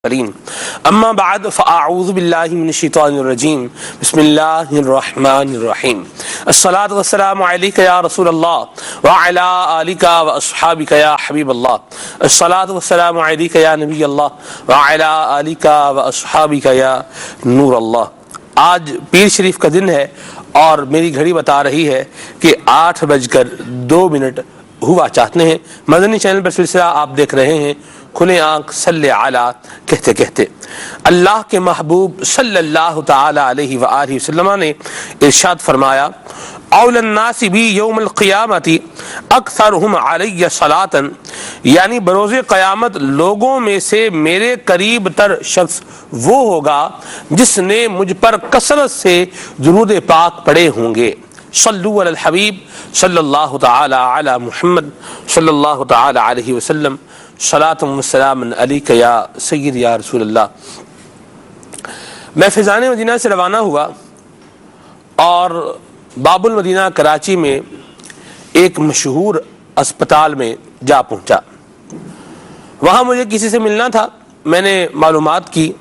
اما بعد فاعوذ باللہ من الشیطان الرجیم بسم اللہ الرحمن الرحیم الصلاۃ والسلام علیک یا رسول اللہ وعلی آلک واصحابک یا حبیب اللہ الصلاۃ والسلام علیک یا نبی اللہ وعلی آلک واصحابک یا نور اللہ۔ آج پیر شریف کا دن ہے اور میری گھڑی بتا رہی ہے کہ 8:02 ہوا چاہتے ہیں۔ مدنی چینل پر سلسلہ آپ دیکھ رہے ہیں کھلے آنکھ صلی علی کہتے کہتے اللہ کے محبوب صلی اللہ تعالی علیہ وآلہ وسلم نے ارشاد فرمایا، اول الناس بی یوم القیامت اکثرہم علی صلاۃ، یعنی بروز قیامت لوگوں میں سے میرے قریب تر شخص وہ ہوگا جس نے مجھ پر کثرت سے درود پاک پڑھے ہوں گے۔ صلو علی الحبیب صلی اللہ تعالی علی محمد صلی اللہ تعالی علیہ وسلم، صلاۃ و سلام علیک یا سید یا رسول اللہ۔ میں فیضان مدینہ سے روانہ ہوا اور باب المدینہ کراچی میں ایک مشہور اسپتال میں جا پہنچا۔ وہاں مجھے کسی سے ملنا تھا، میں نے معلومات کی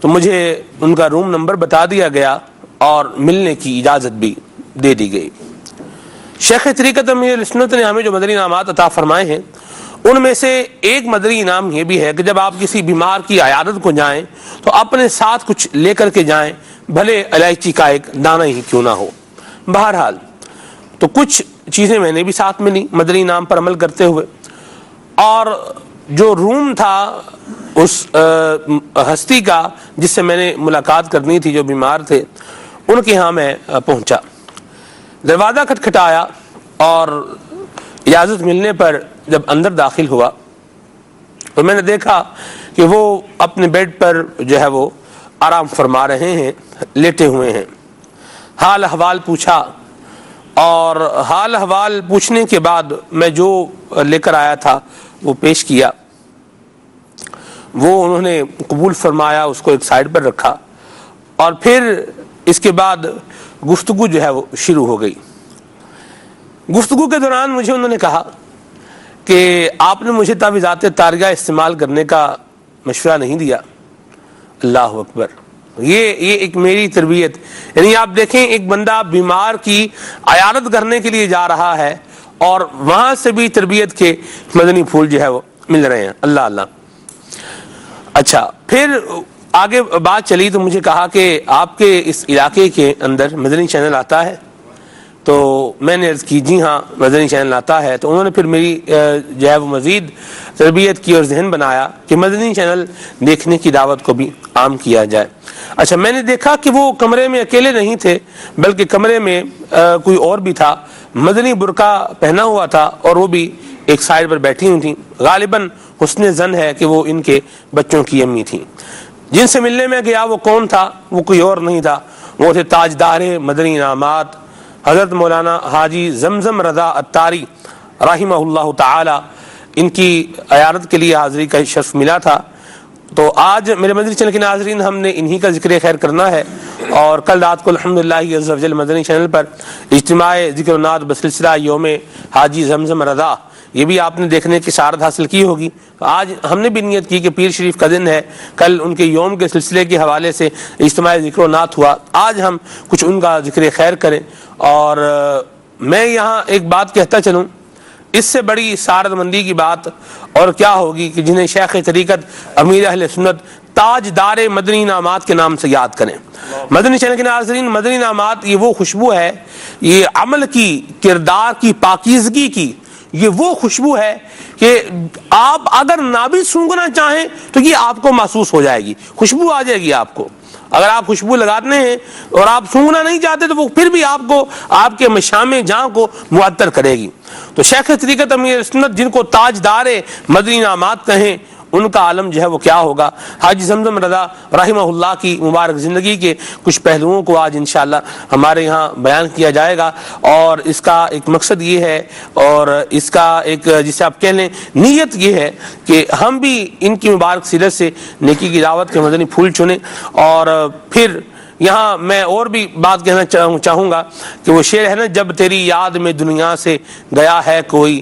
تو مجھے ان کا روم نمبر بتا دیا گیا اور ملنے کی اجازت بھی دے دی گئی۔ شیخ طریقت امیر سنت نے ہمیں جو مدنی انعامات عطا فرمائے ہیں ان میں سے ایک مدنی انعام یہ بھی ہے کہ جب آپ کسی بیمار کی عیادت کو جائیں تو اپنے ساتھ کچھ لے کر کے جائیں، بھلے الائچی کا ایک دانہ ہی کیوں نہ ہو۔ بہرحال تو کچھ چیزیں میں نے بھی ساتھ میں لی مدنی انعام پر عمل کرتے ہوئے، اور جو روم تھا اس ہستی کا جس سے میں نے ملاقات کرنی تھی، جو بیمار تھے، ان کے ہاں میں پہنچا۔ دروازہ کھٹکھٹایا اور اجازت ملنے پر جب اندر داخل ہوا تو میں نے دیکھا کہ وہ اپنے بیڈ پر جو ہے وہ آرام فرما رہے ہیں، لیٹے ہوئے ہیں۔ حال احوال پوچھا اور حال احوال پوچھنے کے بعد میں جو لے کر آیا تھا وہ پیش کیا، وہ انہوں نے قبول فرمایا، اس کو ایک سائڈ پر رکھا اور پھر اس کے بعد گفتگو جو ہے وہ شروع ہو گئی۔ گفتگو کے دوران مجھے انہوں نے کہا کہ آپ نے مجھے تعویذات طاریہ استعمال کرنے کا مشورہ نہیں دیا۔ اللہ اکبر، یہ ایک میری تربیت، یعنی آپ دیکھیں ایک بندہ بیمار کی عیادت کرنے کے لیے جا رہا ہے اور وہاں سے بھی تربیت کے مدنی پھول جو ہے وہ مل رہے ہیں۔ اللہ اللہ۔ اچھا، پھر آگے بات چلی تو مجھے کہا کہ آپ کے اس علاقے کے اندر مدنی چینل آتا ہے؟ تو میں نے عرض کی جی ہاں مدنی چینل آتا ہے۔ تو انہوں نے پھر میری جو ہے وہ مزید تربیت کی اور ذہن بنایا کہ مدنی چینل دیکھنے کی دعوت کو بھی عام کیا جائے۔ اچھا، میں نے دیکھا کہ وہ کمرے میں اکیلے نہیں تھے بلکہ کمرے میں کوئی اور بھی تھا، مدنی برقع پہنا ہوا تھا اور وہ بھی ایک سائڈ پر بیٹھی ہوئی تھیں۔ غالباً حسن ظن ہے کہ وہ ان کے بچوں کی امی تھیں۔ جن سے ملنے میں گیا وہ کون تھا؟ وہ کوئی اور نہیں تھا، وہ تھے تاجدار مدنی انعامات حضرت مولانا حاجی زمزم رضا عطاری رحمہ اللہ تعالی۔ ان کی عیادت کے لیے حاضری کا شرف ملا تھا۔ تو آج میرے مدنی چینل کے ناظرین ہم نے انہی کا ذکر خیر کرنا ہے، اور کل رات کو الحمدللہ عز وجل مدنی چینل پر اجتماع ذکر و نعت بسلسلہ یوم حاجی زمزم رضا، یہ بھی آپ نے دیکھنے کی سعادت حاصل کی ہوگی۔ آج ہم نے بھی نیت کی کہ پیر شریف کا دن ہے، کل ان کے یوم کے سلسلے کے حوالے سے اجتماع ذکر و نعت ہوا، آج ہم کچھ ان کا ذکر خیر کریں۔ اور میں یہاں ایک بات کہتا چلوں، اس سے بڑی سعادت مندی کی بات اور کیا ہوگی کہ جنہیں شیخ طریقت امیر اہل سنت تاجدار مدنی انعامات کے نام سے یاد کریں۔ مدنی چینل کے ناظرین، مدنی انعامات یہ وہ خوشبو ہے، یہ عمل کی، کردار کی پاکیزگی کی یہ وہ خوشبو ہے کہ آپ اگر نہ بھی سونگھنا چاہیں تو یہ آپ کو محسوس ہو جائے گی، خوشبو آ جائے گی آپ کو۔ اگر آپ خوشبو لگاتے ہیں اور آپ سونگھنا نہیں چاہتے تو وہ پھر بھی آپ کو، آپ کے مشام جاں کو معطر کرے گی۔ تو شیخ طریقت امیر سنت جن کو تاجدار مدنی انعامات کہیں، ان کا عالم جو ہے وہ کیا ہوگا۔ حاجی زمزم رضا رحمہ اللہ کی مبارک زندگی کے کچھ پہلوؤں کو آج انشاءاللہ ہمارے یہاں بیان کیا جائے گا، اور اس کا ایک مقصد یہ ہے اور اس کا ایک جسے آپ کہہ لیں نیت یہ ہے کہ ہم بھی ان کی مبارک سیرت سے نیکی کی دعوت کے مدنی پھول چنیں۔ اور پھر یہاں میں اور بھی بات کہنا چاہوں گا کہ وہ شعر ہے نا، جب تیری یاد میں دنیا سے گیا ہے کوئی،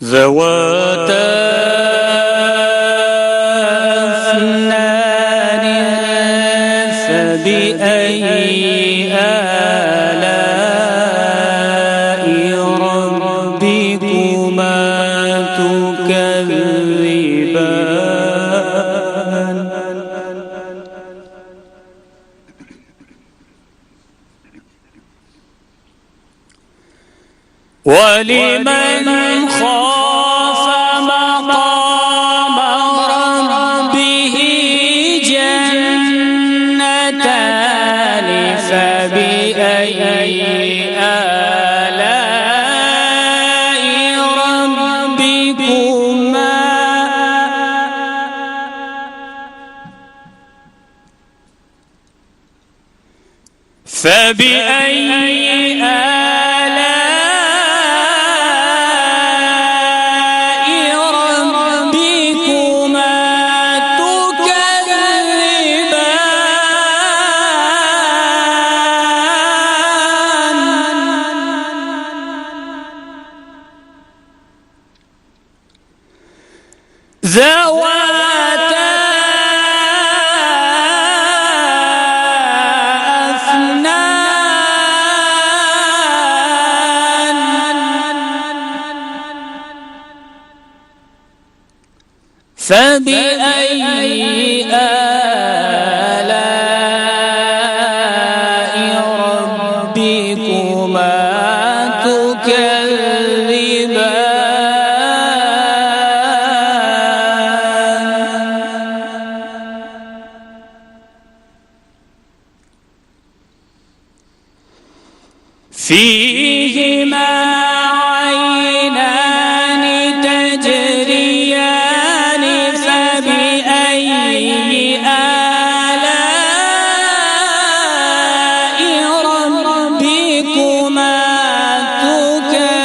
ذواتا أفنان فبأي آلاء ربكما تكذبان ولمن خاف مقام ربه جنتان فبأي آلاء ربكما ذواتا أفنان فبأي آلاء ربكما فيهما عينان تجريان فبأي آلاء ربكما تكذبان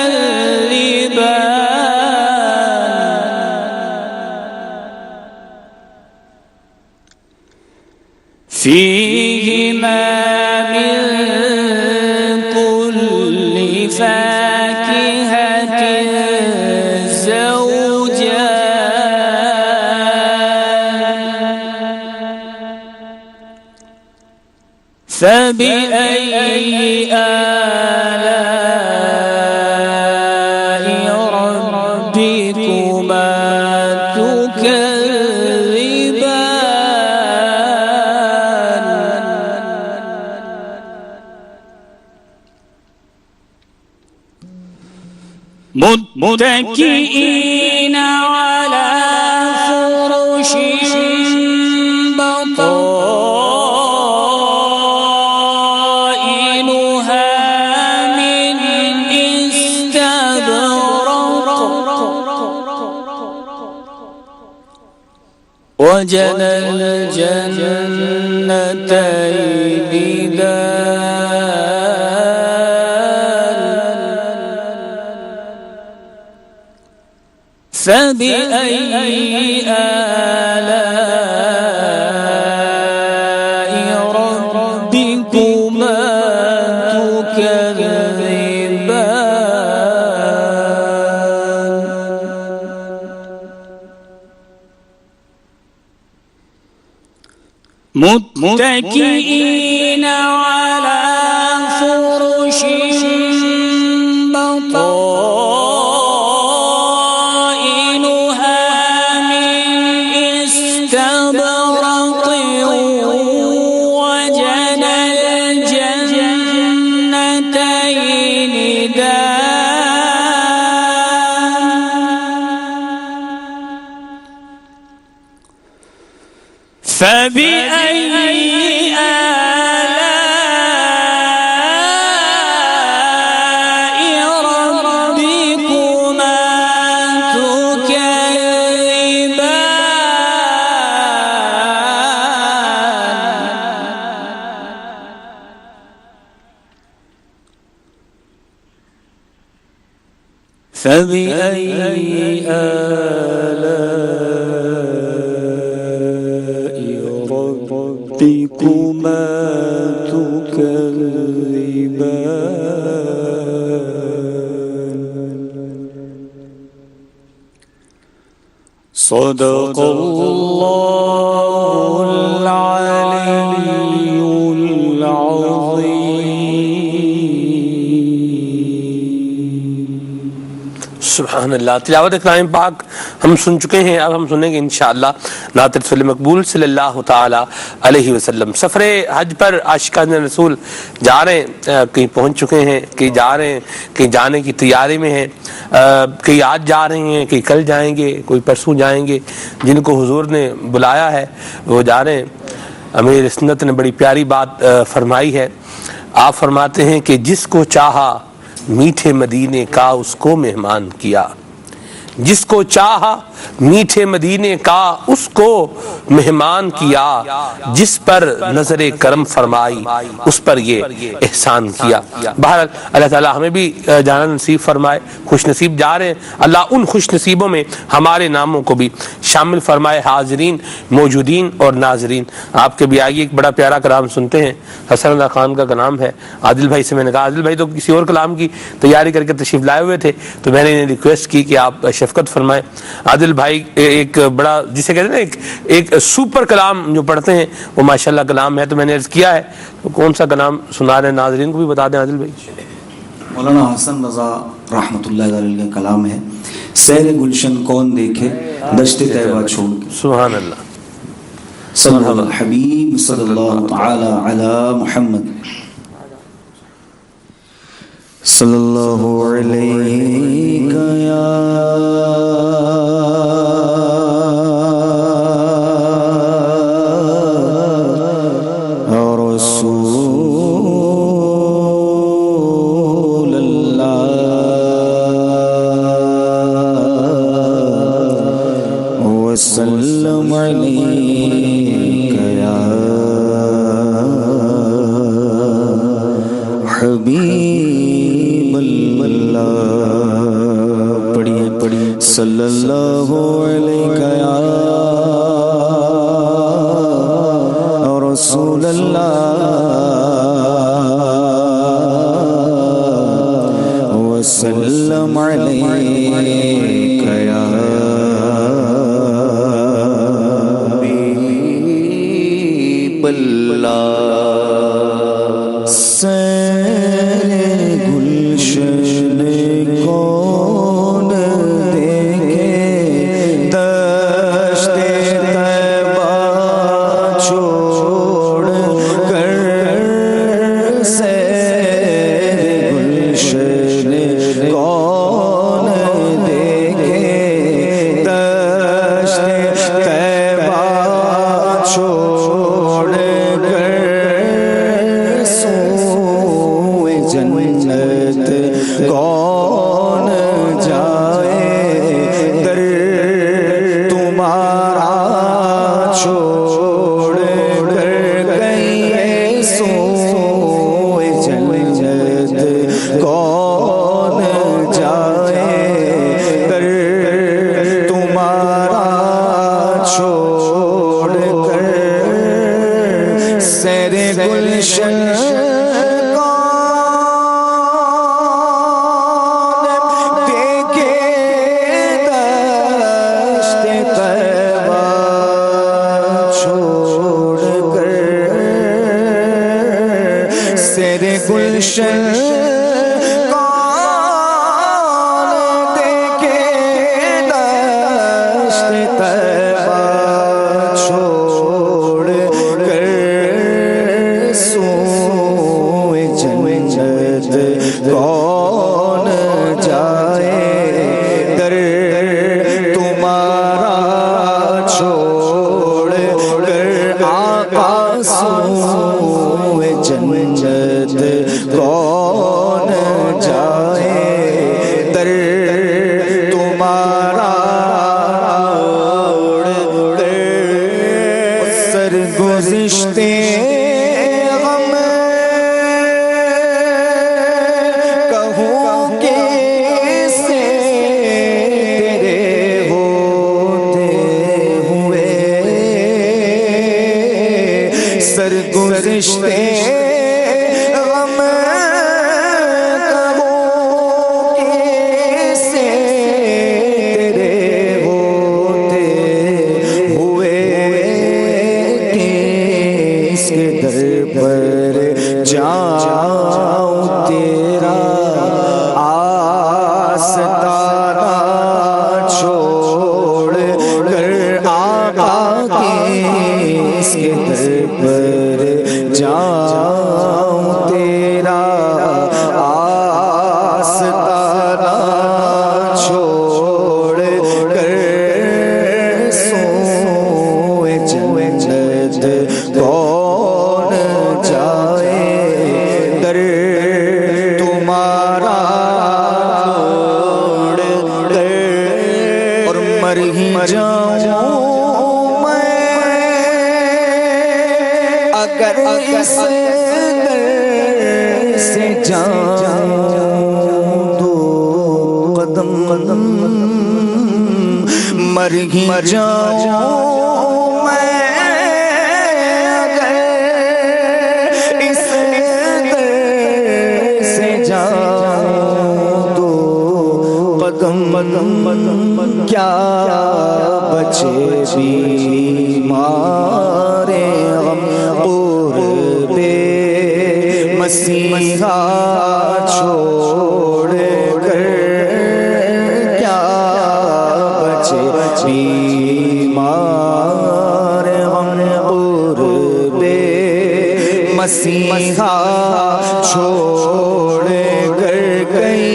فيهما من فاكهة زوجان فبأي ربكما تكذبان متكئين على فرش بطائنها من استبرق وجنى الجنتين فبأي آلاء ربكما تكذبان متكئين على فرش بطائنها من استبرق وجنى الجنتين دان فبأي آلاء ربكما تكذبان فبأي آلاء ربكما تكذبان صدق الله العلي العظيم سبحان اللہ. تلاوت کلام پاک ہم سن چکے ہیں، اب ہم سنیں گے انشاءاللہ نعت رسول مقبول صلی اللہ تعالی علیہ وسلم. سفر حج پر عاشقان رسول جا رہے ہیں، کہیں پہنچ چکے ہیں، کہیں جا رہے ہیں، کہیں جانے کی تیاری میں ہیں، کہیں آج جا رہے ہیں، کہیں کل جائیں گے، کوئی پرسوں جائیں گے. جن کو حضور نے بلایا ہے وہ جا رہے ہیں. امیر سنت نے بڑی پیاری بات فرمائی ہے. آپ فرماتے ہیں کہ جس کو چاہا میٹھے مدینے کا اس کو مہمان کیا، جس کو چاہا میٹھے مدینے کا اس کو مہمان کیا، جس پر نظر کرم فرمائی اس پر یہ احسان کیا. بہرحال اللہ تعالیٰ ہمیں بھی جانا نصیب فرمائے. خوش نصیب جا رہے ہیں، اللہ ان خوش نصیبوں میں ہمارے ناموں کو بھی شامل فرمائے. حاضرین، موجودین اور ناظرین، آپ کے بھی آئیے ایک بڑا پیارا کلام سنتے ہیں. حسن اللہ خان کا کلام ہے. عادل بھائی سے میں نے کہا، عادل بھائی تو کسی اور کلام کی تیاری کر کے تشریف لائے ہوئے تھے، تو میں نے انہیں ریکویسٹ کی کہ آپ شفقت فرمائیں. عادل بھائی ایک بڑا جسے کہتے ہیں نا ایک سپر کلام جو پڑھتے ہیں وہ ماشاءاللہ کلام ہے. تو میں نے عرض کیا ہے تو کون سا کلام سنا رہے ہیں، ناظرین کو بھی بتا دیں. عادل بھائی مولانا حسن رضا رحمۃ اللہ علیہ کا کلام ہے. سیر گلشن کون دیکھے دشت طیبہ چھوڑ کے. سبحان اللہ. صلی اللہ الحبیب صلی اللہ تعالی علی محمد صلی اللہ علیہ یا رسول اللہ وسلم علیک یا حبیب اللہ. پڑھیے صلی اللہ علیہ یا رسول اللہ وسلم علیک یا حبیب اللہ. سیر گلشن کون دیکھے گلشن کون دیکھے دشت طیبہ چھوڑ کر سوئے جنت کون جائے در تمہارا چھوڑ کر آقا سوئے جنت کون جائے در تمہارا سرگزشتے غم کہوں کیسے تیرے ہوتے ہوئے سرگزشتے غم کہوں کیسے تیرے ہوتے ہوئے کس کے در پر جاؤں تیرا آستانہ چھوڑ کر آقا کس کے در پر جاؤں تیرا آستانہ چھوڑ کر سوئے جنت کون جائے در تمہارا اور مر ہی جاؤں میں اگر اس در سے جاؤں تو قدم مر ہی جاؤں میں اگر اس در سے جاؤں تو قدم کیا بچے بیمار غم قرب مسیحا چھوڑ کر کیا بچے بیمار غم قرب مسیحا چھوڑ کر گئی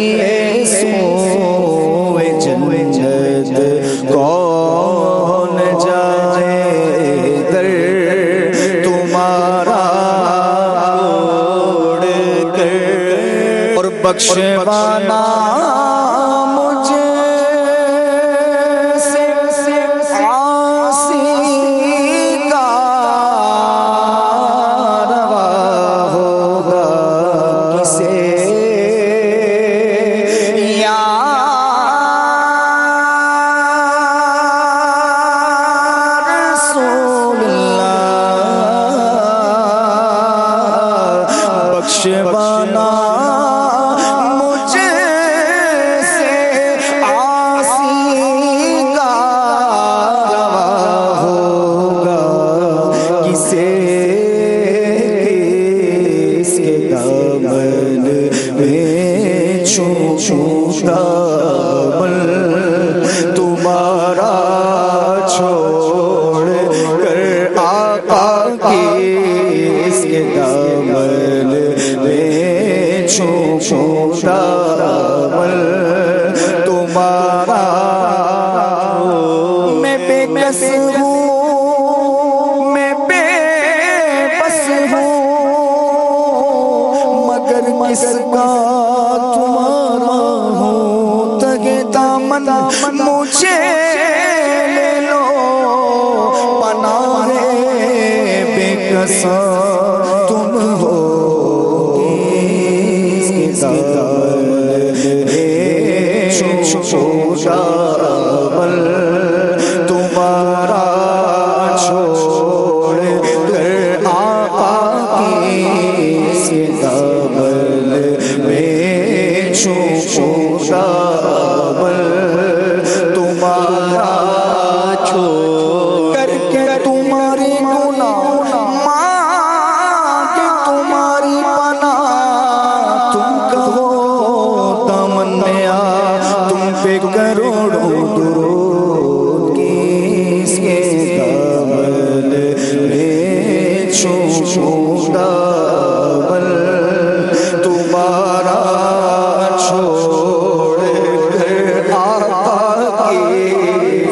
سوئے جنت کون جائے در تمہارا اور بخشوانا مجھے سے عاصی کا روا ہوگا کسے یا رسول اللہ بخشوانا مجھے سے عاصی کا روا ہوگا کسے کس کے دامن میں چھوٹا دامن تمہارا چھوڑ کر آقا کس کے دامن میں چھوٹا دامن تمہارا میں بے کس ہوں میں بے بس ہوں مگر کس کا تمہارا ہوں تگے دامن مجھے لے لو پناہ بے کساں تم ہو کس کے دامن میں چھوٹا دامن تمہارا چھوڑ کر آقا کس کے دامن میں چھوٹا دامن تمہارا چھوڑ کر کے تمہاری گناہ مانگ تمہاری پناہ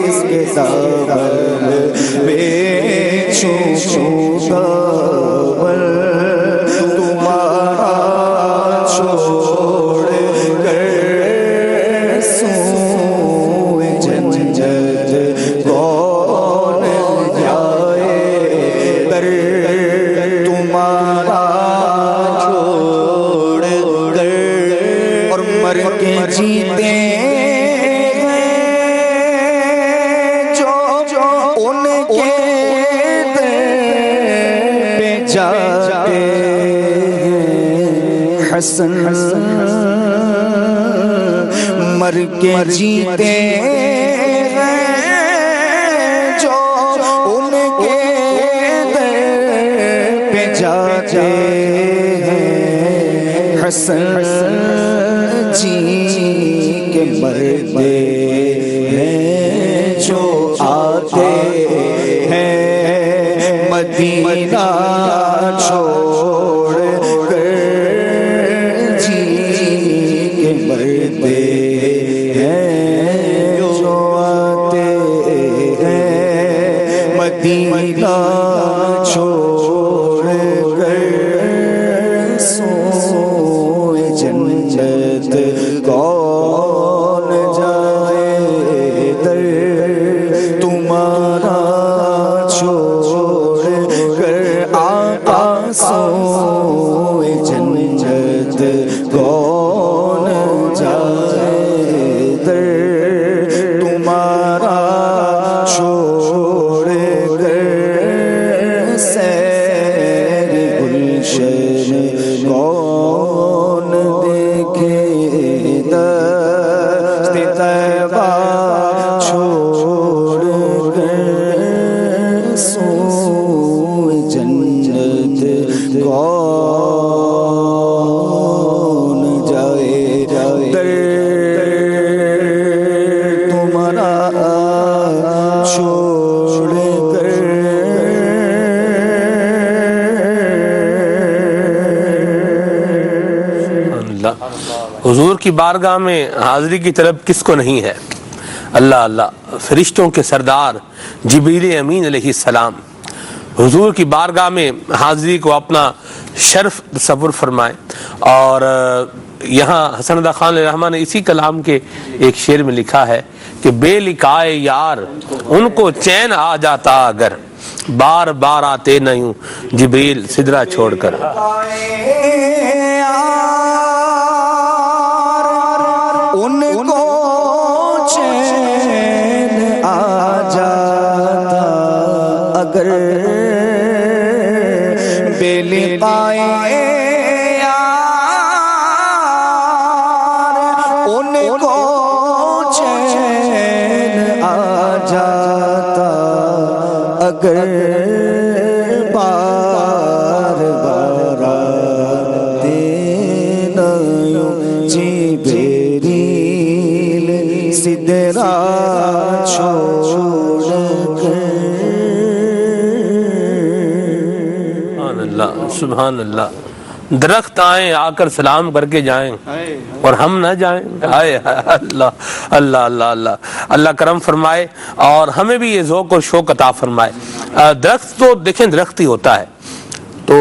اس کے دامن میں چھوڑوں دامن تمہارا چھوڑ کر سوئے جنت کون جائے در تمہارا چھوڑ کر اور مر کے جیتے حسن مر کے جیتے ہیں جو ان کے در پہ جاتے ہیں حسن جی کے مرتے ہیں جو آتے ہیں مدینہ چھوڑ کر مرتے ہیں جو آتے ہیں مدینہ چھوڑ کر سوئے جنت کون جائے در تمہارا چھوڑ کر آقا سوئے جنت کون جائے در تمہارا چھوڑ کر سیر گلشن کون دیکھے دست طیبہ چھوڑ کر سوئے جنت کون جائے در تمہارا چھوڑ کر حضور کی بارگاہ میں حاضری کی طلب کس کو نہیں ہے؟ اللہ اللہ، فرشتوں کے سردار جبریل امین علیہ السلام حضور کی بارگاہ میں حاضری کو اپنا شرف تصور فرمائیں. اور یہاں حسن رضا خان علیہ الرحمہ نے اسی کلام کے ایک شعر میں لکھا ہے کہ بے لکھائے یار ان کو چین آ جاتا اگر بار بار آتے نہ یوں جبریل سدرہ چھوڑ کر. ان کو چین آ جاتا اگر بے لقائے ان کو چین آ جاتا اگر بار بار آتے نہ یوں جبریل سدرہ چھوڑ کر. سبحان اللہ سبحان اللہ. درخت آئیں آ کر سلام کر کے جائیں اور ہم نہ جائیں. اللہ اللہ اللہ اللہ اللہ کرم فرمائے اور ہمیں بھی یہ ذوق اور شوق عطا فرمائے. درخت تو دیکھیں درخت ہی ہوتا ہے تو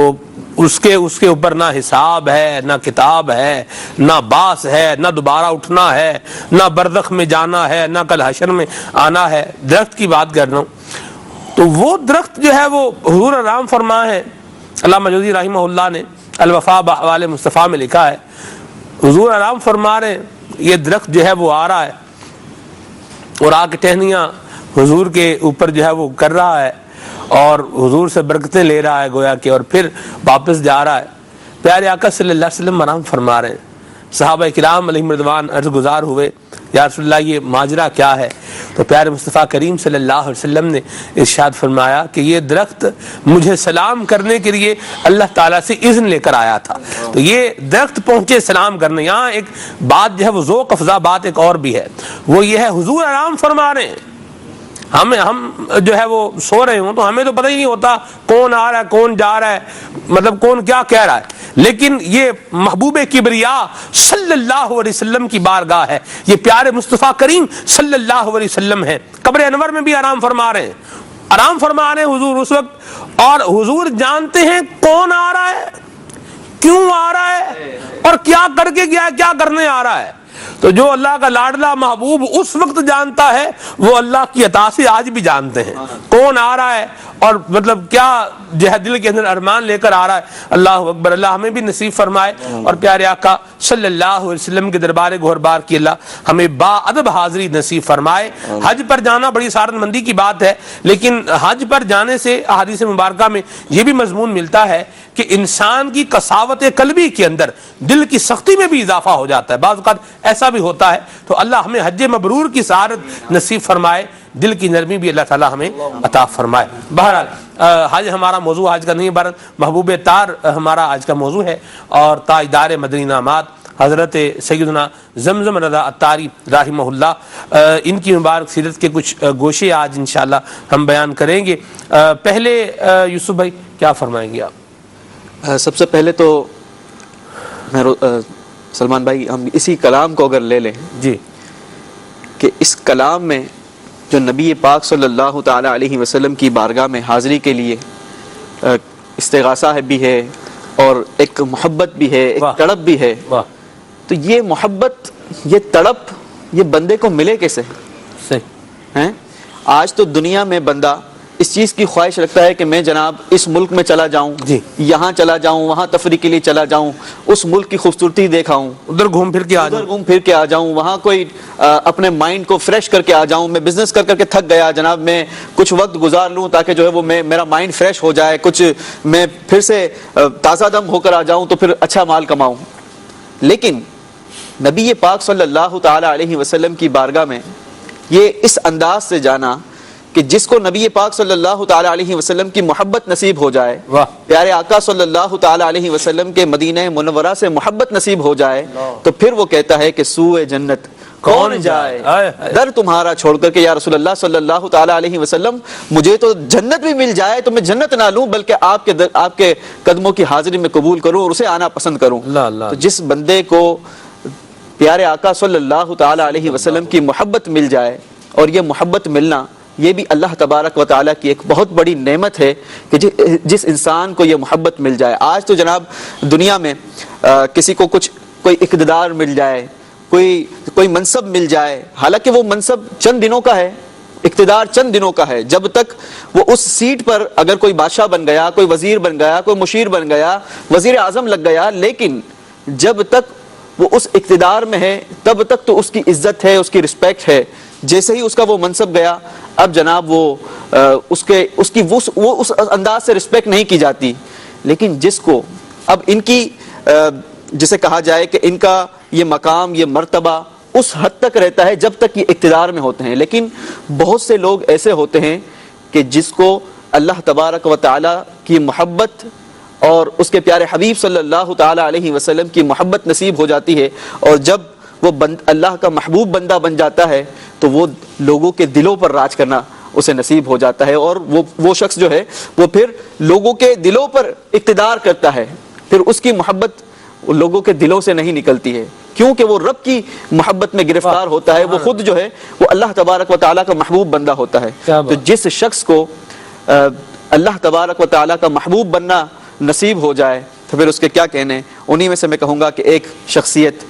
اس کے اوپر نہ حساب ہے، نہ کتاب ہے، نہ باس ہے، نہ دوبارہ اٹھنا ہے، نہ برزخ میں جانا ہے، نہ کل حشر میں آنا ہے. درخت کی بات کر رہا ہوں تو وہ درخت جو ہے وہ حضور آرام فرما ہے. علامہ جوزی رحمہ اللہ نے الوفا باحوال مصطفیٰ میں لکھا ہے حضور آرام فرما رہے ہیں، یہ درخت جو ہے وہ آ رہا ہے اور آ کے ٹہنیاں حضور کے اوپر جو ہے وہ کر رہا ہے اور حضور سے برکتیں لے رہا ہے گویا کہ، اور پھر واپس جا رہا ہے. پیارے آقا صلی اللہ علیہ وسلم آرام فرما رہے ہیں. صحابہ کرام علیہم رضوان عرض گزار ہوئے یا رسول اللہ یہ ماجرا کیا ہے؟ تو پیارے مصطفیٰ کریم صلی اللہ علیہ وسلم نے ارشاد فرمایا کہ یہ درخت مجھے سلام کرنے کے لیے اللہ تعالیٰ سے اذن لے کر آیا تھا. تو یہ درخت پہنچے سلام کرنے. یہاں ایک بات جو ہے وہ ذوق افزا بات ایک اور بھی ہے، وہ یہ ہے حضور آرام فرما رہے ہیں ہم جو ہے وہ سو رہے ہوں تو ہمیں تو پتہ ہی نہیں ہوتا کون آ رہا ہے کون جا رہا ہے، مطلب کون کیا کہہ رہا ہے، لیکن یہ محبوب کبریا صلی اللہ علیہ وسلم کی بارگاہ ہے، یہ پیارے مصطفیٰ کریم صلی اللہ علیہ وسلم ہے۔ قبر انور میں بھی آرام فرما رہے ہیں، آرام فرما رہے ہیں حضور اس وقت، اور حضور جانتے ہیں کون آ رہا ہے، کیوں آ رہا ہے، اور کیا کر کے گیا ہے، کیا کرنے آ رہا ہے۔ تو جو اللہ کا لاڈلا محبوب اس وقت جانتا ہے وہ اللہ کی عطا سے آج بھی جانتے ہیں کون آ رہا ہے، اور مطلب کیا جو ہے دل کے اندر ارمان لے کر آ رہا ہے۔ اللہ اکبر، اللہ ہمیں بھی نصیب فرمائے، اور پیارے آقا صلی اللہ علیہ وسلم کے دربار گہربار کی اللہ ہمیں با ادب حاضری نصیب فرمائے۔ حج پر جانا بڑی سعادت مندی کی بات ہے، لیکن حج پر جانے سے احادیث مبارکہ میں یہ بھی مضمون ملتا ہے کہ انسان کی قساوت قلبی کے اندر دل کی سختی میں بھی اضافہ ہو جاتا ہے، بعض اوقات ایسا بھی ہوتا ہے۔ تو اللہ ہمیں حج مبرور کی سعادت نصیب فرمائے، دل کی نرمی بھی اللہ تعالی ہمیں عطا فرمائے۔ بہرحال حج ہمارا موضوع آج کا نہیں، بہرحال محبوب تار ہمارا آج کا موضوع ہے، اور تاجدار مدنی انعامات حضرت سیدنا زمزم رضا عطاری رحمہ اللہ، ان کی مبارک سیرت کے کچھ گوشے آج انشاءاللہ ہم بیان کریں گے۔ پہلے یوسف بھائی کیا فرمائیں گے آپ؟ سب سے پہلے تو میں سلمان بھائی ہم اسی کلام کو اگر لے لیں جی، کہ اس کلام میں جو نبی پاک صلی اللہ تعالی علیہ وسلم کی بارگاہ میں حاضری کے لیے استغاثہ بھی ہے، اور ایک محبت بھی ہے، ایک تڑپ بھی ہے، تو یہ محبت یہ تڑپ یہ بندے کو ملے کیسے ہیں؟ آج تو دنیا میں بندہ اس چیز کی خواہش رکھتا ہے کہ میں جناب اس ملک میں چلا جاؤں، یہاں چلا جاؤں، وہاں تفریح کے لیے چلا جاؤں، اس ملک کی خوبصورتی دیکھاؤں، ادھر گھوم پھر کے آ جاؤں، وہاں کوئی اپنے مائنڈ کو فریش کر کے آ جاؤں، میں بزنس کر کے تھک گیا جناب، میں کچھ وقت گزار لوں تاکہ جو ہے وہ میرا مائنڈ فریش ہو جائے، کچھ میں پھر سے تازہ دم ہو کر آ جاؤں تو پھر اچھا مال کماؤں۔ لیکن نبی پاک صلی اللہ تعالی علیہ وسلم کی بارگاہ میں یہ اس انداز سے جانا کہ جس کو نبی پاک صلی اللہ تعالی علیہ وسلم کی محبت نصیب ہو جائے، پیارے آقا صلی اللہ تعالی علیہ وسلم کے مدینہ منورہ سے محبت نصیب ہو جائے، تو پھر وہ کہتا ہے کہ سوئے جنت کون جائے در تمہارا چھوڑ کر کے، یا رسول اللہ صلی اللہ تعالی علیہ وسلم مجھے تو جنت بھی مل جائے تو میں جنت نہ لوں، بلکہ آپ کے قدموں کی حاضری میں قبول کروں اور اسے آنا پسند کروں۔ تو جس بندے کو پیارے آقا صلی اللہ تعالی علیہ وسلم کی محبت مل جائے، اور یہ محبت ملنا یہ بھی اللہ تبارک و تعالیٰ کی ایک بہت بڑی نعمت ہے کہ جس انسان کو یہ محبت مل جائے۔ آج تو جناب دنیا میں کسی کو کوئی اقتدار مل جائے، کوئی منصب مل جائے، حالانکہ وہ منصب چند دنوں کا ہے، اقتدار چند دنوں کا ہے، جب تک وہ اس سیٹ پر اگر کوئی بادشاہ بن گیا، کوئی وزیر بن گیا، کوئی مشیر بن گیا، وزیر اعظم لگ گیا، لیکن جب تک وہ اس اقتدار میں ہے تب تک تو اس کی عزت ہے، اس کی رسپیکٹ ہے۔ جیسے ہی اس کا وہ منصب گیا، اب جناب وہ اس انداز سے رسپیکٹ نہیں کی جاتی۔ لیکن جس کو اب ان کی جسے کہا جائے کہ ان کا یہ مقام، یہ مرتبہ اس حد تک رہتا ہے جب تک یہ اقتدار میں ہوتے ہیں، لیکن بہت سے لوگ ایسے ہوتے ہیں کہ جس کو اللہ تبارک و تعالی کی محبت اور اس کے پیارے حبیب صلی اللہ تعالی علیہ وسلم کی محبت نصیب ہو جاتی ہے، اور جب وہ اللہ کا محبوب بندہ بن جاتا ہے تو وہ لوگوں کے دلوں پر راج کرنا اسے نصیب ہو جاتا ہے، اور وہ شخص جو ہے وہ پھر لوگوں کے دلوں پر اقتدار کرتا ہے، پھر اس کی محبت لوگوں کے دلوں سے نہیں نکلتی ہے، کیونکہ وہ رب کی محبت میں گرفتار ہوتا ہے، وہ خود جو ہے وہ اللہ تبارک و تعالیٰ کا محبوب بندہ ہوتا ہے۔ تو جس شخص کو اللہ تبارک و تعالیٰ کا محبوب بننا نصیب ہو جائے تو پھر اس کے کیا کہنے۔ انہی میں سے میں کہوں گا کہ ایک شخصیت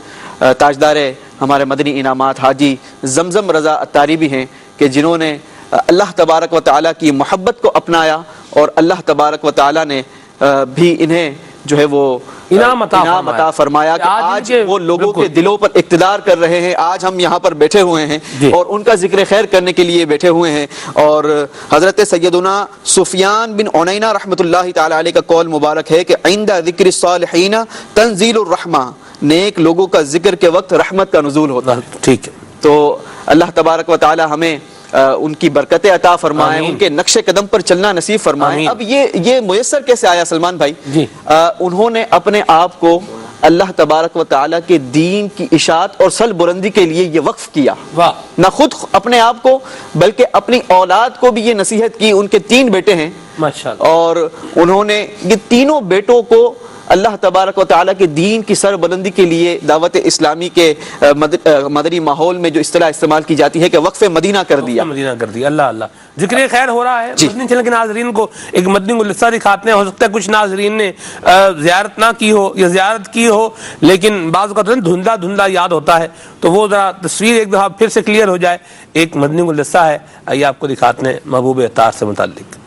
تاجدار ہمارے مدنی انعامات حاجی زمزم رضا عطاری بھی ہیں، کہ جنہوں نے اللہ تبارک و تعالیٰ کی محبت کو اپنایا، اور اللہ تبارک و تعالیٰ نے بھی انہیں جو ہے وہ انعام عطا فرمایا کہ آج وہ لوگوں کے دلوں پر اقتدار کر رہے ہیں۔ آج ہم یہاں پر بیٹھے ہوئے ہیں اور ان کا ذکر خیر کرنے کے لیے بیٹھے ہوئے ہیں، اور حضرت سیدنا سفیان بن عینہ رحمۃ اللہ تعالی علیہ کا قول مبارک ہے کہ عند ذکر الصالحین تنزیل الرحمہ، نیک لوگوں کا ذکر کے وقت رحمت کا نزول ہوتا ہے۔ ٹھیک ہے، تو اللہ تبارک و تعالی ہمیں ان کی برکتیں عطا فرمائے، ان کے نقش قدم پر چلنا نصیب فرمائے۔ اب یہ میسر کیسے آیا سلمان بھائی؟ انہوں نے اپنے آپ کو اللہ تبارک و تعالیٰ کے دین کی اشاعت اور سل بلندی کے لیے یہ وقف کیا. واہ. نہ خود اپنے آپ کو بلکہ اپنی اولاد کو بھی یہ نصیحت کی. ان کے 3 بیٹے ہیں ماشاءاللہ. اور انہوں نے یہ تینوں بیٹوں کو اللہ تبارک و تعالیٰ کے دین کی سر بلندی کے لیے دعوت اسلامی کے مدنی ماحول میں جو اصطلاح استعمال کی جاتی ہے کہ وقف مدینہ کر دیا. مدینہ کر دیا. اللہ اللہ. ذکر خیر ہو رہا ہے. جی. مدنی چینل کے ناظرین کو ایک مدنی گلدستہ دکھاتے ہیں. ہو سکتا ہے کچھ ناظرین نے زیارت نہ کی ہو یا زیارت کی ہو لیکن بعض اوقات دھندلا دھندلا یاد ہوتا ہے, تو وہ ذرا تصویر ایک دفعہ پھر سے کلیئر ہو جائے. ایک مدنی گلدستہ ہے, آئیے آپ کو دکھاتے ہیں محبوب عطار سے متعلق.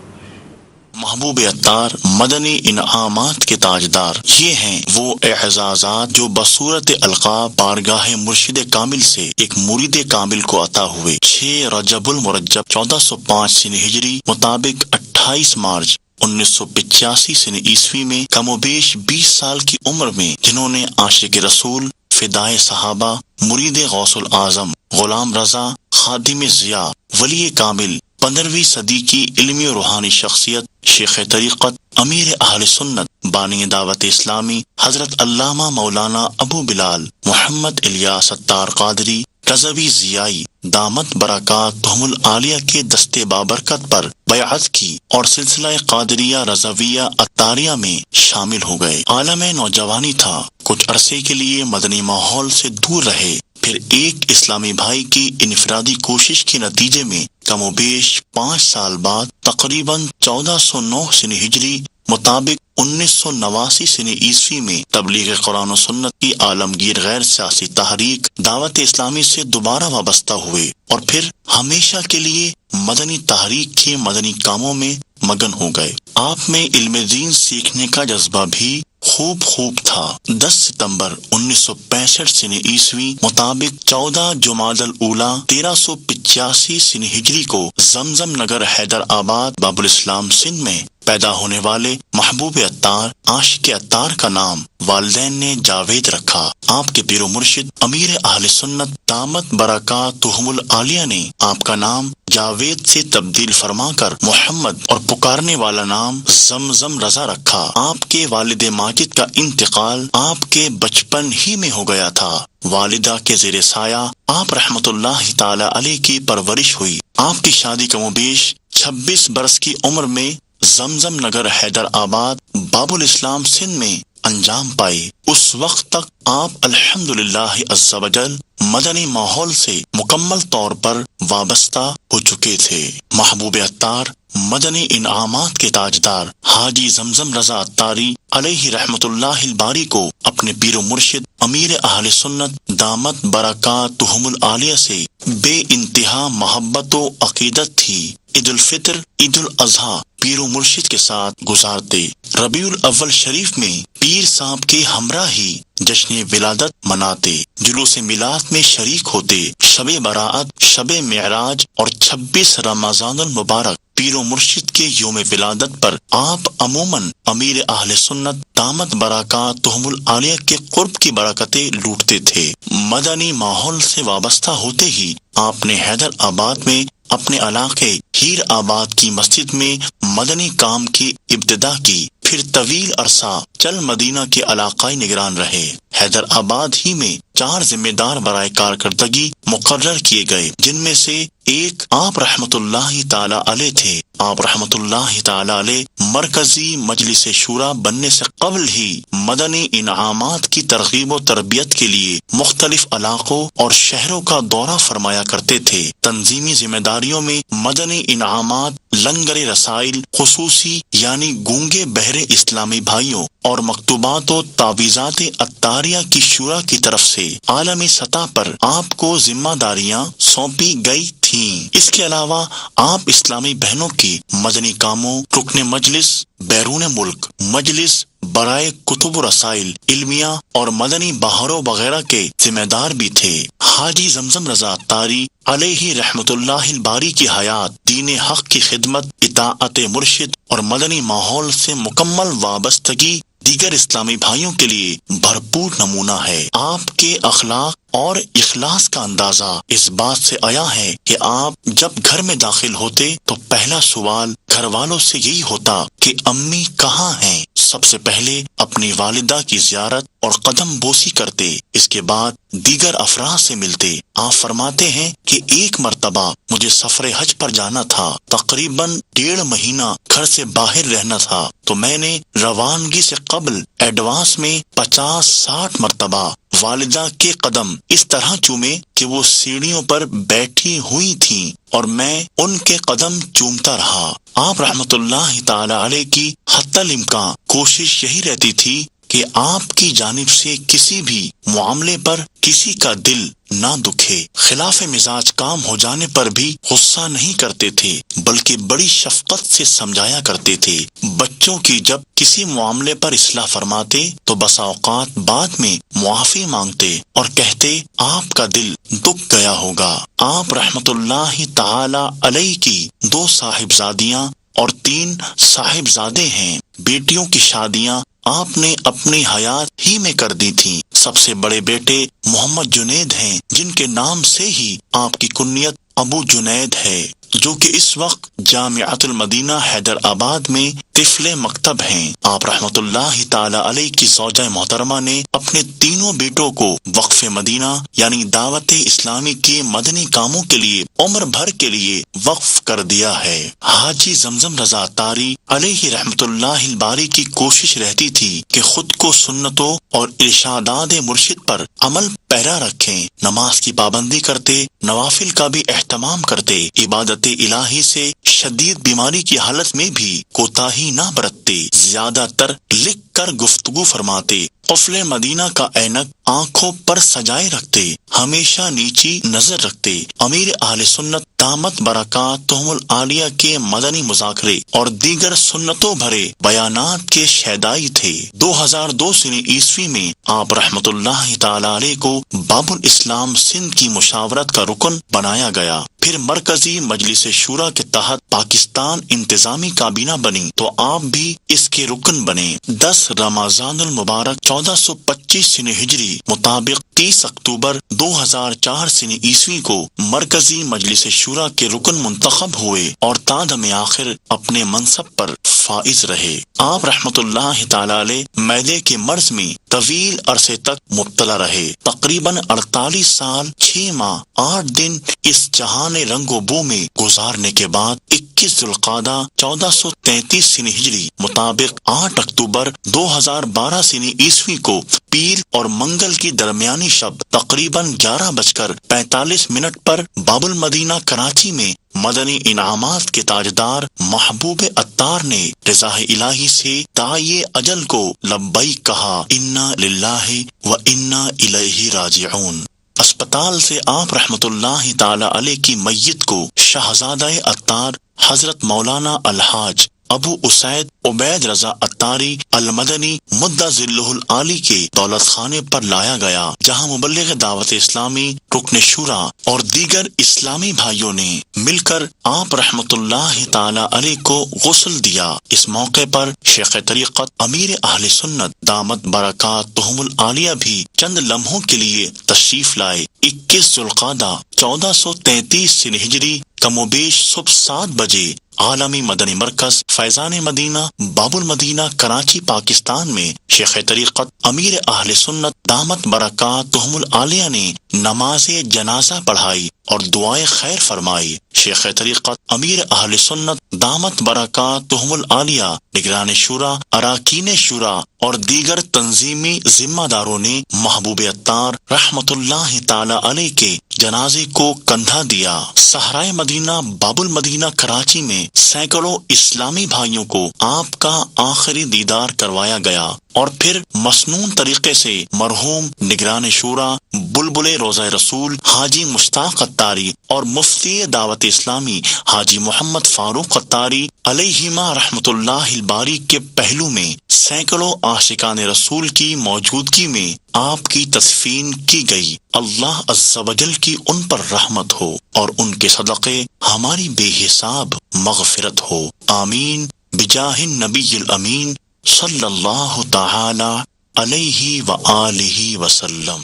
محبوب عطار مدنی انعامات کے تاجدار. یہ ہیں وہ اعزازات جو بصورت القاب بارگاہ مرشد کامل سے ایک مرید کامل کو عطا ہوئے. 6 رجب المرجب 1405 سن ہجری مطابق 28 مارچ 1985 سن عیسوی میں کم و بیش 20 سال کی عمر میں جنہوں نے عاشق رسول، فدائے صحابہ، مرید غوث الاعظم غلام رضا، خادم ضیاء، ولی کامل، 15ویں صدی کی علمی و روحانی شخصیت، شیخ طریقت، امیر اہل سنت، بانی دعوت اسلامی حضرت علامہ مولانا ابو بلال محمد الیاس عطار قادری رضوی ضیائی دامت برکات ہم العالیہ کے دستے بابرکت پر بیعت کی اور سلسلہ قادریہ رضویہ عطاریہ میں شامل ہو گئے. عالم نوجوانی تھا، کچھ عرصے کے لیے مدنی ماحول سے دور رہے. پھر ایک اسلامی بھائی کی انفرادی کوشش کے نتیجے میں کم و بیش 5 سال بعد تقریباً 1409 سن ہجری مطابق 1989 سن عیسوی میں تبلیغ قرآن و سنت کی عالمگیر غیر سیاسی تحریک دعوت اسلامی سے دوبارہ وابستہ ہوئے اور پھر ہمیشہ کے لیے مدنی تحریک کے مدنی کاموں میں مگن ہو گئے. آپ میں علم دین سیکھنے کا جذبہ بھی خوب تھا. 10 ستمبر 1965 سن عیسوی مطابق 14 جمادی الاولیٰ 1385 سن ہجری کو زمزم نگر حیدر آباد باب الاسلام سندھ میں پیدا ہونے والے محبوب عطار عاشق عطار کا نام والدین نے جاوید رکھا. آپ کے پیر و مرشد امیر اہل سنت دامت برکاتہم العالیہ نے آپ کا نام جاوید سے تبدیل فرما کر محمد اور پکارنے والا نام زمزم رضا رکھا. آپ کے والد ماجد کا انتقال آپ کے بچپن ہی میں ہو گیا تھا. والدہ کے زیر سایہ آپ رحمت اللہ تعالی علیہ کی پرورش ہوئی. آپ کی شادی کم و بیش 26 برس کی عمر میں زمزم نگر حیدر آباد باب الاسلام سندھ میں انجام پائی. اس وقت تک آپ الحمدللہ عز و جل مدنی ماحول سے مکمل طور پر وابستہ ہو چکے تھے. محبوب عطار مدنی انعامات کے تاجدار حاجی زمزم رضا عطاری علیہ رحمت اللہ الباری کو اپنے پیر و مرشد امیر اہل سنت دامت برکاتہم العالیہ سے بے انتہا محبت و عقیدت تھی. عید الفطر، عید الاضحیٰ پیر و مرشد کے ساتھ گزارتے. ربیع الاول شریف میں پیر صاحب کے ہمراہ ہی جشن ولادت مناتے، جلوس میلاد میں شریک ہوتے. شب برات، شب معراج اور 26 رمضان المبارک پیر و مرشد کے یوم ولادت پر آپ عموماً امیر اہل سنت دامت برکاتہم العالیہ کے قرب کی برکتیں لوٹتے تھے. مدنی ماحول سے وابستہ ہوتے ہی آپ نے حیدر آباد میں اپنے علاقے ہیر آباد کی مسجد میں مدنی کام کی ابتدا کی. پھر طویل عرصہ چل مدینہ کے علاقائی نگران رہے. حیدر آباد ہی میں 4 ذمہ دار برائے کارکردگی مقرر کیے گئے، جن میں سے ایک آپ رحمت اللہ تعالی علیہ تھے. آپ رحمت اللہ تعالی علیہ مرکزی مجلس شورا بننے سے قبل ہی مدنی انعامات کی ترغیب و تربیت کے لیے مختلف علاقوں اور شہروں کا دورہ فرمایا کرتے تھے. تنظیمی ذمہ داریوں میں مدنی انعامات لنگر رسائل خصوصی یعنی گونگے بہرے اسلامی بھائیوں اور مکتوبات و تعویذات عطاریہ کی شورا کی طرف سے عالمی سطح پر آپ کو ذمہ داریاں سونپی گئی تھیں. اس کے علاوہ آپ اسلامی بہنوں کی مدنی کاموں، رکن مجلس بیرون ملک، مجلس برائے کتب و رسائل علمیہ اور مدنی بہاروں وغیرہ کے ذمہ دار بھی تھے. حاجی زمزم رضا عطاری علیہ رحمت اللہ الباری کی حیات دین حق کی خدمت، اطاعت مرشد اور مدنی ماحول سے مکمل وابستگی دیگر اسلامی بھائیوں کے لیے بھرپور نمونہ ہے. آپ کے اخلاق اور اخلاص کا اندازہ اس بات سے آیا ہے کہ آپ جب گھر میں داخل ہوتے تو پہلا سوال گھر والوں سے یہی ہوتا کہ امی کہاں ہیں. سب سے پہلے اپنی والدہ کی زیارت اور قدم بوسی کرتے، اس کے بعد دیگر افراد سے ملتے۔ آپ فرماتے ہیں کہ ایک مرتبہ مجھے سفر حج پر جانا تھا، تقریباً 1.5 مہینہ گھر سے باہر رہنا تھا، تو میں نے روانگی سے قبل ایڈوانس میں 50-60 مرتبہ والدہ کے قدم اس طرح چومے کہ وہ سیڑھیوں پر بیٹھی ہوئی تھیں اور میں ان کے قدم چومتا رہا۔ آپ رحمت اللہ تعالی علیہ کی حتی الامکان کوشش یہی رہتی تھی کہ آپ کی جانب سے کسی بھی معاملے پر کسی کا دل نہ دکھے۔ خلاف مزاج کام ہو جانے پر بھی غصہ نہیں کرتے تھے، بلکہ بڑی شفقت سے سمجھایا کرتے تھے۔ بچوں کی جب کسی معاملے پر اصلاح فرماتے تو بسا اوقات بعد میں معافی مانگتے اور کہتے آپ کا دل دکھ گیا ہوگا۔ آپ رحمت اللہ تعالی علیہ کی 2 صاحبزادیاں اور 3 صاحبزادے ہیں۔ بیٹیوں کی شادیاں آپ نے اپنی حیات ہی میں کر دی تھیں۔ سب سے بڑے بیٹے محمد جنید ہیں، جن کے نام سے ہی آپ کی کنیت ابو جنید ہے، جو کہ اس وقت جامعۃ المدینہ حیدرآباد میں طفل مکتب ہیں۔ آپ رحمت اللہ تعالی علیہ کی زوجہ محترمہ نے اپنے تینوں بیٹوں کو وقف مدینہ یعنی دعوت اسلامی کے مدنی کاموں کے لیے عمر بھر کے لیے وقف کر دیا ہے۔ حاجی زمزم رضا اتاری علیہ رحمت اللہ الباری کی کوشش رہتی تھی کہ خود کو سنتوں اور ارشادات مرشد پر عمل پیرا رکھیں، نماز کی پابندی کرتے، نوافل کا بھی اہتمام کرتے، عبادت الہی سے شدید بیماری کی حالت میں بھی کوتاہی نہ برتتے، زیادہ تر لکھ کر گفتگو فرماتے، قفل مدینہ کا اینک آنکھوں پر سجائے رکھتے، ہمیشہ نیچی نظر رکھتے، امیر اہل سنت دامت برکاتہم العالیہ کے مدنی مذاکرے اور دیگر سنتوں بھرے بیانات کے شیدائی تھے۔ 2002 عیسوی میں آپ رحمت اللہ تعالی علیہ کو باب الاسلام سندھ کی مشاورت کا رکن بنایا گیا۔ پھر مرکزی مجلس شورا کے تحت پاکستان انتظامی کابینہ بنی تو آپ بھی اس کے رکن بنے۔ 10 رمضان المبارک 1425 ہجری مطابق 30 اکتوبر 2004 عیسوی کو مرکزی مجلس شورا کے رکن منتخب ہوئے اور تادم آخر اپنے منصب پر فائز رہے۔ آپ رحمت اللہ تعالی علیہ معدے کے مرض میں طویل عرصے تک مبتلا رہے، تقریباً 48 سال 6 ماہ 8 دن اس جہان رنگ و بو میں گزارنے کے بعد 21 ذوالقعدہ 1433 ہجری مطابق 8 اکتوبر 2012 عیسوی کو پیر اور منگل کی درمیانی شب تقریباً 11:45 پر باب المدینہ کراچی میں مدنی انعامات کے تاجدار محبوب عطار نے رضا الہی سے داعی اجل کو لبیک کہا، انا للہ و انا الیہ راجعون۔ اسپتال سے آپ رحمت اللہ تعالی علیہ کی میت کو شہزادہ عطار حضرت مولانا الحاج ابو اسید عبید رضا عطاری المدنی مدہ ذلہ العالی کے دولت خانے پر لایا گیا، جہاں مبلغ دعوت اسلامی، رکن شورا اور دیگر اسلامی بھائیوں نے مل کر آپ رحمت اللہ تعالی علیہ کو غسل دیا۔ اس موقع پر شیخ طریقت امیر اہل سنت دامت برکاتہم العالیہ بھی چند لمحوں کے لیے تشریف لائے۔ 21 ذوالقعدہ 1433 ہجری کم و بیش صبح 7 بجے عالمی مدنی مرکز فیضان مدینہ باب المدینہ کراچی پاکستان میں شیخ طریقت امیر اہل سنت دامت برکاتہم العالیہ نے نماز جنازہ پڑھائی اور دعائے خیر فرمائی۔ شیخ طریقت امیر اہل سنت دامت برکاتہم العالیہ، نگران شورا، اراکین شورا اور دیگر تنظیمی ذمہ داروں نے محبوب عطار رحمت اللہ تعالی علیہ کے جنازے کو کندھا دیا۔ صحرائے مدینہ باب المدینہ کراچی میں سینکڑوں اسلامی بھائیوں کو آپ کا آخری دیدار کروایا گیا اور پھر مسنون طریقے سے مرحوم نگران شورا بلبل روضہ رسول حاجی مشتاق عطاری اور مفتی دعوت اسلامی حاجی محمد فاروق عطاری علیہما رحمت اللہ الباری کے پہلو میں سینکڑوں عاشقان رسول کی موجودگی میں آپ کی تدفین کی گئی۔ اللہ عز و جل کی ان پر رحمت ہو اور ان کے صدقے ہماری بے حساب مغفرت ہو، آمین بجاہ النبی الامین صلی اللہ تعالی علیہ وآلہ وسلم۔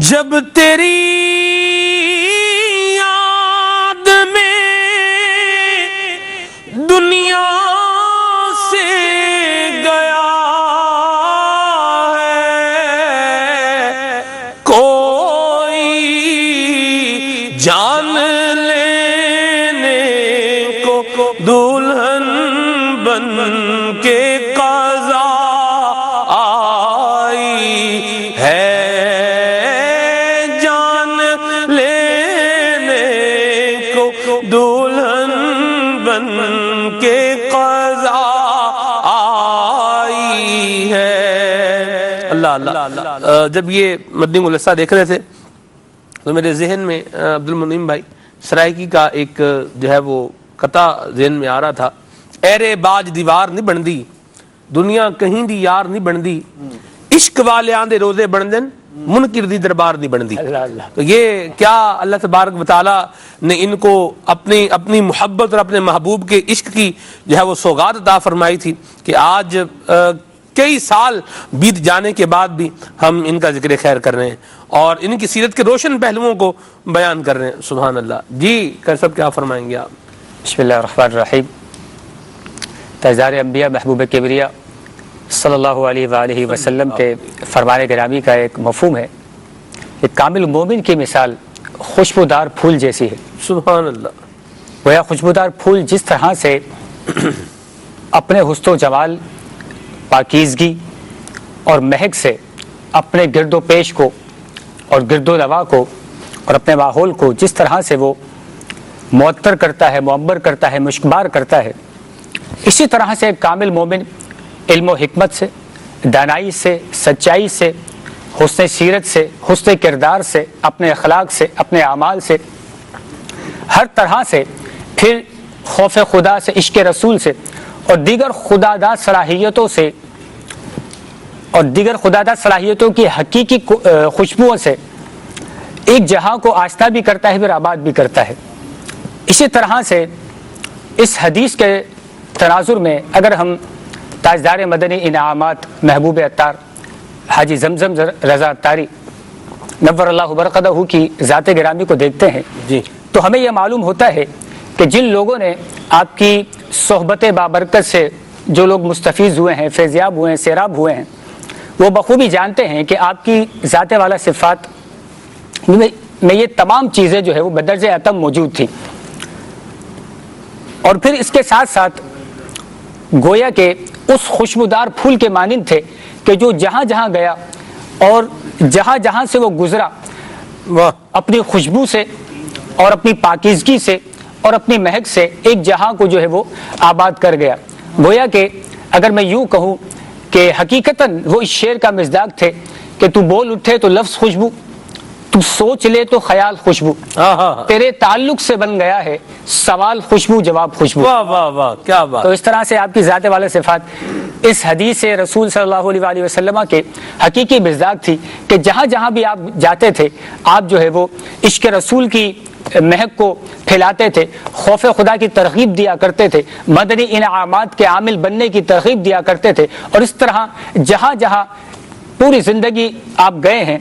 جب تیری یاد میں دنیا سے گیا ہے دلہن بن کے قضا آئی ہے. اللہ اللہ. جب یہ مدنی گلدستہ دیکھ رہے تھے تو میرے ذہن میں عبد المنعم بھائی سرائکی کا ایک جو ہے وہ قطع ذہن میں آ رہا تھا. ایرے باج دیوار نہیں بندی دنیا کہیں دی یار نہیں بندی عشق والے آندے روزے بندن منکر دی دربار نہیں بندی. تو یہ کیا اللہ تبارک و تعالیٰ نے ان کو اپنی محبت اور اپنے محبوب کے عشق کی جو ہے وہ سوغات عطا فرمائی تھی کہ آج کئی سال بیت جانے کے بعد بھی ہم ان کا ذکر خیر کر رہے ہیں اور ان کی سیرت کے روشن پہلوؤں کو بیان کر رہے ہیں. سبحان اللہ. جی صاحب کیا فرمائیں گے آپ؟ بسم اللہ الرحمن الرحیم. تاجدار انبیاء محبوب کبریا صلی اللہ علیہ وآلہ وسلم کے فرمان گرامی کا ایک مفہوم ہے کہ کامل مومن کی مثال خوشبودار پھول جیسی ہے. سبحان اللہ. گویا خوشبودار پھول جس طرح سے اپنے حسن و جمال، پاکیزگی اور مہک سے اپنے گرد و پیش کو اور گرد و نواح کو اور اپنے ماحول کو جس طرح سے وہ معطر کرتا ہے، معمر کرتا ہے، مشکبار کرتا ہے، اسی طرح سے ایک کامل مومن علم و حکمت سے، دانائی سے، سچائی سے، حسن سیرت سے، حسن کردار سے، اپنے اخلاق سے، اپنے اعمال سے، ہر طرح سے، پھر خوف خدا سے، عشق رسول سے اور دیگر خداداد صلاحیتوں کی حقیقی خوشبوؤں سے ایک جہاں کو آشنا بھی کرتا ہے، پھر آباد بھی کرتا ہے. اسی طرح سے اس حدیث کے تناظر میں اگر ہم تاجدار مدنی انعامات محبوب عطار حاجی زمزم رضا عطاری نور اللہ برکتہ کی ذات گرامی کو دیکھتے ہیں جی تو ہمیں یہ معلوم ہوتا ہے کہ جن لوگوں نے آپ کی صحبت بابرکت سے جو لوگ مستفیض ہوئے ہیں، فیضیاب ہوئے ہیں، سیراب ہوئے ہیں، وہ بخوبی جانتے ہیں کہ آپ کی ذات والا صفات میں یہ تمام چیزیں جو ہے وہ بدرجہ اتم موجود تھی. اور پھر اس کے ساتھ ساتھ گویا کہ اس خوشبودار پھول کے مانند تھے کہ جو جہاں جہاں گیا اور جہاں جہاں سے وہ گزرا اپنی خوشبو سے اور اپنی پاکیزگی سے اور اپنی مہک سے ایک جہاں کو جو ہے وہ آباد کر گیا. گویا کہ اگر میں یوں کہوں کہ حقیقتاً وہ اس شعر کا مصداق تھے کہ تو بول اٹھے تو لفظ خوشبو، تو سوچ لے تو خیال خوشبو، تیرے تعلق سے بن گیا ہے سوال خوشبو جواب خوشبو. واہ واہ واہ کیا بات. تو اس طرح سے آپ کی ذات والے صفات اس حدیث رسول صلی اللہ علیہ وآلہ وسلم کے حقیقی مصداق تھی کہ جہاں جہاں بھی آپ جاتے تھے آپ جو ہے وہ عشق رسول کی مہک کو پھیلاتے تھے، خوف خدا کی ترغیب دیا کرتے تھے، مدنی انعامات کے عامل بننے کی ترغیب دیا کرتے تھے. اور اس طرح جہاں جہاں پوری زندگی آپ گئے ہیں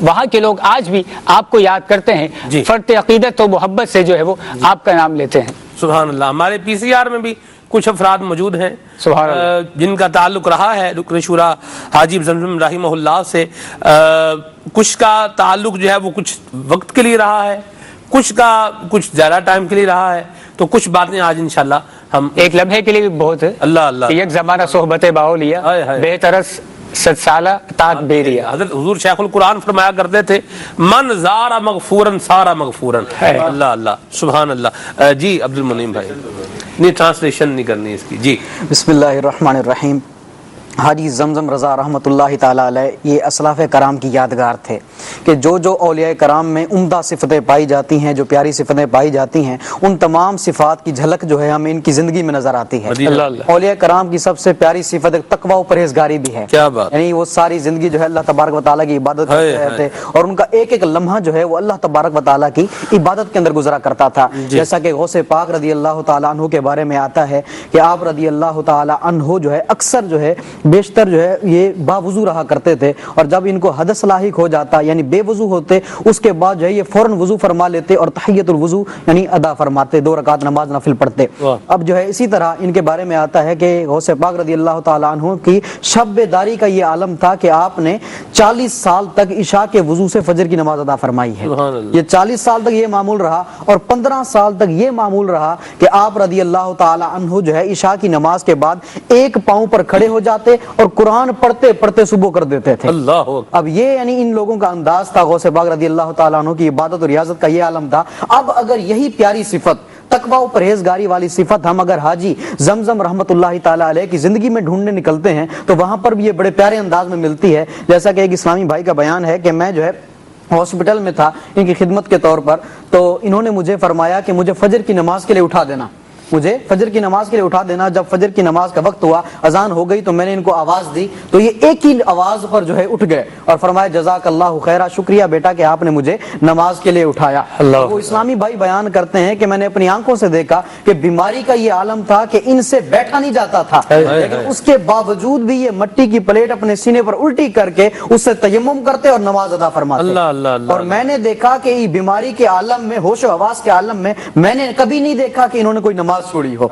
وہاں کے لوگ آج بھی آپ کو یاد کرتے ہیں، جی. فرط عقیدت و محبت سے جو ہے وہ آپ کا نام لیتے ہیں. سبحان اللہ. ہمارے پی سی آر میں بھی کچھ افراد موجود ہیں سبحان اللہ جن کا تعلق رہا ہے رکن شورا حاجی زمزم رحمہ اللہ سے. کچھ کا تعلق جو ہے وہ کچھ وقت کے لیے رہا ہے، کچھ کا کچھ زیادہ ٹائم کے لیے رہا ہے. تو کچھ باتیں آج انشاءاللہ ہم ایک لمحے کے لیے بھی بہت ہے. اللہ اللہ. یک زمانہ صحبت باؤ لیا بہترس ست سالہ تاک بیریا. حضرت حضور شیخ القرآن فرمایا کرتے تھے من زارا مغفورن سارا مغفورن. اللہ اللہ سبحان اللہ. جی عبد المنعم بھائی نہیں ٹرانسلیشن نہیں کرنی اس کی. جی بسم اللہ الرحمن الرحیم. حاجی زمزم رضا رحمۃ اللہ تعالیٰ علیہ یہ اسلاف کرام کی یادگار تھے کہ جو اولیاء کرام میں عمدہ صفتیں پائی جاتی ہیں، جو پیاری صفتیں پائی جاتی ہیں، ان تمام صفات کی جھلک جو ہے ہمیں ان کی زندگی میں نظر آتی ہے. اولیاء کرام کی سب سے پیاری صفت تقویٰ و پرہیزگاری بھی ہے. کیا بات. یعنی وہ ساری زندگی جو ہے اللہ تبارک و تعالیٰ کی عبادت کرتے رہتے اور ان کا ایک ایک لمحہ جو ہے وہ اللہ تبارک و تعالیٰ کی عبادت کے اندر گزرا کرتا تھا. جیسا کہ غوث پاک رضی اللہ تعالیٰ عنہ کے بارے میں آتا ہے کہ آپ رضی اللہ تعالیٰ عنہ جو ہے اکثر جو ہے بیشتر جو ہے یہ باوضو رہا کرتے تھے، اور جب ان کو حدث لاحق ہو جاتا یعنی بے وضو ہوتے اس کے بعد جو ہے یہ فوراً وضو فرما لیتے اور تحیت الوضو یعنی ادا فرماتے، 2 رکعت نماز نفل پڑھتے. اب جو ہے اسی طرح ان کے بارے میں آتا ہے کہ غوث پاک رضی اللہ تعالیٰ عنہ کی شب داری کا یہ عالم تھا کہ آپ نے 40 سال تک عشاء کے وضو سے فجر کی نماز ادا فرمائی ہے. یہ 40 سال تک یہ معمول رہا اور 15 سال تک یہ معمول رہا کہ آپ رضی اللہ تعالیٰ عنہ جو ہے عشاء کی نماز کے بعد ایک پاؤں پر کھڑے ہو جاتے اور قرآن پڑھتے پڑھتے صبح کر دیتے تھے. اب یہ یعنی ان لوگوں کا انداز تھا. غوث پاک رضی اللہ تعالیٰ عنہ کی عبادت اور ریاضت کا یہ عالم تھا. اب اگر یہی پیاری صفت تقوی و پرہیزگاری والی صفت ہم اگر حاجی زمزم رحمت اللہ تعالیٰ علیہ کی زندگی میں ڈھونڈنے نکلتے ہیں تو وہاں پر بھی یہ بڑے پیارے انداز میں ملتی ہے. جیسا کہ ایک اسلامی بھائی کا بیان ہے کہ میں جو ہے ہاسپٹل میں تھا ان کی خدمت کے طور پر, تو انہوں نے مجھے فرمایا کہ مجھے فجر کی نماز کے لیے اٹھا دینا, مجھے فجر کی نماز کے لیے اٹھا دینا. جب فجر کی نماز کا وقت ہوا, اذان ہو گئی, تو میں نے ان کو آواز دی تو یہ ایک ہی آواز پر جو ہے اٹھ گئے اور فرمایا جزاک اللہ خیرہ, شکریہ بیٹا کہ آپ نے مجھے نماز کے لیے اٹھایا. وہ اسلامی بھائی بیان کرتے ہیں کہ میں نے اپنی آنکھوں سے دیکھا کہ بیماری کا یہ عالم تھا کہ ان سے بیٹھا نہیں جاتا تھا, لیکن اس کے باوجود بھی یہ مٹی کی پلیٹ اپنے سینے پر الٹی کر کے اس سے تیمم کرتے اور نماز ادا فرماتے. اور میں نے دیکھا کہ یہ بیماری کے عالم میں, ہوش و حواس کے عالم میں نے کبھی نہیں دیکھا کہ انہوں نے کوئی نماز چھوڑی ہو.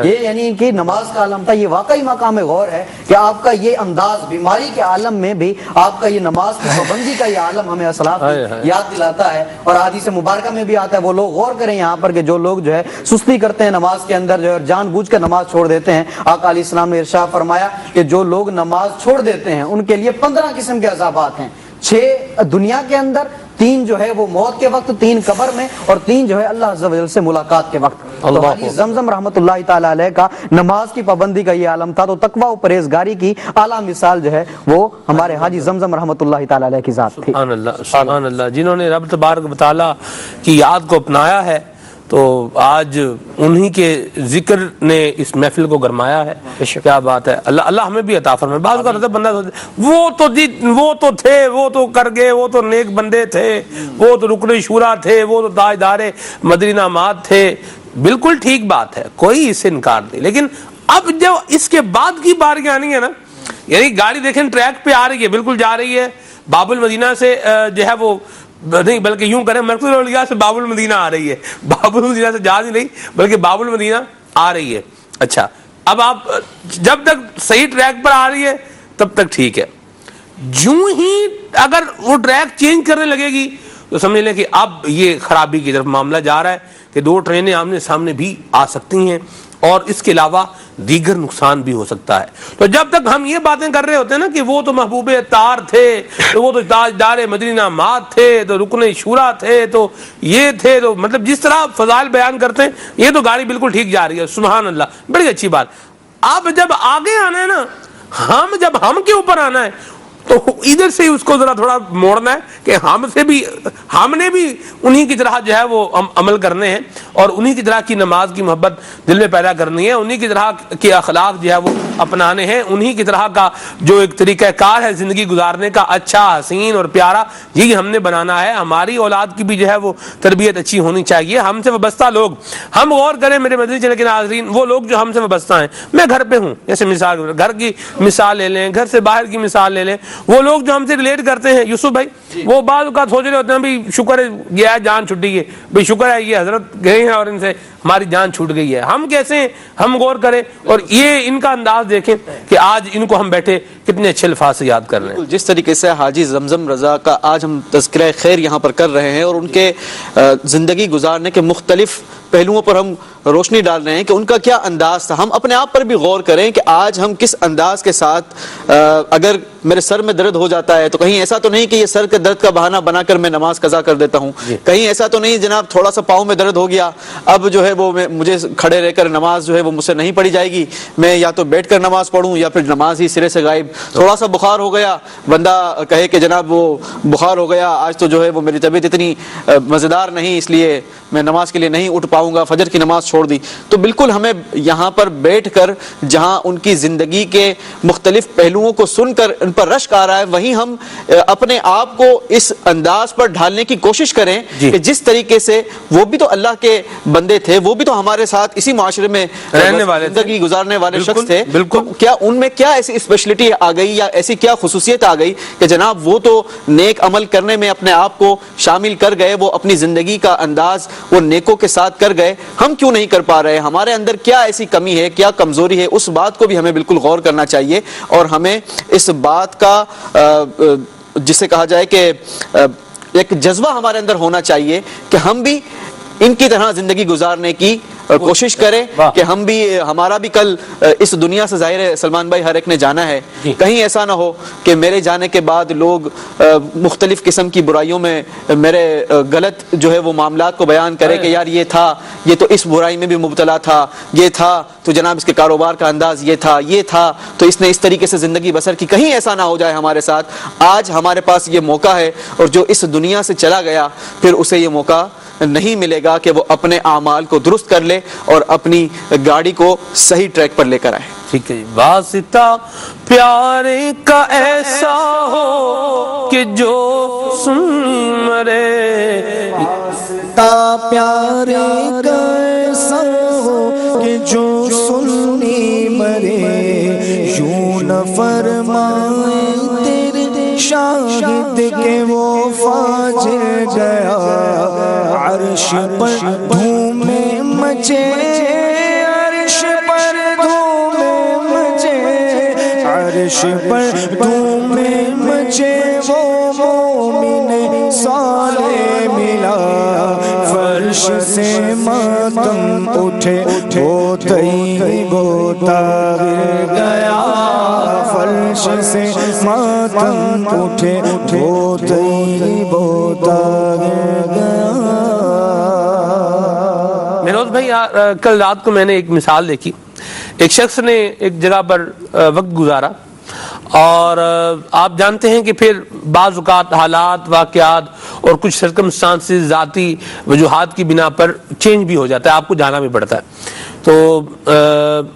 یہ یعنی کہ نماز کا عالم تھا. یہ واقعی مقام غور ہے کہ آپ کا یہ انداز بیماری کے عالم میں بھی آپ کا یہ نماز کی پابندی کا یہ عالم ہمیں اسلاف یاد دلاتا ہے. اور حدیث مبارکہ میں بھی آتا ہے, وہ لوگ غور کریں یہاں پر کہ جو لوگ جو ہے سستی کرتے ہیں نماز کے اندر جو ہے جان بوجھ کر نماز چھوڑ دیتے ہیں, آقا علیہ السلام نے ارشاد فرمایا کہ جو لوگ نماز چھوڑ دیتے ہیں ان کے لیے 15 قسم کے عذابات ہیں. 6 دنیا کے اندر, 3 جو ہے وہ موت کے وقت, 3 قبر میں, اور 3 جو ہے اللہ عز و جل سے ملاقات کے وقت. تو حاجی زمزم رحمت اللہ تعالی علیہ کا نماز کی پابندی کا یہ عالم تھا. تو تقوی و پرہیزگاری کی اعلیٰ مثال جو ہے وہ ہمارے حاجی زمزم رحمت اللہ تعالی علیہ کی ذات تھی. سبحان اللہ, سبحان اللہ, جنہوں نے رب تبارک و تعالی کی یاد کو اپنایا ہے. تو آج انہی کے ذکر نے اس محفل کو گرمایا ہے. کیا بات ہے, اللہ ہمیں بھی عطا فرمائے. بعض کا بندہ وہ تو تھے, وہ تو کر گئے, وہ تو نیک بندے تھے, وہ تو رکن شورا تھے, وہ تو تاجدار مدنی انعامات تھے. بالکل ٹھیک بات ہے, کوئی اس سے انکار نہیں. لیکن اب جو اس کے بعد کی باری آنی ہے نا, یعنی گاڑی دیکھیں ٹریک پہ آ رہی ہے, بالکل جا رہی ہے باب المدینہ سے, جو ہے وہ نہیں بلکہ یوں کریں مرکز الاولیاء سے باب المدینہ آ رہی ہے, باب المدینہ سے جا نہیں بلکہ باب المدینہ آ رہی ہے. اچھا, اب آپ جب تک صحیح ٹریک پر آ رہی ہے تب تک ٹھیک ہے. جوں ہی اگر وہ ٹریک چینج کرنے لگے گی تو سمجھ لیں کہ اب یہ خرابی کی طرف معاملہ جا رہا ہے کہ 2 ٹرینیں آمنے سامنے بھی آ سکتی ہیں اور اس کے علاوہ دیگر نقصان بھی ہو سکتا ہے. تو جب تک ہم یہ باتیں کر رہے ہوتے ہیں نا کہ وہ تو محبوب اتار تھے, تو وہ تو تاجدار مدنی انعامات تھے, تو رکن شورا تھے, تو یہ تھے, تو مطلب جس طرح فضائل بیان کرتے ہیں, یہ تو گاڑی بالکل ٹھیک جا رہی ہے. سبحان اللہ, بڑی اچھی بات. اب جب آگے آنا ہے نا, جب ہم کے اوپر آنا ہے تو ادھر سے اس کو ذرا تھوڑا موڑنا ہے کہ ہم نے بھی انہی کی طرح جو ہے وہ عمل کرنے ہیں, اور انہی کی طرح کی نماز کی محبت دل میں پیدا کرنی ہے, انہی کی طرح کے اخلاق جو ہے وہ اپنانے ہیں, انہی کی طرح کا جو ایک طریقہ کار ہے زندگی گزارنے کا اچھا, حسین اور پیارا, یہ ہم نے بنانا ہے. ہماری اولاد کی بھی جو ہے وہ تربیت اچھی ہونی چاہیے. ہم سے وابستہ لوگ, ہم غور کریں میرے مدنی چینل کے ناظرین, وہ لوگ جو ہم سے وابستہ ہیں, میں گھر پہ ہوں, جیسے مثال گھر کی مثال لے لیں, گھر سے باہر کی مثال لے لیں, وہ لوگ جو ہم سے ریلیٹ کرتے ہیں, یوسف بھائی, وہ بعض اوقات سوچ رہے ہوتے ہیں بھی شکر ہے گیا جان چھٹی ہے, بھئی شکر ہے یہ حضرت گئے ہیں اور ان سے ہماری جان چھوٹ گئی ہے. ہم کیسے ہیں, ہم غور کریں اور یہ ان کا انداز دیکھیں کہ آج ان کو ہم بیٹھے کتنے اچھے الفاظ سے یاد کر رہے ہیں. جس طریقے سے حاجی زمزم رضا کا آج ہم تذکرہ خیر یہاں پر کر رہے ہیں اور ان کے زندگی گزارنے کے مختلف پہلوؤں پر ہم روشنی ڈال رہے ہیں کہ ان کا کیا انداز تھا. ہم اپنے آپ پر بھی غور کریں کہ آج ہم کس انداز کے ساتھ, اگر میرے سر میں درد ہو جاتا ہے تو کہیں ایسا تو نہیں کہ یہ سر کے درد کا بہانہ بنا کر میں نماز قضا کر دیتا ہوں, کہیں ایسا تو نہیں جناب تھوڑا سا پاؤں میں درد ہو گیا, اب جو ہے وہ مجھے کھڑے رہ کر نماز جو ہے وہ مجھ سے نہیں پڑھی جائے گی, میں یا تو بیٹھ کر نماز پڑھوں یا پھر نماز ہی سرے سے غائب. تھوڑا سا بخار ہو گیا, بندہ کہے کہ جناب وہ بخار ہو گیا, آج تو جو ہے وہ میری طبیعت اتنی مزیدار نہیں, اس لیے میں نماز کے لیے نہیں اٹھ پاؤں گا, فجر کی نماز چھوڑ دی. تو بالکل ہمیں یہاں پر بیٹھ کر جہاں ان کی زندگی کے مختلف پہلوؤں کو سن کر ان پر رشک آ رہا ہے, وہیں ہم اپنے آپ کو اس انداز پر ڈھالنے کی کوشش کریں کہ جس طریقے سے وہ بھی تو اللہ کے بندے تھے, وہ بھی تو ہمارے ساتھ اسی معاشرے میں رہنے والے, زندگی گزارنے والے شخص تھے. کیا ان میں کیا ایسی اسپیشلٹی آ گئی یا ایسی کیا خصوصیت آ گئی کہ جناب وہ تو نیک عمل کرنے میں اپنے آپ کو شامل کر گئے, وہ اپنی زندگی کا انداز وہ نیکوں کے ساتھ کر گئے, ہم کیوں نہیں کر پا رہے, ہمارے اندر کیا ایسی کمی ہے, کیا کمزوری ہے, اس بات کو بھی ہمیں بالکل غور کرنا چاہیے. اور ہمیں اس بات کا جسے کہا جائے کہ ایک جذبہ ہمارے اندر ہونا چاہیے کہ ہم بھی ان کی طرح زندگی گزارنے کی کوشش کرے کہ ہم بھی ہمارا بھی کل اس دنیا سے ظاہر ہے سلمان بھائی ہر ایک نے جانا ہے، کہیں ایسا نہ ہو کہ میرے جانے کے بعد لوگ مختلف قسم کی برائیوں میں میرے غلط جو ہے وہ معاملات کو بیان کرے کہ یار یہ تھا، یہ تو اس برائی میں بھی مبتلا تھا، یہ تھا تو جناب اس کے کاروبار کا انداز یہ تھا، یہ تھا تو اس نے اس طریقے سے زندگی بسر کی. کہیں ایسا نہ ہو جائے ہمارے ساتھ. آج ہمارے پاس یہ موقع ہے، اور جو اس دنیا سے چلا گیا پھر اسے یہ موقع نہیں ملے گا کہ وہ اپنے اعمال کو درست کر لے اور اپنی گاڑی کو صحیح ٹریک پر لے کر آئے. ٹھیک ہے جی. واسطہ پیارے کا ایسا ہو کہ جو سن مرے، واسطہ پیارے کا ایسا ہو کہ جو سننی مرے، یوں نہ فرمائے تیرے شاہد کے وہ فاجر گیا، عرش پر دھومیں مچے، عرش پر دھومیں مچے، عرش پر دھومیں مچے، وہ مومن صالح ملا، فرش سے ماتم اٹھے وہ طیب و طاہر گیا، فرش سے ماتم اٹھے وہ طیب و طاہر گیا. مہروز بھائی، کل رات کو میں نے ایک مثال دیکھی. ایک شخص نے ایک جگہ پر وقت گزارا، اور آپ جانتے ہیں کہ پھر بعض اوقات حالات، واقعات اور کچھ سرکمسٹانسز ذاتی وجوہات کی بنا پر چینج بھی ہو جاتا ہے، آپ کو جانا بھی پڑتا ہے. تو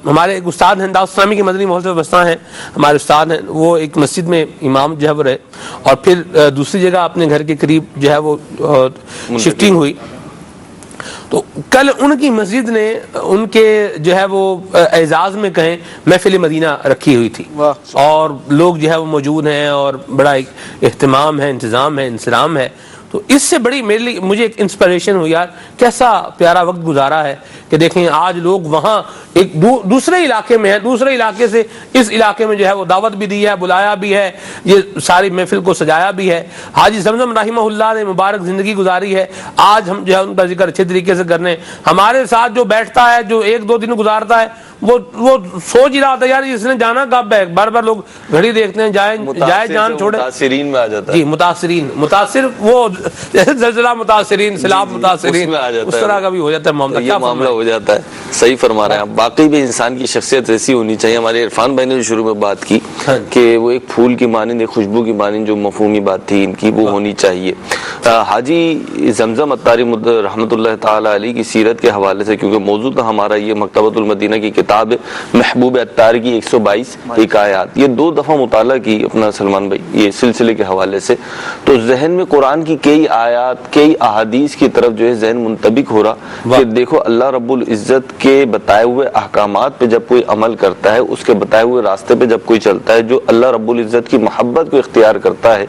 ہمارے ایک استاد ہیں، دعوت اسلامی کے مدنی ماحول سے وابستہ ہیں، ہمارے استاد ہیں، وہ ایک مسجد میں امام جو ہے وہ رہے، اور پھر دوسری جگہ اپنے گھر کے قریب جو ہے وہ شفٹنگ ہوئی. تو کل ان کی مسجد نے ان کے جو ہے وہ اعزاز میں کہیں محفل مدینہ رکھی ہوئی تھی، اور لوگ جو ہے وہ موجود ہیں، اور بڑا ایک اہتمام ہے، انتظام ہے، انسلام ہے. تو اس سے بڑی میرے لیے مجھے ایک انسپریشن ہوئی، یار کیسا پیارا وقت گزارا ہے کہ دیکھیں آج لوگ وہاں ایک دوسرے علاقے میں ہیں، دوسرے علاقے سے اس علاقے میں جو ہے وہ دعوت بھی دی ہے، بلایا بھی ہے، یہ ساری محفل کو سجایا بھی ہے. حاجی زمزم رحمہ اللہ نے مبارک زندگی گزاری ہے، آج ہم جو ہے ان کا ذکر اچھے طریقے سے کرنے. ہمارے ساتھ جو بیٹھتا ہے، جو ایک دو دن گزارتا ہے، وہ سوچ ہی رہا تھا یار اس نے جانا کب ہے. بار بار لوگ گھڑی دیکھتے ہیں، جائے جان چھوڑے. متاثرین میں آ جاتا ہے جی، متاثر وہ زلزلہ متاثرین، سیلاب متاثرین، اس طرح کا بھی ہو جاتا ہے معاملہ. یہ معاملہ ہو جاتا ہے. صحیح فرما رہے ہیں آپ. واقعی بھی انسان کی شخصیت ایسی ہونی چاہیے. ہمارے عرفان بھائی نے جو شروع میں بات کی کہ وہ ایک پھول کی مانند، ایک خوشبو کی مانند جو مفہومی بات تھی ان کی، وہ ہونی چاہیے. حاجی زمزم عطاری رحمۃ اللہ تعالی علیہ کی سیرت کے حوالے سے، کیونکہ موضوع تو ہمارا یہ مکتبۃ المدینہ کی کتاب محبوب عطار کی 122 حکایات، یہ 2 دفعہ مطالعہ کی اپنا سلمان بھائی یہ سلسلے کے حوالے سے، تو ذہن میں قرآن کی کئی آیات، کئی احادیث کی طرف جو ہے ذہن منطبق ہو رہا کہ دیکھو اللہ رب العزت کے بتائے ہوئے احکامات پہ جب کوئی عمل کرتا ہے، اس کے بتائے ہوئے راستے پہ جب کوئی چلتا ہے، جو اللہ رب العزت کی محبت کو اختیار کرتا ہے،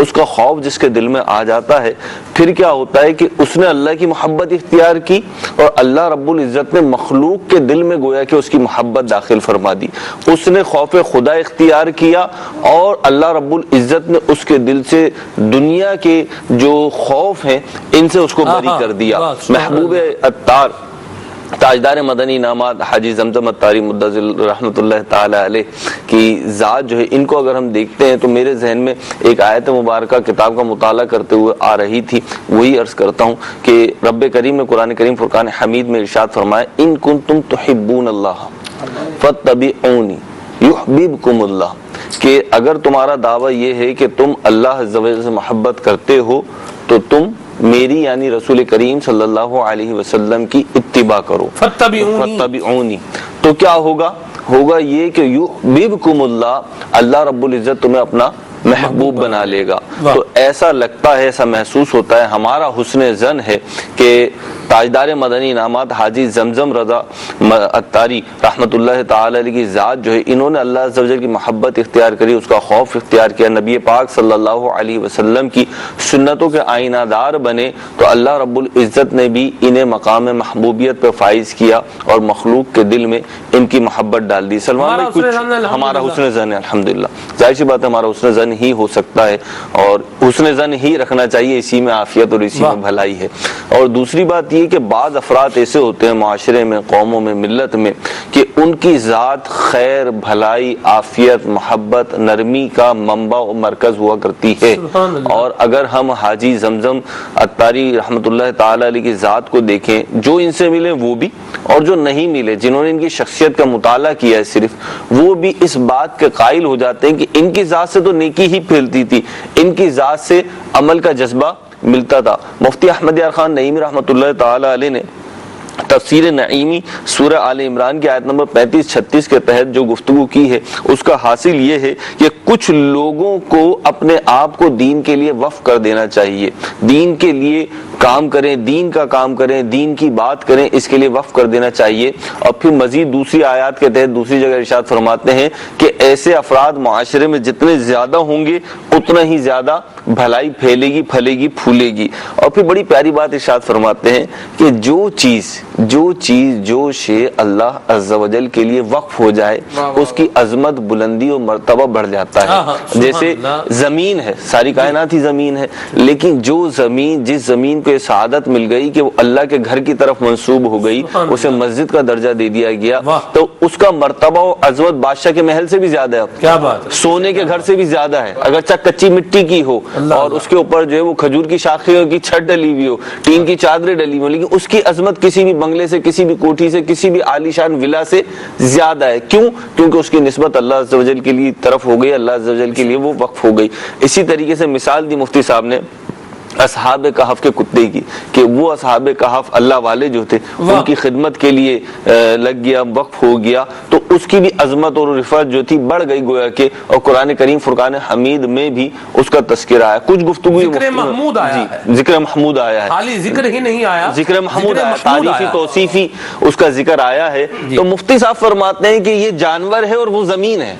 اس کا خوف جس کے دل میں آ جاتا ہے، پھر کیا ہوتا ہے کہ اس نے اللہ کی محبت اختیار کی، اور اللہ رب العزت نے مخلوق کے دل میں گویا کہ اس کی محبت داخل فرما دی. اس نے خوف خدا اختیار کیا، اور اللہ رب العزت نے اس کے دل سے دنیا کے جو خوف ہیں ان سے اس کو بری کر دیا. محبوب عطار تاجدار مدنی انعامات حاجی زمزم عطاری مدظل رحمۃ اللہ تعالی علیہ کی ذات جو ہے، ان کو اگر ہم دیکھتے ہیں تو میرے ذہن میں ایک آیت مبارکہ کتاب کا مطالعہ کرتے ہوئے آ رہی تھی. وہی عرض کرتا ہوں کہ رب کریم نے قرآن کریم فرقان حمید میں ارشاد فرمایا، ان کنتم تحبون اللہ فاتبعونی یحببکم اللہ، کہ اگر تمہارا دعویٰ یہ ہے کہ تم اللہ عز و جل سے محبت کرتے ہو تو تم میری یعنی رسول کریم صلی اللہ علیہ وسلم کی اتباع کرو. فتبعونی، تو کیا ہوگا یہ کہ یحببکم اللہ، اللہ رب العزت تمہیں اپنا محبوب بنا لے گا. تو ایسا لگتا ہے، ایسا محسوس ہوتا ہے، ہمارا حسن ظن ہے کہ تاجدار مدنی انعامات حاجی زمزم رضا عطاری رحمۃ اللہ تعالی علیہ کی ذات جو ہے، انہوں نے اللہ عز و جل کی محبت اختیار کری، اس کا خوف اختیار کیا، نبی پاک صلی اللہ علیہ وسلم کی سنتوں کے آئینہ دار بنے، تو اللہ رب العزت نے بھی انہیں مقام محبوبیت پہ فائز کیا اور مخلوق کے دل میں ان کی محبت ڈال دی. سلمان بھائی، کچھ ہمارا حسن ظن ہے الحمدللہ، ظاہر سی بات ہے ہمارا حسن ظن زن ہی ہو سکتا ہے، اور حسن زن ہی رکھنا چاہیے، اسی میں عافیت اور اسی میں بھلائی ہے۔ اور دوسری بات یہ کہ بعض افراد ایسے ہوتے ہیں معاشرے میں، قوموں میں، ملت میں، کہ ان کی ذات خیر، بھلائی، عافیت، محبت، نرمی کا منبع و مرکز ہوا کرتی ہے، اور اگر ہم حاجی زمزم عطاری رحمۃ اللہ تعالی علیہ کی ذات کو دیکھیں، جو ان سے ملے وہ بھی اور جو نہیں ملے، جنہوں نے ان کی شخصیت کا مطالعہ کیا ہے صرف، وہ بھی اس بات کے قائل ہو جاتے ہیں کہ ان کی ذات سے تو نیکی ہی پھیلتی تھی، ان کی ذات سے عمل کا جذبہ ملتا تھا۔ مفتی احمد یار خان نعیمی رحمۃ اللہ تعالی علیہ نے تفسیر نعیمی سورہ آل عمران کی آیت نمبر 35-36 کے تحت جو گفتگو کی ہے، اس کا حاصل یہ ہے کہ کچھ لوگوں کو اپنے آپ کو دین کے لیے وقف کر دینا چاہیے، دین کے لیے کام کریں، دین کا کام کریں، دین کی بات کریں، اس کے لیے وقف کر دینا چاہیے۔ اور پھر مزید دوسری آیات کے تحت دوسری جگہ ارشاد فرماتے ہیں کہ ایسے افراد معاشرے میں جتنے زیادہ ہوں گے اتنا ہی زیادہ بھلائی پھیلے گی، پھلے گی، پھولے گی۔ اور پھر بڑی پیاری بات ارشاد فرماتے ہیں کہ جو شے اللہ عز و جل کے لیے وقف ہو جائے اس کی عظمت، بلندی اور مرتبہ بڑھ جاتا ہے۔ جیسے زمین ہے، ساری کائنات ہی زمین ہے، لیکن جو زمین، جس زمین کو یہ سعادت مل گئی کہ وہ اللہ کے گھر کی طرف منسوب ہو گئی، اسے مسجد کا درجہ دے دیا گیا، تو اس کا مرتبہ و عظمت بادشاہ کے محل سے بھی زیادہ ہے، کیا بات، سونے کے گھر سے بھی زیادہ ہے، اگرچہ کچی مٹی کی ہو اور اس کے اوپر جو ہے وہ کھجور کی شاخوں کی چھت ڈلی ہوئی ہو، ٹین کی چادریں ڈلی ہوئی، لیکن اس کی عظمت کسی بھی بنگلے سے، کسی بھی کوٹھی سے، کسی بھی عالیشان ولا سے زیادہ ہے۔ کیوں؟ کیونکہ اس کی نسبت اللہ عز و جل کے لیے طرف ہو گئی، اللہ عز و جل کے لیے وہ وقف ہو گئی۔ اسی طریقے سے مثال دی مفتی صاحب نے اصحاب کہف کے کتے کی، کہ وہ اصحاب کہف اللہ والے جو تھے ان کی خدمت کے لیے لگ گیا، وقف ہو گیا، تو اس کی بھی عظمت اور رفعت جو تھی بڑھ گئی گویا کہ، اور قرآن کریم فرقان حمید میں بھی اس کا تذکرہ آیا۔ کچھ گفتگو ذکر محمود آیا ہے، ذکر محمود آیا ہے، خالی ذکر ہی نہیں آیا، ذکر محمود آیا، تعریفی توصیفی اس کا ذکر آیا ہے۔ تو مفتی صاحب فرماتے ہیں کہ یہ جانور ہے اور وہ زمین ہے،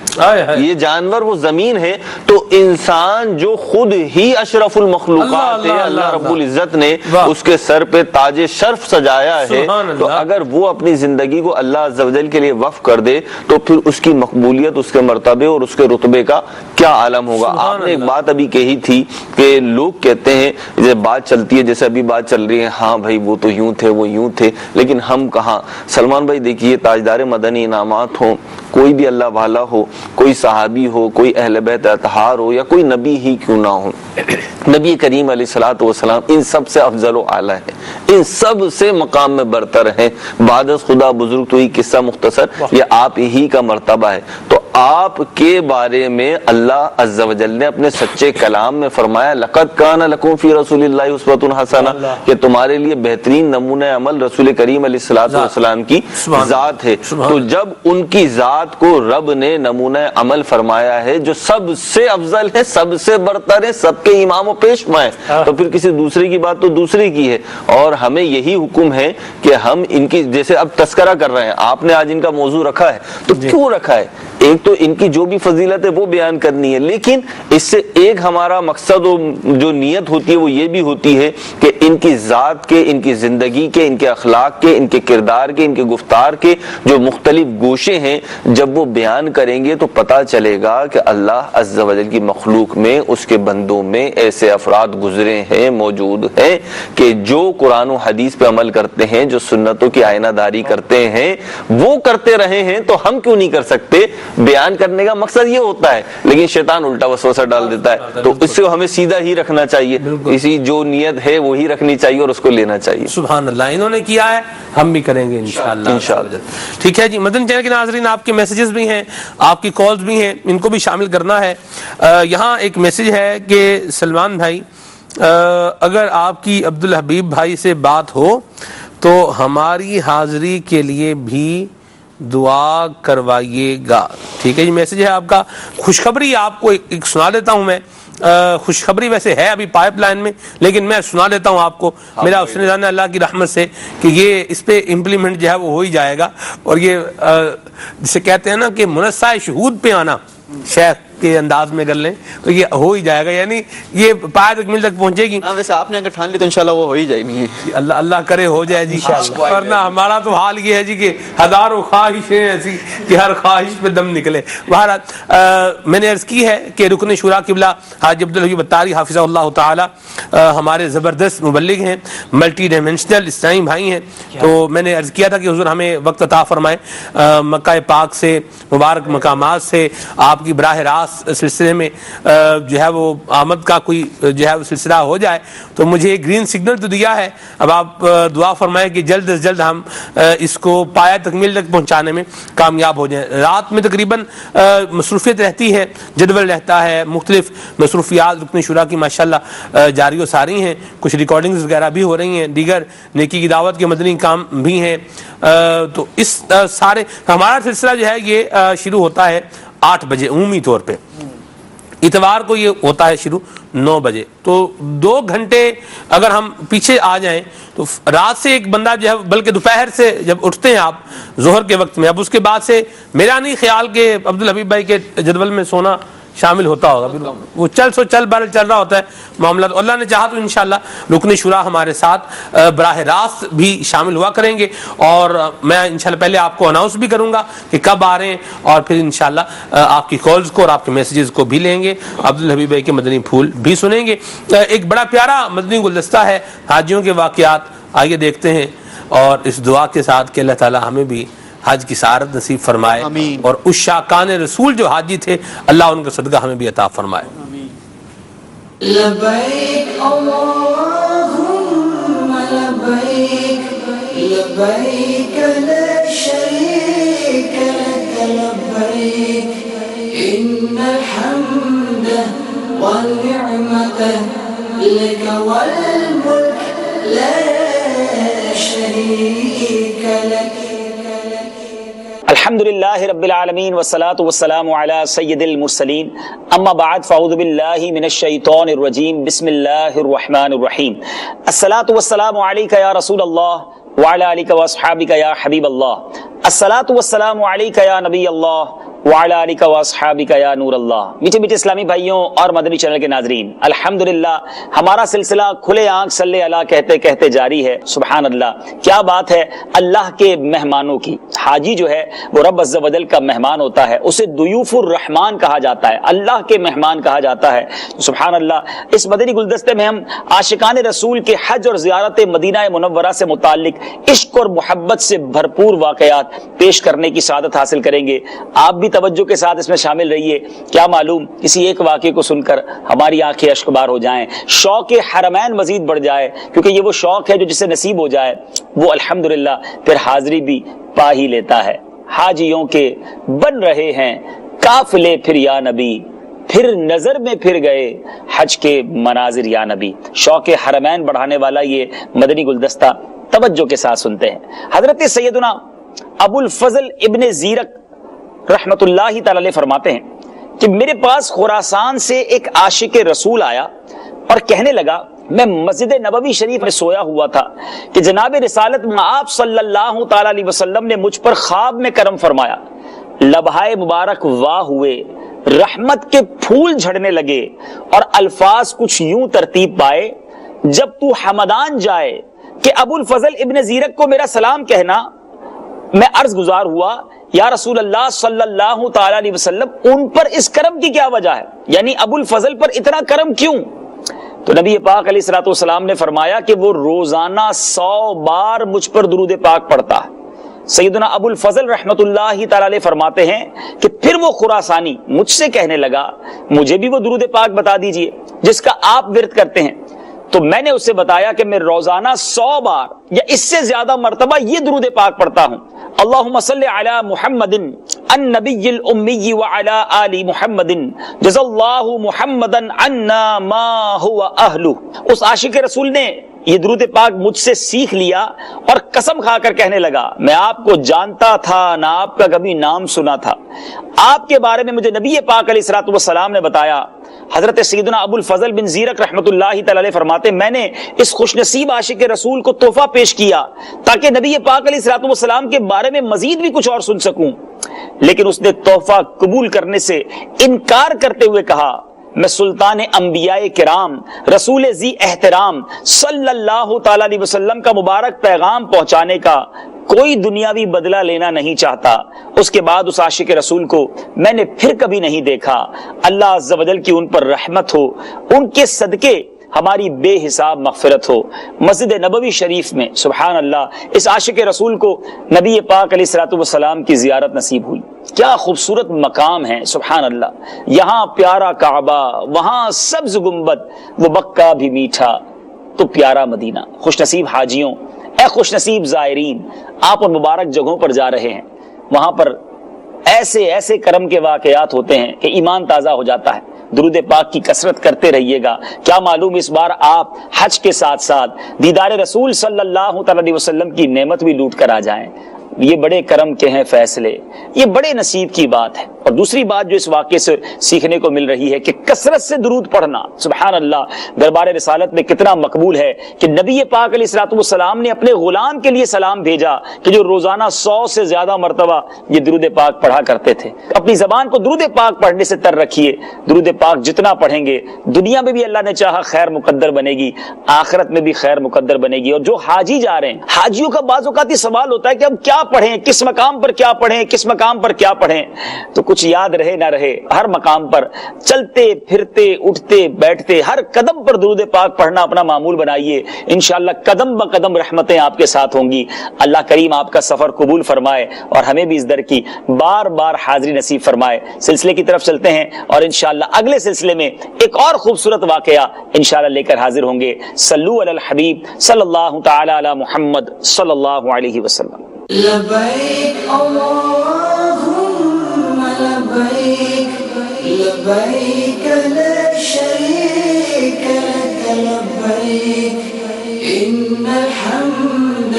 یہ جانور وہ زمین ہے، تو انسان جو خود ہی اشرف المخلوقات، اللہ رب العزت نے اس کے سر پہ تاج شرف سجایا ہے، تو اگر وہ اپنی زندگی کو اللہ عز و جل کے لیے وقف کر دے تو پھر اس کی مقبولیت، اس کے مرتبے اور اس کے رتبے کا کیا عالم ہوگا۔ آپ نے ایک بات ابھی کہی تھی کہ لوگ کہتے ہیں، جب بات چلتی ہے جیسے ابھی بات چل رہی ہے، ہاں بھائی وہ تو یوں تھے، وہ یوں تھے، لیکن ہم کہاں۔ سلمان بھائی دیکھیے، تاجدار مدنی انعامات ہوں، کوئی بھی اللہ والا ہو، کوئی صحابی ہو، کوئی اہل بیت اطہار ہو، یا کوئی نبی ہی کیوں نہ ہو، نبی کریم علیہ الصلوۃ والسلام ان سب سے افضل و اعلیٰ ہے، ان سب سے مقام میں برتر ہیں۔ بعد از خدا بزرگ تو ہی قصہ مختصر، یہ آپ ہی کا مرتبہ ہے۔ تو آپ کے بارے میں اللہ عز و جل نے اپنے سچے کلام میں فرمایا، لقد کان لکم فی رسول اللہ اسوۃ حسنہ، کہ تمہارے لیے بہترین نمونہ عمل رسول کریم علیہ الصلوۃ والسلام کی ذات ہے۔ تو جب ان کی ذات کو رب نے نمونہ عمل فرمایا ہے، جو سب سے افضل ہے، سب سے برتر ہے، سب کے امام و پیشوا ہے، تو پھر کسی دوسرے کی بات تو دوسرے کی ہے۔ اور ہمیں یہی حکم ہے کہ ہم ان کی، جیسے اب تذکرہ کر رہے ہیں، آپ نے آج ان کا موضوع رکھا ہے، تو کیوں رکھا ہے؟ ایک تو ان کی جو بھی فضیلت ہے وہ بیان کرنی ہے، لیکن اس سے ایک ہمارا مقصد و جو نیت ہوتی ہے وہ یہ بھی ہوتی ہے کہ ان کی ذات کے، ان کی زندگی کے، ان کے اخلاق کے، ان کے کردار کے، ان کے گفتار کے جو مختلف گوشے ہیں، جب وہ بیان کریں گے تو پتہ چلے گا کہ اللہ عز و جل کی مخلوق میں، اس کے بندوں میں ایسے افراد گزرے ہیں، موجود ہیں، کہ جو قرآن و حدیث پہ عمل کرتے ہیں، جو سنتوں کی آئینہ داری کرتے ہیں، وہ کرتے رہے ہیں، تو ہم کیوں نہیں کر سکتے؟ بیان کرنے کا مقصد یہ ہوتا ہے، لیکن شیطان الٹا وسوسہ ڈال دیتا ہے، تو اس سے ہمیں سیدھا ہی رکھنا چاہیے، اسی جو نیت ہے وہی رکھنی چاہیے اور اس کو لینا چاہیے۔ سبحان اللہ، انہوں نے کیا ہے، ہم بھی کریں گے انشاءاللہ۔ ٹھیک ہے جی، مدنی چینل کے ناظرین، آپ کے میسیجز بھی ہیں، آپ کی کالز بھی ہیں، ان کو بھی شامل کرنا ہے۔ یہاں ایک میسیج ہے کہ سلمان بھائی، اگر آپ کی عبدالحبیب بھائی سے بات ہو تو ہماری حاضری کے لیے بھی دعا کروائیے گا۔ ٹھیک ہے جی، میسیج ہے آپ کا۔ خوشخبری آپ کو ایک سنا دیتا ہوں میں، خوشخبری ویسے ہے ابھی پائپ لائن میں، لیکن میں سنا دیتا ہوں آپ کو، میرا حسن ظن ہے اللہ کی رحمت سے کہ یہ اس پہ امپلیمنٹ جو ہے وہ ہو ہی جائے گا، اور یہ جسے کہتے ہیں نا کہ منصہ شہود پہ آنا، شیخ کے انداز میں کر لیں تو یہ ہو ہی جائے گا، یعنی یہ پائے تکمیل تک پہنچے گی. ویسے آپ نے اگر ٹھان لی تو انشاءاللہ وہ ہو ہی جائے گی. اللہ اللہ کرے ہو جائے جی. ورنہ ہمارا تو حال یہ ہے جی کہ ہزاروں خواہشیں ایسی کہ ہر خواہش پہ دم نکلے. بہرحال میں نے عرض کی ہے کہ رکن شورا قبلہ حاجی عبدالحبیب اتاری حافظہ اللہ تعالی ہمارے زبردست مبلغ ہیں، ملٹی ڈائمینشنل اسلامی بھائی ہیں. تو میں نے عرض کیا تھا کہ حضور ہمیں وقت عطا فرمائے، مکہ پاک سے مبارک مقامات سے آپ کی براہ راست سلسلے میں جو ہے وہ آمد کا کوئی جو ہے وہ سلسلہ ہو جائے. تو مجھے گرین سگنل تو دیا ہے، اب آپ دعا فرمائیں کہ جلد از جلد ہم اس کو پایہ تکمیل تک پہنچانے میں کامیاب ہو جائیں. رات میں تقریباً مصروفیت رہتی ہے، جدول رہتا ہے، مختلف مصروفیات رکن شورا کی ماشاءاللہ جاری و ساری ہیں، کچھ ریکارڈنگز وغیرہ بھی ہو رہی ہیں، دیگر نیکی کی دعوت کے مدنی کام بھی ہیں. تو اس سارے ہمارا سلسلہ جو ہے یہ شروع ہوتا ہے 8 بجے عمومی طور پہ، اتوار کو یہ ہوتا ہے شروع 9 بجے. تو 2 گھنٹے اگر ہم پیچھے آ جائیں تو رات سے ایک بندہ جو ہے، بلکہ دوپہر سے جب اٹھتے ہیں آپ ظہر کے وقت میں، اب اس کے بعد سے میرا نہیں خیال کہ عبدالحبیب بھائی کے جدول میں سونا شامل ہوتا ہوگا، وہ چل بہرحال چل رہا ہوتا ہے معاملہ. تو اللہ نے چاہا تو انشاءاللہ رکن شورا ہمارے ساتھ براہ راست بھی شامل ہوا کریں گے، اور میں انشاءاللہ پہلے آپ کو اناؤنس بھی کروں گا کہ کب آ رہے ہیں، اور پھر انشاءاللہ آپ کی کالز کو اور آپ کے میسیجز کو بھی لیں گے، عبدالحبیب بھائی کے مدنی پھول بھی سنیں گے. ایک بڑا پیارا مدنی گلدستہ ہے حاجیوں کے واقعات، آئیے دیکھتے ہیں، اور اس دعا کے ساتھ کہ اللہ تعالی ہمیں بھی حج کی سعادت نصیب فرمائے، اور اس شاکان رسول جو حاجی تھے اللہ ان کا صدقہ ہمیں بھی عطا فرمائے. لبیک اللہم لبیک لبیک لا شریک لک لبیک ان الحمد والنعمت لک والملک لا شریک لک. الحمد للہ رب العالمین والصلاة والسلام علی سید المرسلین، اما بعد فاعوذ باللہ من الشیطان الرجیم، بسم اللہ الرحمن الرحیم. الصلاة والسلام علیک یا رسول اللہ وعلی آلک واصحابک یا حبیب اللہ. الصلاة والسلام علیک یا نبی اللہ وعلی آلک واصحابک یا نور اللہ. میٹھے میٹھے اسلامی بھائیوں اور مدنی چینل کے ناظرین، الحمدللہ ہمارا سلسلہ کھلے آنکھ صلی اللہ کہتے کہتے جاری ہے. سبحان اللہ، کیا بات ہے اللہ کے مہمانوں کی. حاجی جو ہے وہ رب عز و جل کا مہمان ہوتا ہے، اسے ضیوف الرحمان کہا جاتا ہے، اللہ کے مہمان کہا جاتا ہے. سبحان اللہ. اس مدنی گلدستے میں ہم عاشقان رسول کے حج اور زیارت مدینہ منورہ سے متعلق عشق اور محبت سے بھرپور واقعات پیش کرنے کی سعادت حاصل کریں گے. آپ بھی توجہ کے ساتھ اس میں شامل رہیے. کیا معلوم کسی ایک واقعے کو سن کر ہماری آنکھیں اشکبار ہو جائیں، شوق حرمین مزید بڑھ جائے، کیونکہ یہ وہ شوق ہے جو جسے نصیب ہو جائے وہ الحمدللہ پھر حاضری بھی پا ہی لیتا ہے. حاجیوں کے بن رہے ہیں قافلے پھر یا نبی، پھر نظر میں پھر گئے حج کے مناظر یا نبی. شوق حرمین بڑھانے والا یہ مدنی گلدستہ توجہ کے ساتھ سنتے ہیں. حضرت سیدنا ابو الفضل ابن زیرک رحمت اللہ تعالی علیہ فرماتے ہیں کہ میرے پاس خراسان سے ایک عاشق رسول آیا اور کہنے لگا، میں مسجد نبوی شریف میں سویا ہوا تھا کہ جناب رسالت آپ صلی اللہ تعالی علیہ وسلم نے مجھ پر خواب میں کرم فرمایا، لبہائے مبارک واہ ہوئے، رحمت کے پھول جھڑنے لگے اور الفاظ کچھ یوں ترتیب پائے، جب تو حمدان جائے کہ ابو الفضل ابن زیرک کو میرا سلام کہنا. میں عرض گزار ہوا، یا رسول اللہ صلی اللہ تعالی علیہ وسلم ان پر اس کرم کی کیا وجہ ہے، یعنی ابو الفضل پر اتنا کرم کیوں؟ تو نبی پاک علیہ الصلوۃ والسلام نے فرمایا کہ وہ روزانہ 100 بار مجھ پر درود پاک پڑھتا ہے. سیدنا ابو الفضل رحمت اللہ تعالی علیہ فرماتے ہیں کہ پھر وہ خراسانی مجھ سے کہنے لگا، مجھے بھی وہ درود پاک بتا دیجئے جس کا آپ ورد کرتے ہیں. تو میں نے اسے بتایا کہ میں روزانہ 100 بار یا اس سے زیادہ مرتبہ یہ درود پاک پڑھتا ہوں، اللہم صلی علی محمد النبی الامی وعلی آل محمد جزا اللہ محمدا عنا ما هو اہلہ. اس عاشق رسول نے یہ درود پاک مجھ سے سیکھ لیا اور قسم کھا کر کہنے لگا، میں آپ کو جانتا تھا نہ آپ کا کبھی نام سنا تھا، آپ کے بارے میں مجھے نبی پاک علیہ الصلوۃ والسلام نے بتایا. حضرت سیدنا ابو الفضل بن زیرک رحمت اللہ تعالی علیہ فرماتے، میں نے اس خوش نصیب عاشق رسول کو تحفہ پیش کیا تاکہ نبی پاک علیہ الصلوۃ والسلام کے بارے میں مزید بھی کچھ اور سن سکوں. لیکن اس نے تحفہ قبول کرنے سے انکار کرتے ہوئے کہا میں سلطان انبیاء کرام رسول ذی احترام صلی اللہ تعالی علیہ وسلم کا مبارک پیغام پہنچانے کا کوئی دنیاوی بدلہ لینا نہیں چاہتا۔ اس کے بعد اس عاشق رسول کو میں نے پھر کبھی نہیں دیکھا۔ اللہ عز و جل کی ان پر رحمت ہو، ان کے صدقے ہماری بے حساب مغفرت ہو۔ مسجد نبوی شریف میں سبحان اللہ اس عاشق رسول کو نبی پاک علیہ الصلوۃ والسلام کی زیارت نصیب ہوئی۔ کیا خوبصورت مقام ہے سبحان اللہ، یہاں پیارا کعبہ، وہاں سبز گنبد، وہ مکہ بھی میٹھا تو پیارا مدینہ۔ خوش نصیب حاجیوں، اے خوش نصیب زائرین، آپ ان مبارک جگہوں پر جا رہے ہیں، وہاں پر ایسے ایسے کرم کے واقعات ہوتے ہیں کہ ایمان تازہ ہو جاتا ہے۔ درود پاک کی کثرت کرتے رہیے گا، کیا معلوم اس بار آپ حج کے ساتھ ساتھ دیدار رسول صلی اللہ تعالی علیہ وسلم کی نعمت بھی لوٹ کر آ جائیں۔ یہ بڑے کرم کے ہیں فیصلے، یہ بڑے نصیب کی بات ہے۔ اور دوسری بات جو اس واقعے سے سیکھنے کو مل رہی ہے کہ کثرت سے درود پڑھنا سبحان اللہ دربار رسالت میں کتنا مقبول ہے کہ نبی پاک علیہ الصلوۃ والسلام نے اپنے غلام کے لیے سلام بھیجا کہ جو روزانہ 100 سے زیادہ مرتبہ یہ درود پاک پڑھا کرتے تھے۔ اپنی زبان کو درود پاک پڑھنے سے تر رکھیے، درود پاک جتنا پڑھیں گے دنیا میں بھی اللہ نے چاہا خیر مقدر بنے گی، آخرت میں بھی خیر مقدر بنے گی۔ اور جو حاجی جا رہے ہیں، حاجیوں کا بعض اوقات یہ سوال ہوتا ہے کہ اب کیا پڑھیں، کس مقام پر کیا پڑھیں، کس مقام پر کیا پڑھیں، تو کچھ یاد رہے نہ رہے ہر مقام پر چلتے پھرتے اٹھتے بیٹھتے ہر قدم پر درود پاک پڑھنا اپنا معمول بنائیے، انشاءاللہ قدم بقدم رحمتیں آپ کے ساتھ ہوں گی۔ اللہ کریم آپ کا سفر قبول فرمائے اور ہمیں بھی اس در کی بار بار حاضری نصیب فرمائے۔ سلسلے کی طرف چلتے ہیں اور انشاءاللہ اگلے سلسلے میں ایک اور خوبصورت واقعہ انشاءاللہ لے کر حاضر ہوں گے۔ صلو علی الحبیب صلی اللہ تعالی علی محمد صلی اللہ علیہ وسلم۔ لبیک اللہم لبیک لبیک لا شریک لک لبیک ان الحمد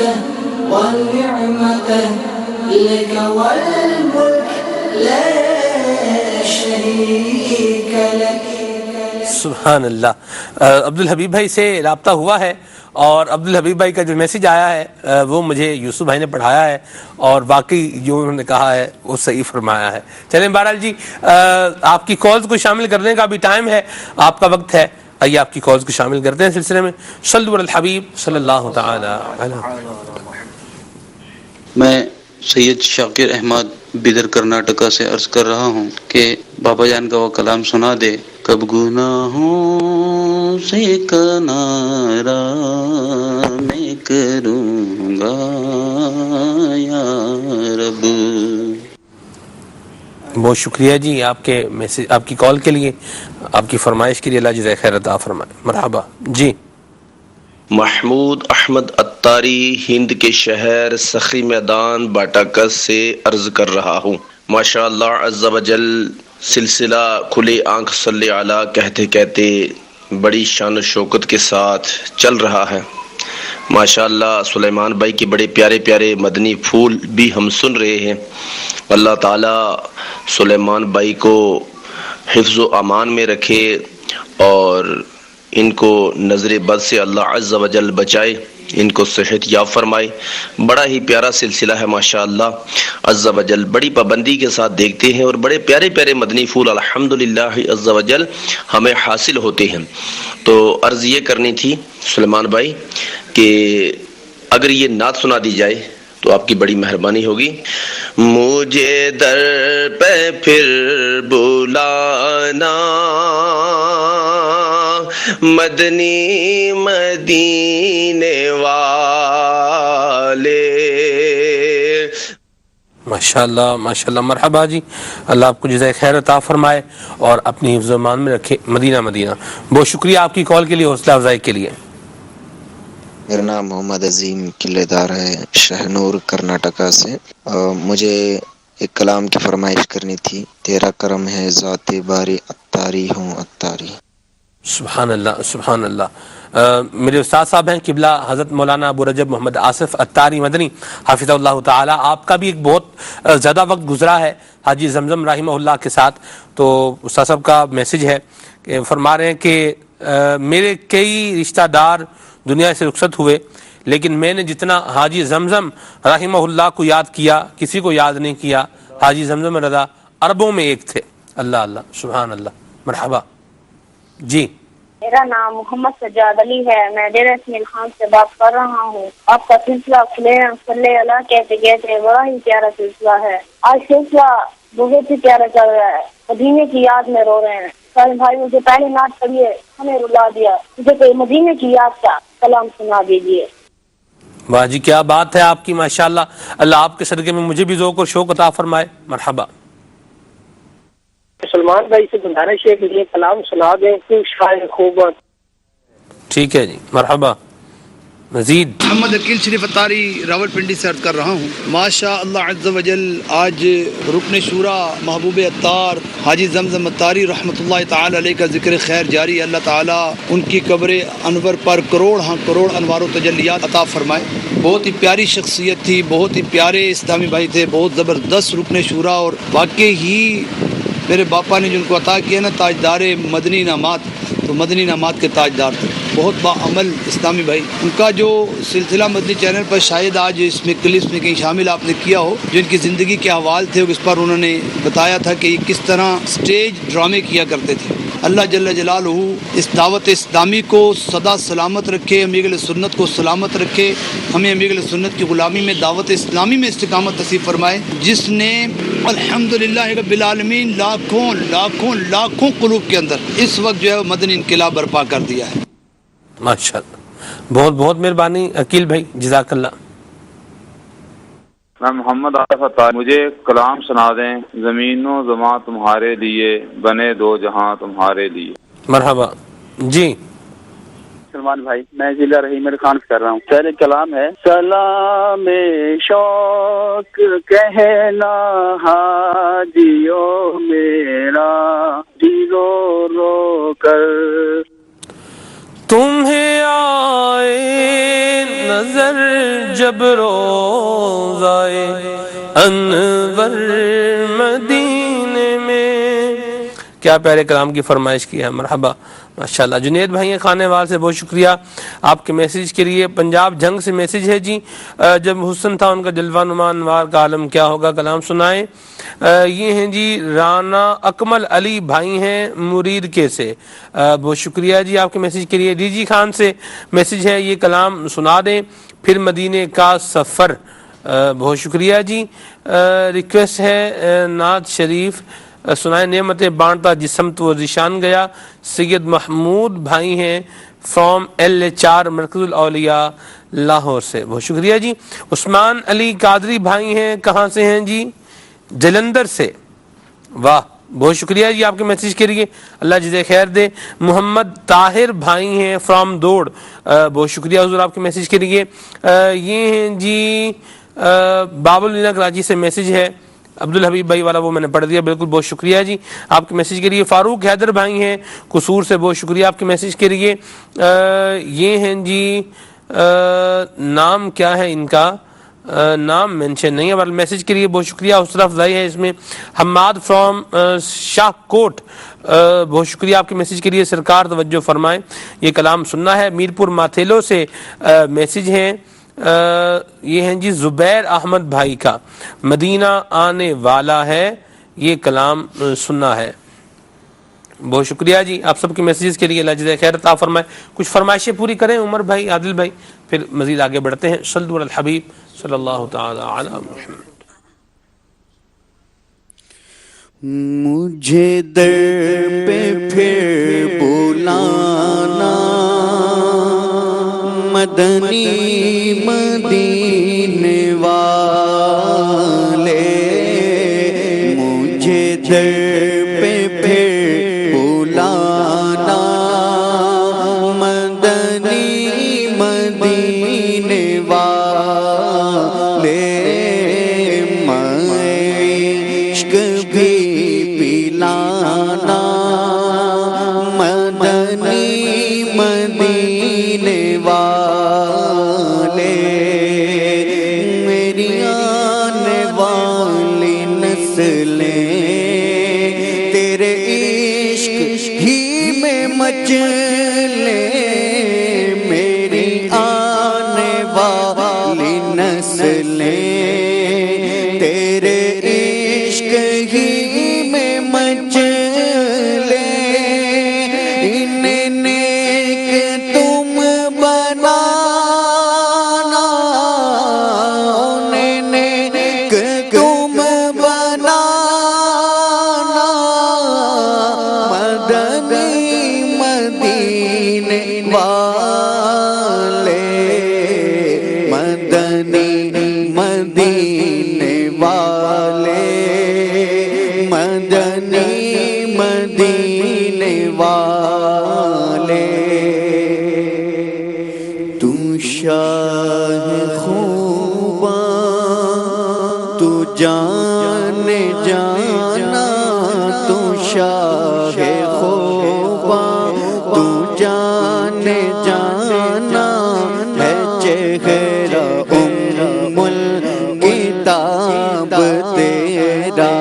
والنعمت لک والملک لا شریک لک۔ سبحان اللہ۔ عبدالحبیب بھائی سے رابطہ ہوا ہے اور عبدالحبیب بھائی کا جو میسج آیا ہے وہ مجھے یوسف بھائی نے پڑھایا ہے اور باقی جو انہوں نے کہا ہے وہ صحیح فرمایا ہے۔ چلیں بہرحال جی آپ کی کالز کو شامل کرنے کا بھی ٹائم ہے، آپ کا وقت ہے، آئیے آپ کی کالز کو شامل کرتے ہیں سلسلے میں۔ صلو علی الحبیب صلی اللہ تعالی علیہ۔ میں سید شاکر احمد بیدر کرناٹکا سے عرض کر رہا ہوں کہ بابا جان کا وہ کلام سنا دے، کب گناہوں سے کنارہ میں کروں گا یا رب۔ بہت شکریہ جی آپ کے میسج، آپ کی کال کے لیے، آپ کی فرمائش کے لیے، اللہ جزائے خیر عطا فرمائے۔ مرحبا جی۔ محمود احمد اتاری ہند کے شہر سخی میدان باٹاکس سے عرض کر رہا ہوں۔ ماشاء اللہ عز و جل سلسلہ کھلے آنکھ صلی علی کہتے کہتے بڑی شان و شوکت کے ساتھ چل رہا ہے۔ ماشاء اللہ سلیمان بھائی کے بڑے پیارے پیارے مدنی پھول بھی ہم سن رہے ہیں۔ اللہ تعالیٰ سلیمان بھائی کو حفظ و امان میں رکھے اور ان کو نظر بد سے اللہ عز و جل بچائے، ان کو صحت یاب فرمائے۔ بڑا ہی پیارا سلسلہ ہے ماشاء اللہ عز و جل، بڑی پابندی کے ساتھ دیکھتے ہیں اور بڑے پیارے پیارے مدنی پھول الحمدللہ عز و جل ہمیں حاصل ہوتے ہیں۔ تو عرض یہ کرنی تھی سلیمان بھائی کہ اگر یہ نعت سنا دی جائے تو آپ کی بڑی مہربانی ہوگی۔ مجھے در پہ پھر بلانا مدنی مدینے والے۔ ماشاءاللہ ماشاءاللہ، مرحبا جی، اللہ آپ کو جزائے خیر عطا فرمائے اور اپنی حفظ و امان میں رکھے۔ مدینہ مدینہ، بہت شکریہ آپ کی کال کے لیے، حوصلہ افزائی کے لیے۔ میرا نام محمد عظیم قلعہ دار ہے، شہنور کرناٹکا سے۔ مجھے ایک کلام کی فرمائش کرنی تھی، تیرا کرم ہے ذات باری اتاری ہوں اتاری۔ سبحان اللہ سبحان اللہ۔ میرے استاد صاحب ہیں قبلہ حضرت مولانا ابو رجب محمد آصف اتاری مدنی حافظ اللہ تعالی، آپ کا بھی ایک بہت زیادہ وقت گزرا ہے حاجی زمزم رحمہ اللہ کے ساتھ۔ تو استاد صاحب کا میسج ہے کہ فرما رہے ہیں کہ میرے کئی رشتہ دار دنیا سے رخصت ہوئے لیکن میں نے جتنا حاجی زمزم رحمہ اللہ کو یاد کیا کسی کو یاد نہیں کیا. حاجی زمزم رضا عربوں میں ایک تھے. اللہ اللہ سبحان اللہ. مرحبا. جی میرا نام محمد سجاد علی ہے. میں ڈیرہ اسماعیل خان سے بات کر رہا ہوں. آپ کا سلسلہ صلی اللہ کہتے کہتے بڑا ہی پیارا سلسلہ ہے. آج سلسلہ بہت ہی پیارا چل رہا ہے. مدینے کی یاد میں رو رہے ہیں. سالم بھائی مجھے پہلی نعت پڑھیے, ہمیں رلا دیا. مجھے کوئی مدینے کی یاد کا کلام سنا دیجیے. واہ جی کیا بات ہے آپ کی ماشاءاللہ. اللہ آپ کے صدقے میں مجھے بھی ذوق اور شوق عطا فرمائے. مرحبا. سلمان بھائی سے گزارش ہے کہ یہ کلام سنا دیں کہ شاعر خوب. ٹھیک ہے جی مرحبا. مزید محمد عقیل شریف اتاری راول پنڈی سے عرض کر رہا ہوں. ماشاء اللہ عز و جل آج رکن شورا محبوب اتار حاجی زمزم اتاری رحمۃ اللہ تعالی علیہ کا ذکر خیر جاری. اللہ تعالیٰ ان کی قبر انور پر کروڑ انوار و تجلیات عطا فرمائے. بہت ہی پیاری شخصیت تھی, بہت ہی پیارے اسلامی بھائی تھے, بہت زبردست رکن شورا, اور واقعی ہی میرے باپا نے جن کو عطا کیا نا تاجدار مدنی انعامات, تو مدنی انعامات کے تاجدار تھے. بہت باعمل اسلامی بھائی. ان کا جو سلسلہ مدنی چینل پر شاید آج اس میں کلپس میں کہیں شامل آپ نے کیا ہو, جو ان کی زندگی کے احوال تھے اس پر انہوں نے بتایا تھا کہ یہ کس طرح سٹیج ڈرامے کیا کرتے تھے. اللہ جل جلالہ اس دعوت اسلامی کو سدا سلامت رکھے, امیر اہل سنت کو سلامت رکھے, ہمیں امیر اہل سنت کی غلامی میں دعوت اسلامی میں استقامت نصیب فرمائے, جس نے الحمدللہ رب العالمین لاکھوں قلوب کے اندر اس وقت جو ہے مدنی انقلاب برپا کر دیا ہے. ماشاءاللہ. بہت بہت مہربانی عقیل بھائی, جزاک اللہ. میں محمد عارف اتاری, مجھے کلام سنا دیں. زمین و زماں تمہارے لیے, بنے دو جہاں تمہارے لیے. مرحبا. جی سلمان بھائی میں ضلع رحیم خان سے کر رہا ہوں. پہلے کلام ہے سلام شوق کہنا حاجیو میرا دیرو رو کر, تمہیں آئے نظر جب روزائے انور مدینے میں. کیا پیارے کلام کی فرمائش کی ہے. مرحبا ماشاءاللہ. جنید بھائی خانے وال سے بہت شکریہ آپ کے میسیج کے لیے. پنجاب جنگ سے میسیج ہے جی, جب حسن تھا ان کا جلوہ نما انوار کا عالم کیا ہوگا, کلام سنائیں. یہ ہیں جی رانا اکمل علی بھائی ہیں مرید کے سے, بہت شکریہ جی آپ کے میسیج کے لیے. ڈی جی خان سے میسیج ہے, یہ کلام سنا دیں. پھر مدینے کا سفر, بہت شکریہ جی. ریکویسٹ ہے نعت شریف سنائے. نعمت بانٹا جسم تو ذیشان گیا, سید محمود بھائی ہیں فرام LH4 مرکز الاولیاء لاہور سے, بہت شکریہ جی. عثمان علی قادری بھائی ہیں, کہاں سے ہیں جی, جلندر سے. واہ بہت شکریہ جی آپ کے میسیج کے لیے, اللہ جزائے خیر دے. محمد طاہر بھائی ہیں فرام دوڑ, بہت شکریہ حضور آپ کے میسیج کے لیے. یہ ہیں جی باب المینا کراچی سے میسیج ہے, عبدالحبیب بھائی والا وہ میں نے پڑھ دیا, بالکل بہت شکریہ جی آپ کے میسیج کے لیے. فاروق حیدر بھائی ہیں قصور سے, بہت شکریہ آپ کے میسیج کے لیے. یہ ہیں جی نام کیا ہے ان کا, نام مینشن نہیں ہے, پر میسیج کے لیے بہت شکریہ. حوصلہ افزائی ہے اس میں. حماد فرام شاہ کوٹ, بہت شکریہ آپ کے میسیج کے لیے. سرکار توجہ فرمائیں, یہ کلام سننا ہے. میرپور ماتھیلو سے میسیج ہیں, یہ ہیں جی زبیر احمد بھائی کا, مدینہ آنے والا ہے, یہ کلام سننا ہے. بہت شکریہ جی آپ سب کے میسیجز کے لیے, اللہ جزائے خیر عطا فرمائے. کچھ فرمائشیں پوری کریں عمر بھائی, عادل بھائی, پھر مزید آگے بڑھتے ہیں. صلو علی الحبیب صلی اللہ تعالی علی محمد. مجھے در پہ پھر بلانا مدنی مدینے والے, مجھے در پہ پھر بلانا مدنی مدینے والے, میں عشق بھی پلانا مدنی مدینے والے, میری آنے والی نسلیں تیرے عشق ہی میں مچلے, میری آنے والی والے مدنی مدینے والے تو شاہ خوباں تو جان جانا تو شاہ خوباں تو جان جانا ہے چہرہ ام الکتاب تیرا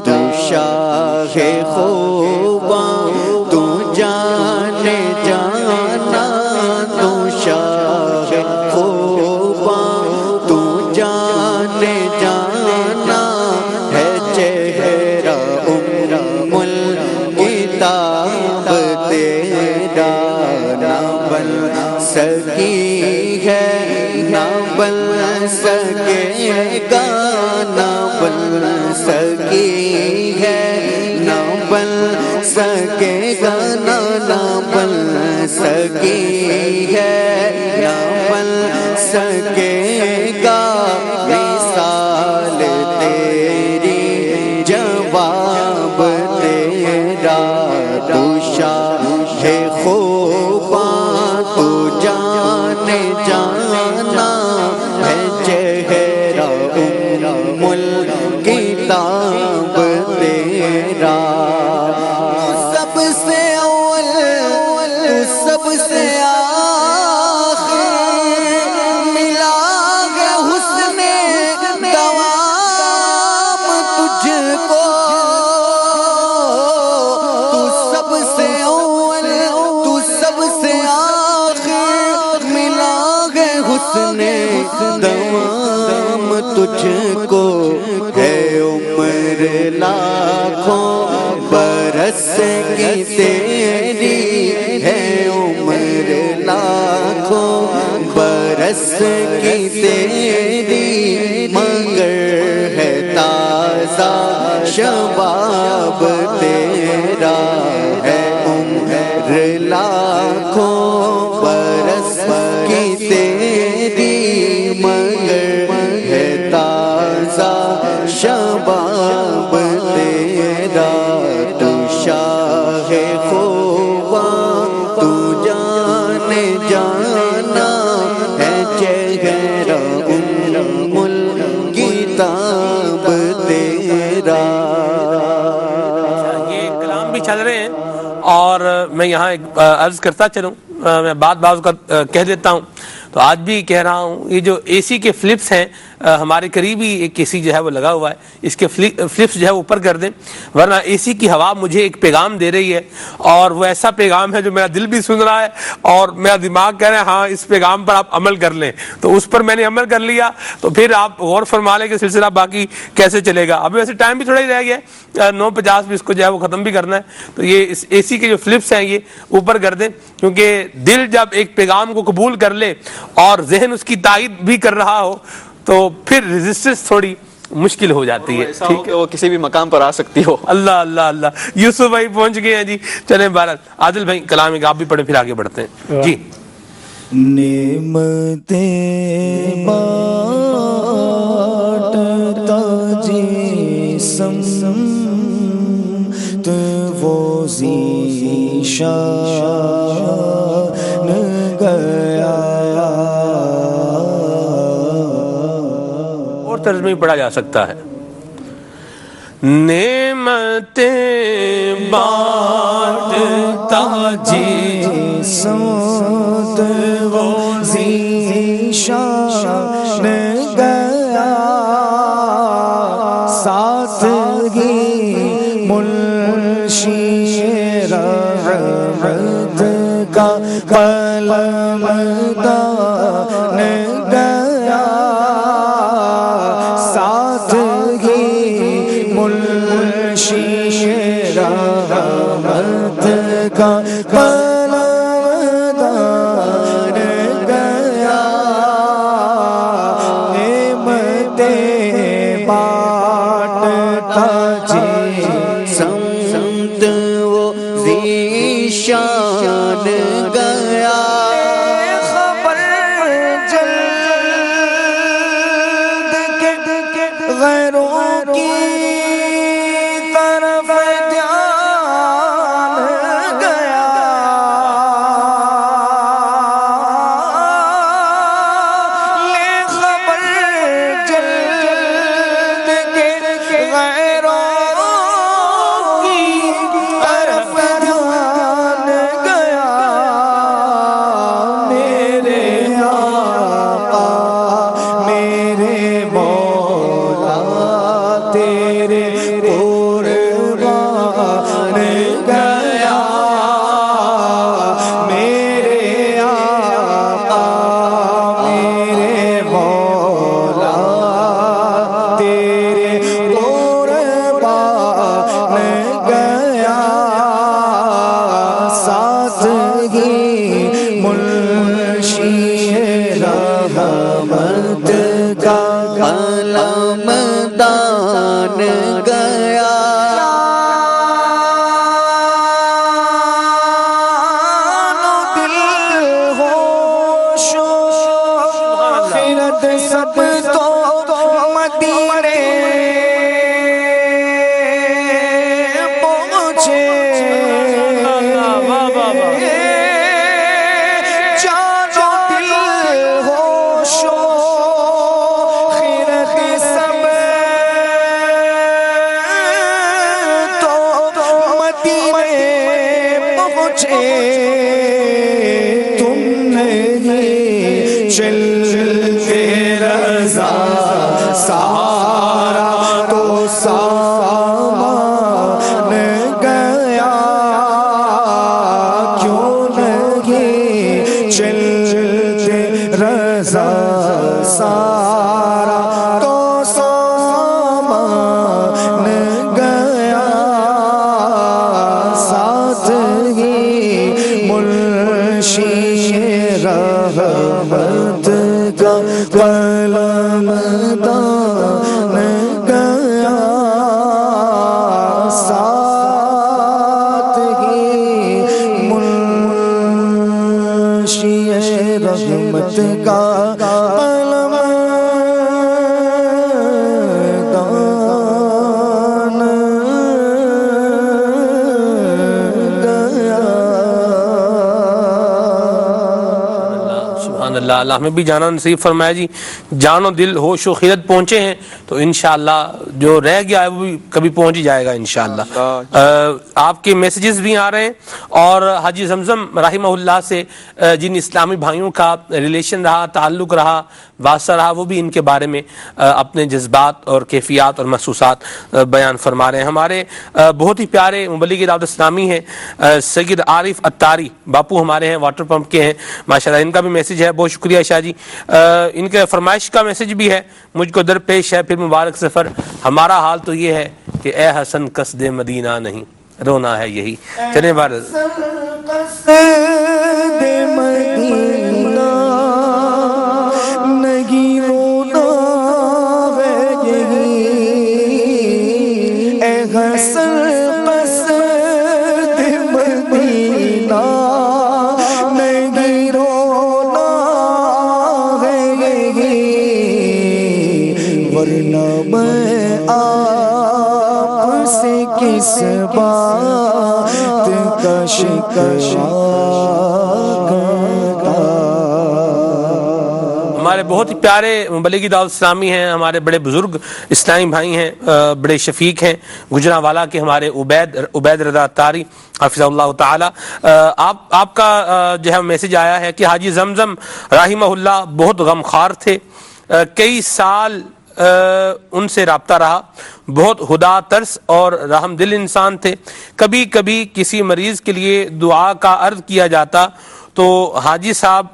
تو شاہ خوباں تو جان جانا تو شاہ خوباں تو جان جانا ہے چہرہ ام الکتاب تیرا نہ بن سکی ہے نہ بن سکے گا نہ بن سکی ہے نہ بن سکے گا نہ بن سکی ہے نہ بن سکے گا مثال تیری جواب تیرا تو شاہ خوباں تو جان جانا ہے چہرہ ام الکتاب تیرا سب سے اول تو سب سے آخر ملا ہے حسن دوام تجھ کو تو سب سے اول تو سب سے آخر ملا ہے حسن دوام تجھ کو ہے عمر لاکھوں برس کی تیری ہے عمر لاکھوں برس کی تیری مگر ہے تازہ شباب تیرا ہے عمر لاکھوں برس کی تیری مگر ہے تازہ شباب تیرا تو شاہ خوباں تو جان جانا ہے چہرہ ام الکتاب تیرا. یہ کلام بھی چل رہے ہیں اور میں یہاں ایک عرض کرتا چلوں، میں بعض کا کہہ دیتا ہوں تو آج بھی کہہ رہا ہوں. یہ جو اے سی کے فلپس ہیں ہمارے قریب ہی ایک اے سی جو ہے وہ لگا ہوا ہے، اس کے فلپس جو ہے اوپر کر دیں ورنہ اے سی کی ہوا مجھے ایک پیغام دے رہی ہے اور وہ ایسا پیغام ہے جو میرا دل بھی سن رہا ہے اور میرا دماغ کہہ رہا ہے ہاں اس پیغام پر آپ عمل کر لیں. تو اس پر میں نے عمل کر لیا تو پھر آپ غور فرما لیں کہ سلسلہ باقی کیسے چلے گا. ابھی ویسے ٹائم بھی تھوڑا ہی رہ گیا ہے، 9:50 بھی اس کو جو ہے وہ ختم بھی کرنا ہے. تو یہ اس اے سی کے جو فلپس ہیں یہ اوپر کر دیں کیونکہ دل جب ایک پیغام کو قبول کر لے اور ذہن اس کی تائید بھی کر رہا ہو تو پھر ریزسٹنس تھوڑی مشکل ہو جاتی ہے. ٹھیک ہے، وہ کسی بھی مقام پر آ سکتی ہو. اللہ اللہ اللہ. یوسف بھائی پہنچ گئے ہیں جی. چلیں بہرحال عادل بھائی کلام ایک آپ بھی پڑھیں پھر آگے بڑھتے ہیں جی. نعمتیں بانٹتا جسم تو وہ ذیشان گیا. اور ترجمہ بھی پڑھا جا سکتا ہے. نعمتیں بانٹتا جسم تو وہ ذیشان گیا ساتھ ہی منشی رحمت کا قلم دان گیا ساتھ ہی منشی رحمت کا قلم دان گیا. نعمتیں بانٹتا سمت وہ ذیشان گیا خبر جلد کے غیروں کی طرف دھیان گیا، لے خبر جلد کے غیروں کی طرف دھیان گیا، میرے آقا میرے مولا تیرے قربان گیا، میرے آقا میرے مولا تیرے قربان گیا، سادگی منشی رحمت کا قلم دان گیا، دل ہوش و خرد سب تو مدینے پہنچے، جانو دل ہوش و خرد سب تو مدینے پہنچے، تم نہیں چلتے رضا سارا تو سامان گیا، کیوں نہیں چلتے رضا سارا تو سامان گیا، سادگی منشی رحمت کا قلم دان گیا، سادگی منشی رحمت کا قلم دان سبحان اللہ، اللہ ہمیں بھی جانا نصیب فرمائے جی، جان و دل ہوش و خیرت پہنچے ہیں تو انشاءاللہ جو رہ گیا ہے وہ بھی کبھی پہنچ ہی جائے گا انشاءاللہ۔ آپ کے میسیجز بھی آ رہے ہیں، اور حاجی زمزم رحمہ اللہ سے جن اسلامی بھائیوں کا ریلیشن رہا، تعلق رہا، واسطہ رہا، وہ بھی ان کے بارے میں اپنے جذبات اور کیفیات اور محسوسات بیان فرما رہے ہیں۔ ہمارے بہت ہی پیارے مبلغ دعوت اسلامی ہیں سید عارف اتاری باپو، ہمارے ہیں واٹر پمپ کے ہیں ماشاءاللہ، ان کا بھی میسیج ہے، بہت شکریہ شاہ جی۔ ان کے فرمائش کا میسیج بھی ہے، مجھ کو درپیش ہے پھر مبارک سفر، ہمارا حال تو یہ ہے کہ اے حسن قصد مدینہ نہیں، رونا ہے یہی۔ چلیں بھارت قصد مدینہ نہیں، رونا ہے یہی، اے حسن قصد مدینہ نہیں، رونا ہے یہی، ورنہ میں آپ سے کس بات کا شکایت کرتا۔ ہمارے بہت ہی پیارے مبلغ دعوت اسلامی ہیں، ہمارے بڑے بزرگ اسلامی بھائی ہیں، بڑے شفیق ہیں، گجرانوالہ کے ہمارے عبید رضا اتاری حفظہ اللہ تعالی۔ آپ کا جو ہے میسیج آیا ہے کہ حاجی زمزم رحمہ اللہ بہت غمخوار تھے، کئی سال ان سے رابطہ رہا، بہت خدا ترس اور رحم دل انسان تھے، کبھی کبھی کسی مریض کے لیے دعا کا عرض کیا جاتا تو حاجی صاحب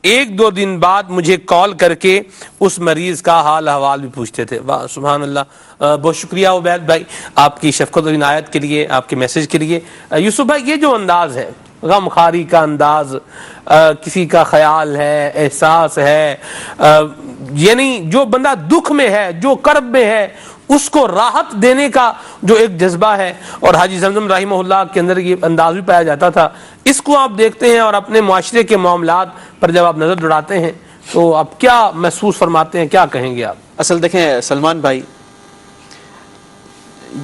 ایک دو دن بعد مجھے کال کر کے اس مریض کا حال احوال بھی پوچھتے تھے۔ واہ سبحان اللہ، بہت شکریہ عبید بھائی آپ کی شفقت و عنایت کے لیے، آپ کے میسیج کے لیے۔ یوسف بھائی یہ جو انداز ہے، غم خاری کا انداز، کسی کا خیال ہے، احساس ہے، یعنی جو بندہ دکھ میں ہے، جو کرب میں ہے، اس کو راحت دینے کا جو ایک جذبہ ہے، اور حاجی زمزم رحمہ اللہ کے اندر یہ انداز بھی پایا جاتا تھا، اس کو آپ دیکھتے ہیں اور اپنے معاشرے کے معاملات پر جب آپ نظر دوڑاتے ہیں تو آپ کیا محسوس فرماتے ہیں، کیا کہیں گے آپ؟ اصل دیکھیں سلمان بھائی،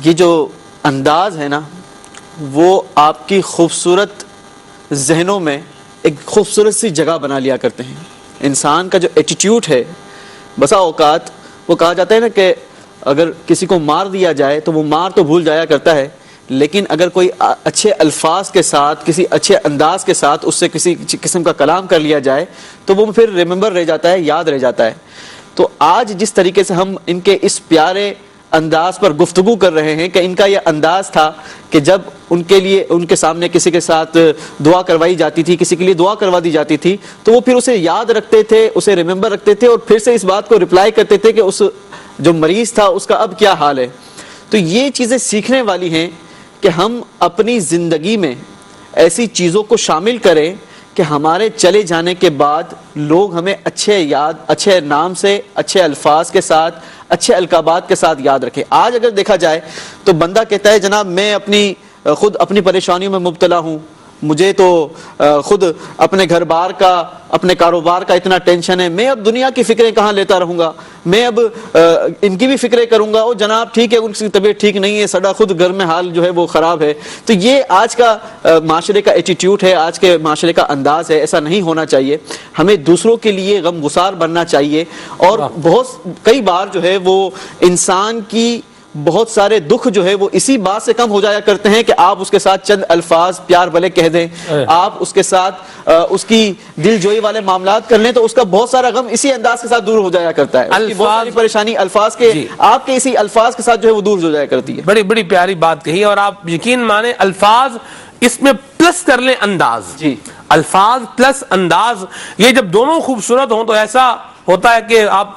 یہ جو انداز ہے نا وہ آپ کی خوبصورت ذہنوں میں ایک خوبصورت سی جگہ بنا لیا کرتے ہیں. انسان کا جو ایٹیٹیوڈ ہے، بسا اوقات وہ کہا جاتا ہے نا کہ اگر کسی کو مار دیا جائے تو وہ مار تو بھول جایا کرتا ہے، لیکن اگر کوئی اچھے الفاظ کے ساتھ، کسی اچھے انداز کے ساتھ اس سے کسی قسم کا کلام کر لیا جائے تو وہ پھر ریممبر رہ جاتا ہے، یاد رہ جاتا ہے. تو آج جس طریقے سے ہم ان کے اس پیارے انداز پر گفتگو کر رہے ہیں کہ ان کا یہ انداز تھا کہ جب ان کے لیے ان کے سامنے کسی کے ساتھ دعا کروائی جاتی تھی، کسی کے لیے دعا کروا دی جاتی تھی تو وہ پھر اسے یاد رکھتے تھے، اسے ریممبر رکھتے تھے اور پھر سے اس بات کو رپلائی کرتے تھے کہ اس جو مریض تھا اس کا اب کیا حال ہے. تو یہ چیزیں سیکھنے والی ہیں کہ ہم اپنی زندگی میں ایسی چیزوں کو شامل کریں کہ ہمارے چلے جانے کے بعد لوگ ہمیں اچھے نام سے، اچھے الفاظ کے ساتھ، اچھے القابات کے ساتھ یاد رکھیں. آج اگر دیکھا جائے تو بندہ کہتا ہے جناب میں خود اپنی پریشانیوں میں مبتلا ہوں، مجھے تو خود اپنے گھر بار کا، اپنے کاروبار کا اتنا ٹینشن ہے، میں اب دنیا کی فکریں کہاں لیتا رہوں گا، میں اب ان کی بھی فکریں کروں گا. او جناب ٹھیک ہے ان کی طبیعت ٹھیک نہیں ہے، سڈا خود گھر میں حال جو ہے وہ خراب ہے. تو یہ آج کا معاشرے کا ایٹیٹیوڈ ہے، آج کے معاشرے کا انداز ہے. ایسا نہیں ہونا چاہیے. ہمیں دوسروں کے لیے غم گسار بننا چاہیے. اور کئی بار جو ہے وہ انسان کی بہت سارے دکھ جو ہے وہ اسی بات سے کم ہو جایا کرتے ہیں کہ آپ اس کے ساتھ چند الفاظ پیار بھلے کہہ دیں، آپ اس کے ساتھ اس کی دل جوئی والے معاملات کر لیں تو اس کا بہت سارا غم اسی انداز کے ساتھ دور ہو جایا کرتا ہے. اس کی بہت ساری پریشانی الفاظ کے آپ کے اسی الفاظ کے ساتھ جو ہے وہ دور ہو جایا کرتی ہے. بڑی بڑی پیاری بات کہی. اور آپ یقین مانیں الفاظ اس میں پلس کر لیں انداز، الفاظ پلس انداز، یہ جب دونوں خوبصورت ہوں تو ایسا ہوتا ہے کہ آپ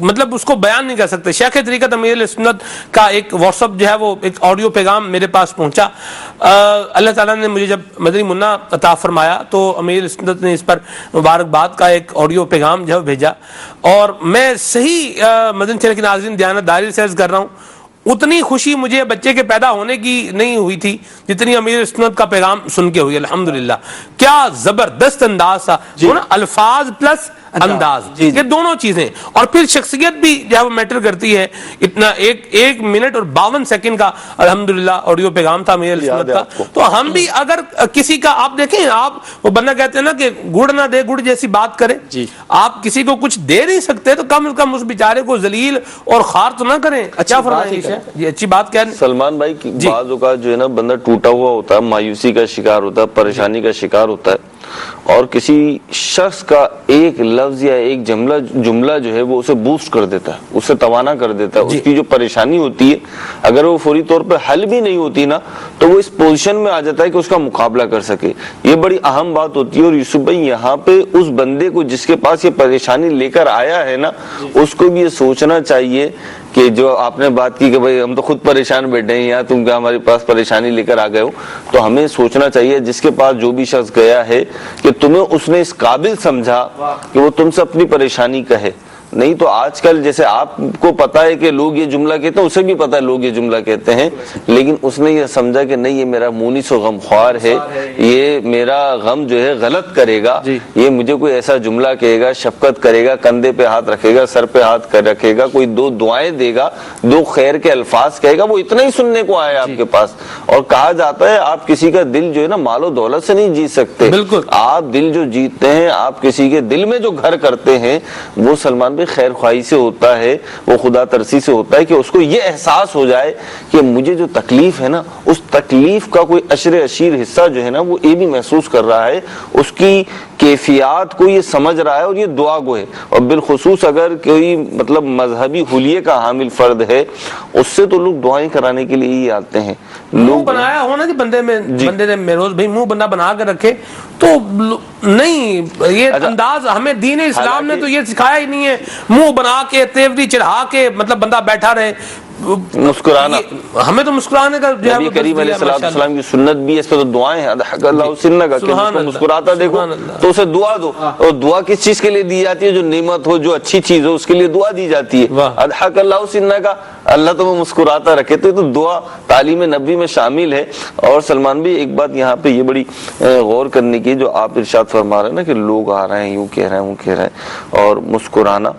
مطلب اس کو بیان نہیں کر سکتے. شیخ طریقت امیر اہل سنت کا ایک واٹس ایپ جو ہے وہ ایک آڈیو پیغام میرے پاس پہنچا. اللہ تعالیٰ نے مجھے جب مدنی منا عطا فرمایا تو امیر اہل سنت نے اس پر مبارکباد کا ایک آڈیو پیغام جو ہے بھیجا. اور میں صحیح مدنی چینل کے ناظرین دیانت داری سے عرض کر رہا ہوں، اتنی خوشی مجھے بچے کے پیدا ہونے کی نہیں ہوئی تھی جتنی امیر سنت کا پیغام سن کے ہوئی. الحمدللہ کیا زبردست انداز تھا. الفاظ پلس انداز، یہ دونوں چیزیں. اور پھر شخصیت بھی جو ہے وہ میٹر کرتی ہے. اتنا ایک منٹ اور 52 سیکنڈ کا الحمدللہ آڈیو پیغام تھا امیر سنت کا. تو ہم بھی اگر کسی کا آپ دیکھیں، آپ وہ بندہ کہتے ہیں نا کہ گڑ نہ دے گڑ جیسی بات کرے. آپ کسی کو کچھ دے نہیں سکتے تو کم از کم اس بیچارے کو ذلیل اور خوار تو نہ کریں. کیا فرمائیں؟ یہ اچھی بات کہہ رہے ہیں سلمان بھائی. بعض اوقات جو ہے نا بندہ ٹوٹا ہوا ہوتا ہے، مایوسی کا شکار ہوتا ہے، پریشانی کا شکار ہوتا ہے، اور کسی شخص کا ایک لفظ یا ایک جملہ جو ہے وہ اسے بوسٹ کر دیتا ہے، اسے توانا کر دیتا ہے. اس کی جو پریشانی ہوتی ہے اگر وہ فوری طور پہ حل بھی نہیں ہوتی نا تو وہ اس پوزیشن میں آ جاتا ہے کہ اس کا مقابلہ کر سکے. یہ بڑی اہم بات ہوتی ہے. اور یوسف بھائی یہاں پہ اس بندے کو جس کے پاس یہ پریشانی لے کر آیا ہے نا، اس کو بھی یہ سوچنا چاہیے کہ جو آپ نے بات کی کہ بھائی ہم تو خود پریشان بیٹھے ہیں، یا تم کیا ہمارے پاس پریشانی لے کر آ گئے ہو. تو ہمیں سوچنا چاہیے جس کے پاس جو بھی شخص گیا ہے کہ تمہیں اس نے اس قابل سمجھا کہ وہ تم سے اپنی پریشانی کہے. نہیں تو آج کل جیسے آپ کو پتا ہے کہ لوگ یہ جملہ کہتے ہیں، اسے بھی پتا ہے لوگ یہ جملہ کہتے ہیں، لیکن اس نے یہ سمجھا کہ نہیں یہ میرا مونس و غم خوار ہے، یہ میرا غم جو ہے غلط کرے گا، یہ مجھے کوئی ایسا جملہ کہے گا، شفقت کرے گا، کندھے پہ ہاتھ رکھے گا، سر پہ ہاتھ رکھے گا، کوئی دو دعائیں دے گا، دو خیر کے الفاظ کہے گا، وہ اتنا ہی سننے کو آیا آپ کے پاس. اور کہا جاتا ہے آپ کسی کا دل جو ہے نا مال و دولت سے نہیں جیت سکتے. بالکل آپ دل جو جیتتے ہیں، آپ کسی کے دل میں جو گھر کرتے ہیں، وہ سلمان بھی خیر خواہی سے ہوتا ہے، وہ خدا ترسی سے ہوتا ہے کہ اس کو یہ احساس ہو جائے کہ مجھے جو تکلیف ہے نا، اس تکلیف کا کوئی عشر اشیر حصہ جو ہے نا وہ یہ بھی محسوس کر رہا ہے، اس کی کیفیات کو یہ سمجھ رہا ہے، اور یہ دعا گو ہے. اور بالخصوص اگر کوئی مطلب مذہبی حلیے کا حامل فرد ہے، اس سے تو لوگ دعائیں کرانے کے لیے ہی آتے ہیں. منہ بنایا ہو نا کہ بندے نے میروز بھائی منہ بندہ بنا کے رکھے تو نہیں. یہ انداز ہمیں دین اسلام نے تو یہ سکھایا ہی نہیں ہے. منہ بنا کے تیوری چڑھا کے مطلب بندہ بیٹھا رہے، مسکرانا. ہمیں تو مسکرانے کا نبی کریم علیہ السلام کی سنت بھی ہے، اس پہ تو دعائیں ہیں. اللہ سننا کا کہ اس کو مسکراتا دیکھو تو اسے دعا دو. اور دعا کس چیز کے لیے دی جاتی ہے؟ جو نعمت ہو، جو اچھی چیز ہو، اس کے لیے دعا دی جاتی ہے. اضحک اللہ سننا کا، اللہ تمہیں مسکراتا رکھے. تو دعا تعلیم نبی میں شامل ہے. اور سلمان بھی ایک بات یہاں پہ یہ بڑی غور کرنے کی، جو آپ ارشاد فرما رہے ہیں نا کہ لوگ آ رہے ہیں یوں کہہ رہے ہیں وہ کہہ رہے ہیں، اور مسکرانا.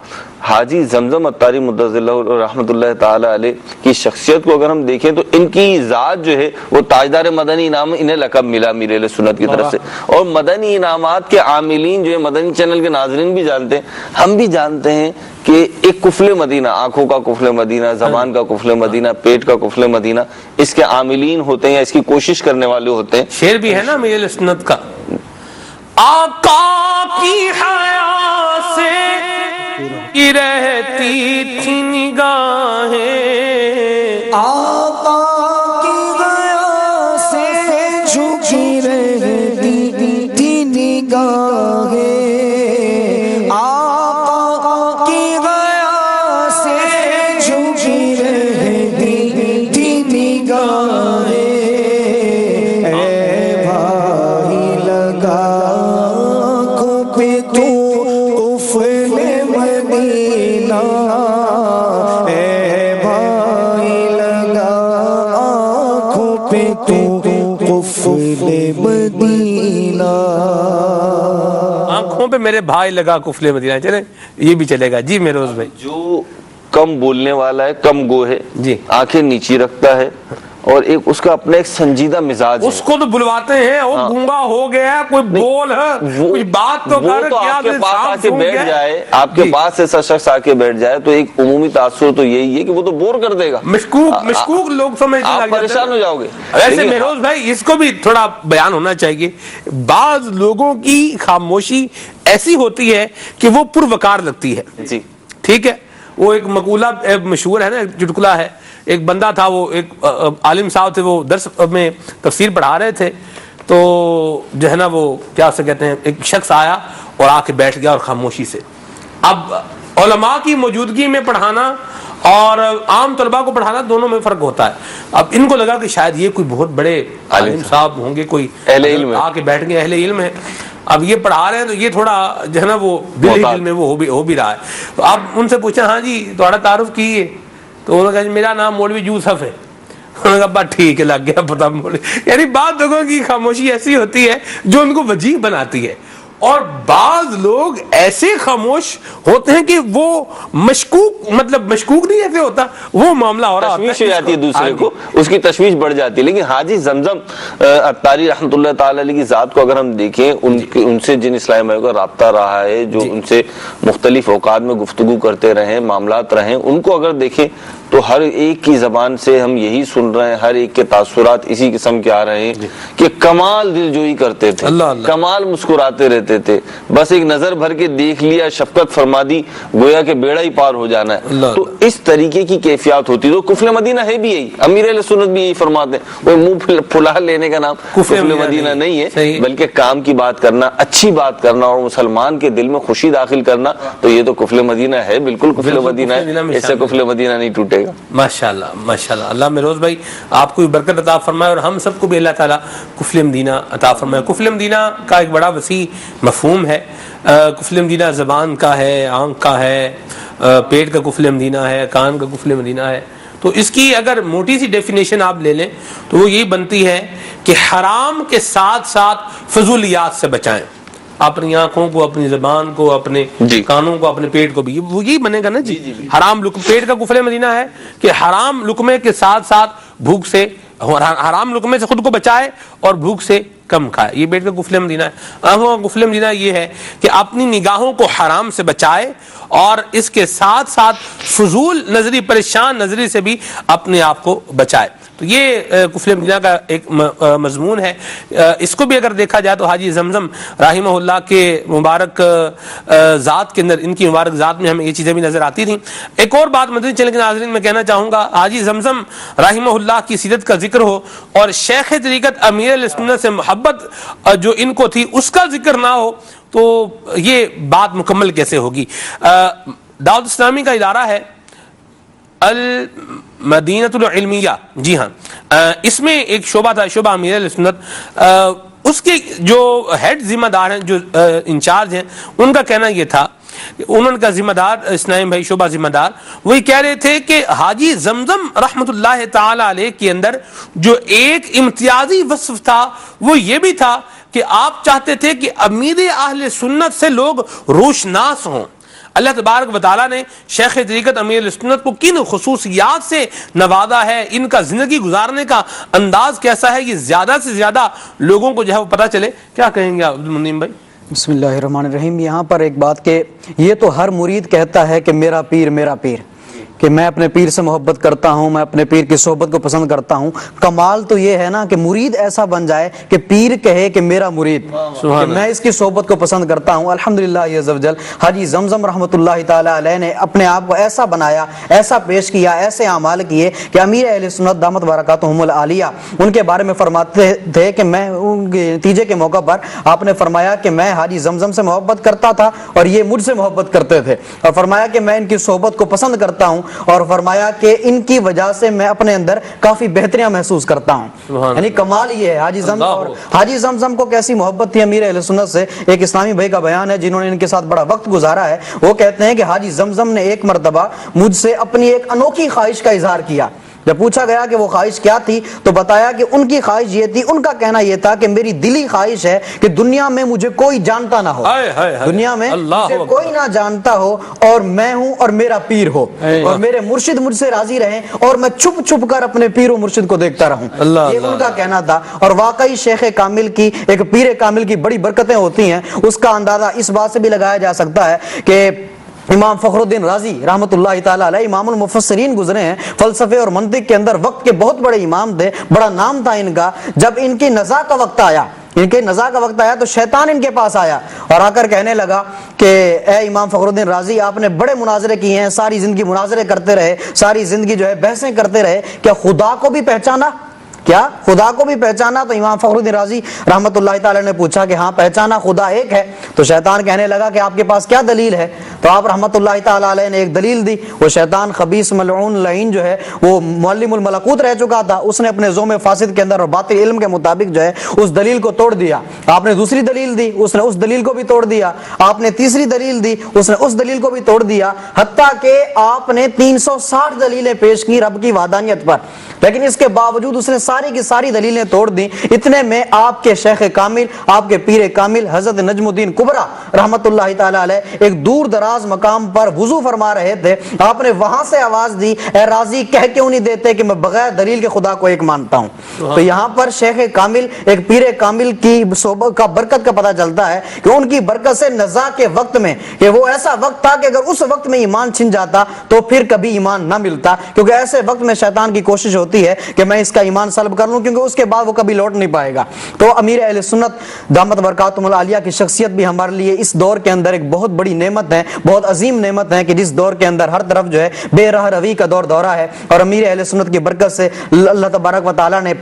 حاجی زمزم اتاری مدظلہ رحمۃ اللہ تعالی علیہ کی شخصیت کو اگر ہم دیکھیں تو ان کی ذات جو ہے وہ تاجدار مدنی انعام، انہیں لقب ملا امیر اہل سنت کی طرف سے، اور مدنی انعامات کے عاملین جو ہے مدنی چینل کے ناظرین بھی جانتے ہیں، ہم بھی جانتے ہیں کہ ایک کفل مدینہ، آنکھوں کا کفل مدینہ، زبان کا کفل مدینہ، پیٹ کا کفل مدینہ، اس کے عاملین ہوتے ہیں یا اس کی کوشش کرنے والے ہوتے ہیں۔ شعر بھی ہے نا امیر اہل سنت کا، آقا کی حیا سے رہتی تھی نگاہیں، آقا کی حیا سے جھکی رہتی تھی نگاہیں، آقا کی حیا سے جھکی رہتی تھی نگاہیں، اے بھائی لگا آنکھوں پہ میرے بھائی لگا کفل مدینہ، چلے یہ بھی چلے گا جی میروز بھائی۔ جو کم بولنے والا ہے، کم گو ہے جی، آنکھیں نیچی رکھتا ہے، اور ایک اس کا اپنا ایک سنجیدہ مزاج ہے، اس کو تو بلواتے ہیں وہ گونگا ہو گیا، کوئی بول ہے کوئی بات تو کر، کیا آپ کے پاس آ کے بیٹھ جائے، آپ کے پاس ایسا شخص آ کے بیٹھ جائے تو ایک عمومی تاثر تو یہی ہے کہ وہ تو بور کر دے گا، مشکوک لوگ سمجھنے لگ جاتے ہیں، آپ پریشان ہو جاؤ گے۔ ویسے مہروز بھائی اس کو بھی تھوڑا بیان ہونا چاہیے، بعض لوگوں کی خاموشی ایسی ہوتی ہے کہ وہ پروکار لگتی ہے جی، ٹھیک ہے۔ وہ ایک مقولہ مشہور ہے نا، ایک چٹکلا ہے، ایک بندہ تھا، وہ ایک عالم صاحب تھے، وہ درس میں تفسیر پڑھا رہے تھے، تو جو ہے نا وہ کیا سے کہتے ہیں، ایک شخص آیا اور آ کے بیٹھ گیا اور خاموشی سے۔ اب علماء کی موجودگی میں پڑھانا اور عام طلباء کو پڑھانا دونوں میں فرق ہوتا ہے۔ اب ان کو لگا کہ شاید یہ کوئی بہت بڑے عالم صاحب ہوں گے، کوئی اہل علم آ کے بیٹھ گئے، اہل علم ہے، اب یہ پڑھا رہے ہیں تو یہ تھوڑا جو ہے نا وہ دل میں وہ ہو بھی رہا ہے۔ تو اب ان سے پوچھا ہاں جی تھوڑا تعارف کیے، تو انہوں نے کہا میرا نام مولوی یوسف ہے، انہوں نے کہا بات ٹھیک ہے، لگ گیا پتہ مولوی۔ یعنی بعض لوگوں کی خاموشی ایسی ہوتی ہے جو ان کو وجیح بناتی ہے، اور بعض لوگ ایسے خاموش ہوتے ہیں کہ وہ مشکوک نہیں ایسے ہوتا، وہ معاملہ ہو رہا تشویش ہو جاتی ہے دوسرے کو، اس کی تشویش بڑھ جاتی ہے۔ لیکن حاجی زمزم اتاری رحمۃ اللہ تعالی علیہ کی ذات کو اگر ہم دیکھیں، ان سے جن اسلامی بھائیوں کا رابطہ رہا ہے، جو ان سے مختلف اوقات میں گفتگو کرتے رہے، معاملات رہے، ان کو اگر دیکھیں تو ہر ایک کی زبان سے ہم یہی سن رہے ہیں، ہر ایک کے تاثرات اسی قسم کے آ رہے ہیں کہ کمال دل جوئی کرتے تھے، کمال مسکراتے رہتے تھے، بس ایک نظر بھر کے دیکھ لیا، شفقت فرما دی، گویا کہ بیڑا ہی پار ہو جانا ہے۔ تو اس طریقے کی کیفیات ہوتی ہے۔ تو کفل مدینہ ہے بھی یہی، امیر اہل سنت بھی یہی فرماتے ہیں، کوئی منہ پھلا لینے کا نام کفل مدینہ نہیں ہے، بلکہ کام کی بات کرنا، اچھی بات کرنا اور مسلمان کے دل میں خوشی داخل کرنا، تو یہ تو کفل مدینہ ہے، بالکل کفل مدینہ ہے، اس سے کفل مدینہ نہیں ٹوٹے گا۔ ماشاءاللہ ماشاءاللہ، اللہ مہروز بھائی آپ کو بھی برکت عطا فرمائے، اور ہم سب کو بھی اللہ تعالیٰ کفل مدینہ عطا فرمائے۔ کفل مدینہ کا ایک بڑا وسیع مفہوم ہے۔ کفل مدینہ زبان کا ہے، آنکھ کا ہے، پیٹ کا کفل مدینہ ہے، کان کا کفل مدینہ ہے۔ تو اس کی اگر موٹی سی ڈیفینیشن آپ لے لیں تو وہ یہی بنتی ہے کہ حرام کے ساتھ ساتھ فضولیات سے بچائیں، اپنی آنکھوں کو، اپنی زبان کو، اپنے کانوں کو، اپنے پیٹ کو بھی، وہ یہی بنے گا نا جی۔ حرام پیٹ کا کفل مدینہ ہے کہ حرام لقمے کے ساتھ ساتھ بھوک سے، حرام لقمے سے خود کو بچائے اور بھوک سے کم کھائے، یہ پیٹ کا کفل مدینہ ہے۔ آنکھوں کا کفل مدینہ یہ ہے کہ اپنی نگاہوں کو حرام سے بچائے اور اس کے ساتھ ساتھ فضول نظری، پریشان نظری سے بھی اپنے آپ کو بچائے۔ تو یہ کفل مدینہ کا ایک مضمون ہے۔ اس کو بھی اگر دیکھا جائے تو حاجی زمزم رحمہ اللہ کے مبارک ذات کے اندر، ان کی مبارک ذات میں ہمیں یہ چیزیں بھی نظر آتی تھیں۔ ایک اور بات مدنی چینل کے ناظرین میں کہنا چاہوں گا، حاجی زمزم رحمہ اللہ کی سیرت کا ذکر ہو اور شیخ طریقت امیر اہل سنت سے محبت جو ان کو تھی اس کا ذکر نہ ہو تو یہ بات مکمل کیسے ہوگی۔ دعوت اسلامی کا ادارہ ہے المدینۃ العلمیہ، جی ہاں، اس میں ایک شعبہ تھا، شعبہ امیر اہل سنت۔ اس کے جو ہیڈ ذمہ دار ہیں، جو انچارج ہیں، ان کا کہنا یہ تھا، انہوں کا ذمہ دار اسلام بھائی شعبہ ذمہ دار وہی کہہ رہے تھے کہ حاجی زمزم رحمت اللہ تعالی علیہ کے اندر جو ایک امتیازی وصف تھا وہ یہ بھی تھا کہ آپ چاہتے تھے کہ امیر اہل سنت سے لوگ روشناس ہوں، اللہ تبارک و تعالیٰ نے شیخ طریقت امیر سنت کو کن خصوصیات سے نوازا ہے، ان کا زندگی گزارنے کا انداز کیسا ہے، یہ زیادہ سے زیادہ لوگوں کو جو ہے وہ پتہ چلے. کیا کہیں گے عبد المنعم بھائی؟ بسم اللہ الرحمن الرحیم. یہاں پر ایک بات کہ یہ تو ہر مرید کہتا ہے کہ میرا پیر میرا پیر، کہ میں اپنے پیر سے محبت کرتا ہوں، میں اپنے پیر کی صحبت کو پسند کرتا ہوں. کمال تو یہ ہے نا کہ مرید ایسا بن جائے کہ پیر کہے کہ میرا مرید، کہ میں اس کی صحبت کو پسند کرتا ہوں. الحمدللہ عز و جل حاجی زمزم رحمۃ اللہ تعالی علیہ نے اپنے آپ کو ایسا بنایا، ایسا پیش کیا، ایسے اعمال کیے کہ امیر اہل سنت دامت برکاتہم العالیہ ان کے بارے میں فرماتے تھے کہ میں ان کے نتیجے کے موقع پر آپ نے فرمایا کہ میں حاجی زمزم سے محبت کرتا تھا اور یہ مجھ سے محبت کرتے تھے، اور فرمایا کہ میں ان کی صحبت کو پسند کرتا ہوں، اور فرمایا کہ ان کی وجہ سے میں اپنے اندر کافی بہتریاں محسوس کرتا ہوں. یعنی کمال یہ ہے حاجی زمزم. اور حاجی زمزم کو کیسی محبت تھی امیر اہل سنت سے. ایک اسلامی بھائی کا بیان ہے جنہوں نے ان کے ساتھ بڑا وقت گزارا ہے، وہ کہتے ہیں کہ حاجی زمزم نے ایک مرتبہ مجھ سے اپنی ایک انوکھی خواہش کا اظہار کیا. جب پوچھا گیا کہ وہ خواہش کیا تھی تو بتایا کہ ان کی خواہش یہ تھی، ان کا کہنا یہ تھا کہ میری دلی خواہش ہے کہ دنیا میں مجھے کوئی جانتا نہ ہو، دنیا میں مجھے کوئی نہ جانتا ہو، اور میں ہوں اور میرا پیر ہو، اور میرے مرشد مجھ سے راضی رہیں، اور میں چھپ چھپ کر اپنے پیر و مرشد کو دیکھتا رہوں. یہ ان کا کہنا تھا. اور واقعی شیخ کامل کی، ایک پیر کامل کی بڑی برکتیں ہوتی ہیں. اس کا اندازہ اس بات سے بھی لگایا جا سکتا ہے کہ امام فخر الدین رازی رحمۃ اللہ تعالیٰ علیہ امام المفسرین گزرے ہیں، فلسفے اور منطق کے اندر وقت کے بہت بڑے امام تھے، بڑا نام تھا ان کا. جب ان کی نزاع کا وقت آیا، ان کے نزاع کا وقت آیا تو شیطان ان کے پاس آیا اور آ کر کہنے لگا کہ اے امام فخر الدین رازی، آپ نے بڑے مناظرے کیے ہیں، ساری زندگی مناظرے کرتے رہے، ساری زندگی جو ہے بحثیں کرتے رہے، کیا خدا کو بھی پہچانا؟ کیا خدا کو بھی پہچانا؟ تو امام فخر الدین رازی رحمۃ اللہ تعالی نے پوچھا کہ ہاں پہچانا، خدا ایک ہے. تو شیطان کہنے لگا کہ آپ کے پاس کیا دلیل ہے؟ تو آپ رحمۃ اللہ تعالی علیہ نے ایک دلیل دی. وہ شیطان خبیث ملعون لعین جو ہے وہ معلم الملکوت رہ چکا تھا، اس نے اپنے زوم فاسد کے اندر اور باطل علم کے مطابق جو ہے اس دلیل کو توڑ دیا. آپ نے دوسری دلیل دی، اس نے اس دلیل کو بھی توڑ دیا. آپ نے تیسری دلیل دی، اس نے اس دلیل کو بھی توڑ دیا. حتیٰ کہ آپ نے 360 دلیلیں پیش کی رب کی وحدانیت پر، لیکن اس کے باوجود اس نے ساری کی ساری دلیلیں توڑ دیں. اتنے میں آپ کے شیخ کامل، آپ کے پیر کامل حضرت نجم الدین کبریٰ رحمۃ اللہ تعالی علیہ ایک دور دراز مقام پر وضو فرما رہے تھے. آپ نے وہاں سے آواز دی، اے راضی کہہ کیوں نہیں دیتے کہ میں بغیر دلیل کے خدا کو ایک مانتا ہوں. تو یہاں پر شیخ کامل، ایک پیر کامل کی صحبت کا برکت کا پتہ چلتا ہے کہ ان کی برکت سے نزاع کے وقت میں، کہ وہ ایسا وقت تھا کہ اگر اس وقت میں ایمان چھن جاتا تو پھر کبھی ایمان نہ ملتا، کیونکہ ایسے وقت میں شیطان کی کوشش ہوتی ہے کہ میں اس کا ایمان سلب کر لوں، کیونکہ اس کے بعد وہ کبھی لوٹ نہیں پائے گا. تو امیر اہل سنت دامت برکاتہم العالیہ کی شخصیت بھی ہمارے لیے اس دور کے اندر ایک بہت بڑی نعمت ہے، بہت عظیم نعمت ہے، کہ جس دور کے اندر ہر طرف جو ہے بے راہ روی کا دور دورہ ہے. اور امیر اہل سنت کی برکت سے اللہ تبارک و تعالیٰ نے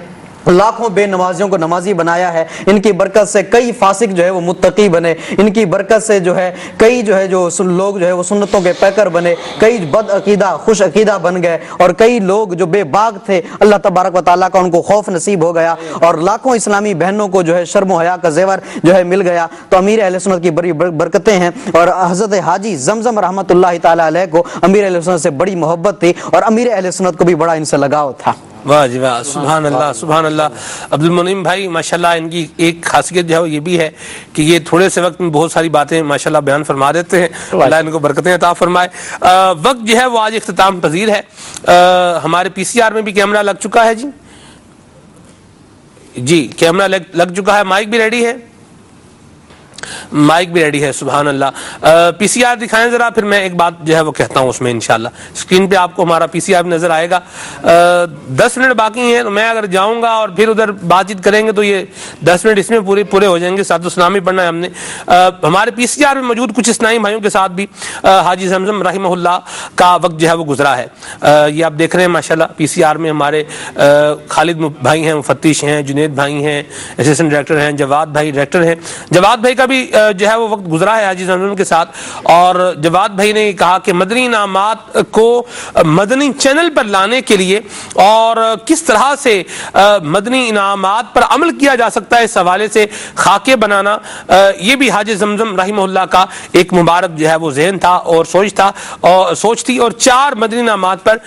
لاکھوں بے نمازیوں کو نمازی بنایا ہے. ان کی برکت سے کئی فاسق جو ہے وہ متقی بنے. ان کی برکت سے جو ہے کئی جو ہے جو لوگ جو ہے وہ سنتوں کے پیکر بنے. کئی بد عقیدہ خوش عقیدہ بن گئے، اور کئی لوگ جو بے باک تھے اللہ تبارک و تعالیٰ کا ان کو خوف نصیب ہو گیا، اور لاکھوں اسلامی بہنوں کو جو ہے شرم و حیا کا زیور جو ہے مل گیا. تو امیر اہل سنت کی بڑی برکتیں ہیں. اور حضرت حاجی زمزم رحمۃ اللہ تعالی علیہ کو امیر اہل سنت سے بڑی محبت تھی، اور امیر اہل سنت کو بھی بڑا ان سے لگاؤ تھا. واہ جی واہ، سبحان اللہ سبحان اللہ. عبد المنعم بھائی ماشاءاللہ ان کی ایک خاصیت جو ہے یہ بھی ہے کہ یہ تھوڑے سے وقت میں بہت ساری باتیں ماشاءاللہ بیان فرما دیتے ہیں. اللہ ان کو برکتیں عطا فرمائے. وقت جو ہے وہ آج اختتام پذیر ہے. ہمارے پی سی آر میں بھی کیمرہ لگ چکا ہے. جی کیمرہ لگ چکا ہے. مائک بھی ریڈی ہے، مائک بھی ریڈی ہے. سبحان اللہ. پی سی آر دکھائیں ذرا، پھر میں ایک بات جو ہے وہ کہتا ہوں اس میں انشاءاللہ. اسکرین پہ آپ کو ہمارا پی سی آر نظر آئے گا. 10 منٹ باقی ہیں، تو میں اگر جاؤں گا اور پھر ادھر بات چیت کریں گے تو یہ 10 منٹ اس میں پورے ہو جائیں گے. ساتھ السلام ہی پڑھنا ہے ہم نے. ہمارے پی سی آر میں موجود کچھ اسلامی بھائیوں کے ساتھ بھی حاجی زمزم رحمہ اللہ کا وقت جو ہے وہ گزرا ہے. یہ آپ دیکھ رہے ہیں ماشاءاللہ پی سی آر میں ہمارے خالد بھائی ہیں، مفتش ہیں، جنید بھائی ہیں، اسسٹنٹ ڈائریکٹر ہیں، جواد بھائی ڈائریکٹر ہیں. جواد بھائی کا بھی جو ہے وہ وقت گزرا ہے حاجی زمزم کے ساتھ. اور جواد بھائی نے کہا کہ مدنی انعامات کو مدنی چینل پر لانے کے لیے اور کس طرح سے مدنی انعامات پر عمل کیا جا سکتا ہے، اس حوالے سے خاکے بنانا، یہ بھی حاجی زمزم رحمہ اللہ کا ایک مبارک جو ہے وہ ذہن تھا اور سوچ تھی. اور 4 مدنی انعامات پر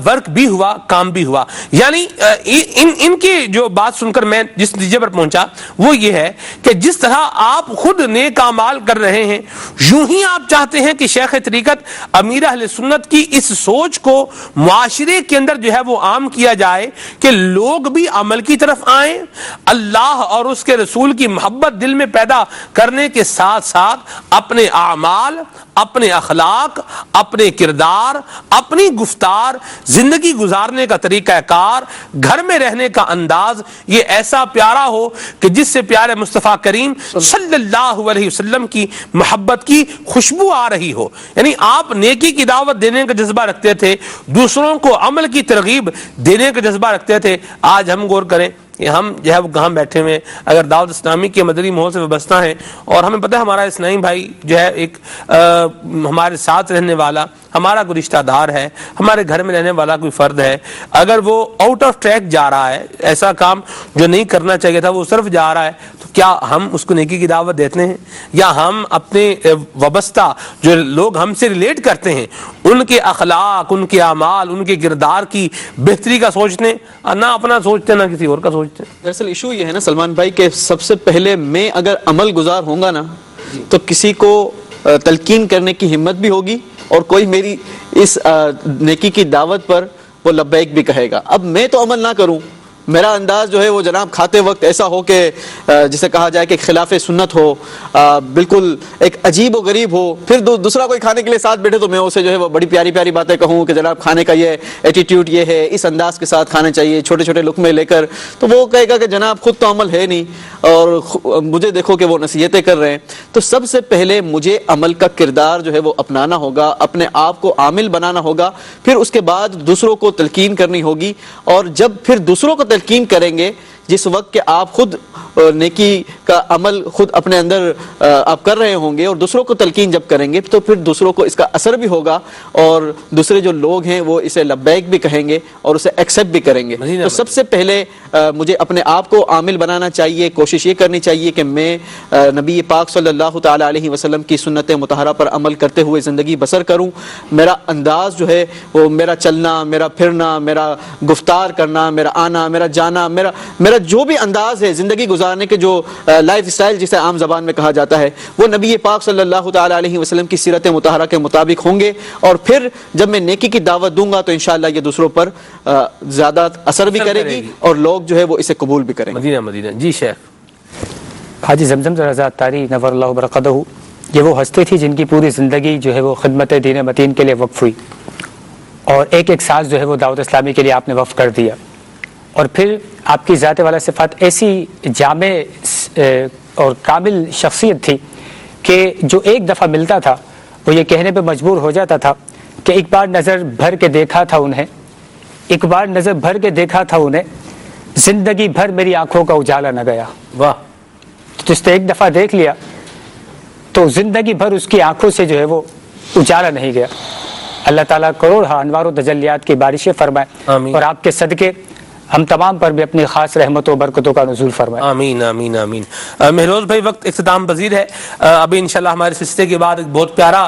ورک بھی ہوا، کام بھی ہوا. یعنی ان کی جو بات سن کر میں جس نتیجے پر پہنچا وہ یہ ہے کہ جس طرح آپ خود خود نیک اعمال کر رہے ہیں، یوں ہی آپ چاہتے ہیں کہ شیخ طریقت امیر اہل سنت کی اس سوچ کو معاشرے کے اندر جو ہے وہ عام کیا جائے کہ لوگ بھی عمل کی طرف آئیں، اللہ اور اس کے رسول کی محبت دل میں پیدا کرنے کے ساتھ ساتھ اپنے اعمال، اپنے اخلاق، اپنے کردار، اپنی گفتار، زندگی گزارنے کا طریقہ کار، گھر میں رہنے کا انداز یہ ایسا پیارا ہو کہ جس سے پیارے مصطفیٰ کریم صلی اللہ علیہ وسلم کی محبت کی خوشبو آ رہی ہو. یعنی آپ نیکی کی دعوت دینے کا جذبہ رکھتے تھے، دوسروں کو عمل کی ترغیب دینے کا جذبہ رکھتے تھے. آج ہم غور کریں کہ ہم جو ہے وہ کہاں بیٹھے ہوئے اگر دعوت اسلامی کے مدنی ماحول سے وابستہ ہیں، اور ہمیں پتہ ہے ہمارا اسلامی بھائی جو ہے ایک ہمارے ساتھ رہنے والا، ہمارا کوئی رشتہ دار ہے، ہمارے گھر میں رہنے والا کوئی فرد ہے، اگر وہ آؤٹ آف ٹریک جا رہا ہے، ایسا کام جو نہیں کرنا چاہیے تھا وہ صرف جا رہا ہے، تو کیا ہم اس کو نیکی کی دعوت دیتے ہیں؟ یا ہم اپنے وابستہ جو لوگ ہم سے ریلیٹ کرتے ہیں ان کے اخلاق، ان کے اعمال، ان کے کردار کی بہتری کا سوچتے ہیں، نہ اپنا سوچتے نہ کسی اور کا سوچتے ہیں؟ دراصل ایشو یہ ہے نا سلمان بھائی کہ سب سے پہلے میں اگر عمل گزار ہوں گا نا تو کسی کو تلقین کرنے کی ہمت بھی ہوگی اور کوئی میری اس نیکی کی دعوت پر وہ لبیک بھی کہے گا. اب میں تو عمل نہ کروں، میرا انداز جو ہے وہ جناب کھاتے وقت ایسا ہو کہ جسے کہا جائے کہ خلاف سنت ہو، بالکل ایک عجیب و غریب ہو، پھر دوسرا کوئی کھانے کے لیے ساتھ بیٹھے تو میں اسے جو ہے وہ بڑی پیاری پیاری باتیں کہوں کہ جناب کھانے کا یہ ایٹیٹیوڈ یہ ہے، اس انداز کے ساتھ کھانا چاہیے، چھوٹے چھوٹے لقمے لے کر، تو وہ کہے گا کہ جناب خود تو عمل ہے نہیں اور مجھے دیکھو کہ وہ نصیحتیں کر رہے ہیں. تو سب سے پہلے مجھے عمل کا کردار جو ہے وہ اپنانا ہوگا، اپنے آپ کو عامل بنانا ہوگا، پھر اس کے بعد دوسروں کو تلقین کرنی ہوگی. اور جب پھر دوسروں کو تلقین کریں گے جس وقت کہ آپ خود نیکی کا عمل خود اپنے اندر آپ کر رہے ہوں گے اور دوسروں کو تلقین جب کریں گے تو پھر دوسروں کو اس کا اثر بھی ہوگا اور دوسرے جو لوگ ہیں وہ اسے لبیک بھی کہیں گے اور اسے ایکسیپٹ بھی کریں گے. تو سب سے پہلے مجھے اپنے آپ کو عامل بنانا چاہیے، کوشش یہ کرنی چاہیے کہ میں نبی پاک صلی اللہ تعالی علیہ وسلم کی سنت مطہرہ پر عمل کرتے ہوئے زندگی بسر کروں. میرا انداز جو ہے وہ میرا چلنا، میرا پھرنا، میرا گفتار کرنا، میرا آنا، میرا جانا، میرا جو بھی انداز ہے زندگی گزارنے کے، جو لائف اسٹائل جسے عام زبان میں کہا جاتا ہے، وہ نبی پاک صلی اللہ تعالی علیہ وسلم کی سیرت مطہرہ کے مطابق ہوں گے. اور پھر جب میں نیکی کی دعوت دوں گا تو انشاءاللہ یہ دوسروں پر زیادہ اثر بھی کرے گی اور لوگ جو ہے وہ اسے قبول بھی کریں گے. مدینہ جی شیخ حاجی زمزم رضا اتاری نور اللہ برکتہ، یہ وہ ہستی تھی جن کی پوری زندگی جو ہے وہ خدمت دین متین کے لیے وقف ہوئی اور ایک ایک سانس جو ہے وہ دعوت اسلامی کے لیے آپ نے وقف کر دیا. اور پھر آپ کی ذات والا صفات ایسی جامع اور کامل شخصیت تھی کہ جو ایک دفعہ ملتا تھا وہ یہ کہنے پہ مجبور ہو جاتا تھا کہ ایک بار نظر بھر کے دیکھا تھا انہیں، ایک بار نظر بھر کے دیکھا تھا انہیں، زندگی بھر میری آنکھوں کا اجالا نہ گیا. واہ! تو جس نے ایک دفعہ دیکھ لیا تو زندگی بھر اس کی آنکھوں سے جو ہے وہ اجالا نہیں گیا. اللہ تعالیٰ کروڑ انوار و تجلیات کی بارشیں فرمائے اور آپ کے صدقے ہم تمام پر بھی اپنی خاص رحمتوں و برکتوں کا نزول فرمائے. آمین آمین آمین. مہروز بھائی وقت اختتام پذیر ہے. ابھی انشاءاللہ ہمارے سلسلے کے بعد ایک بہت پیارا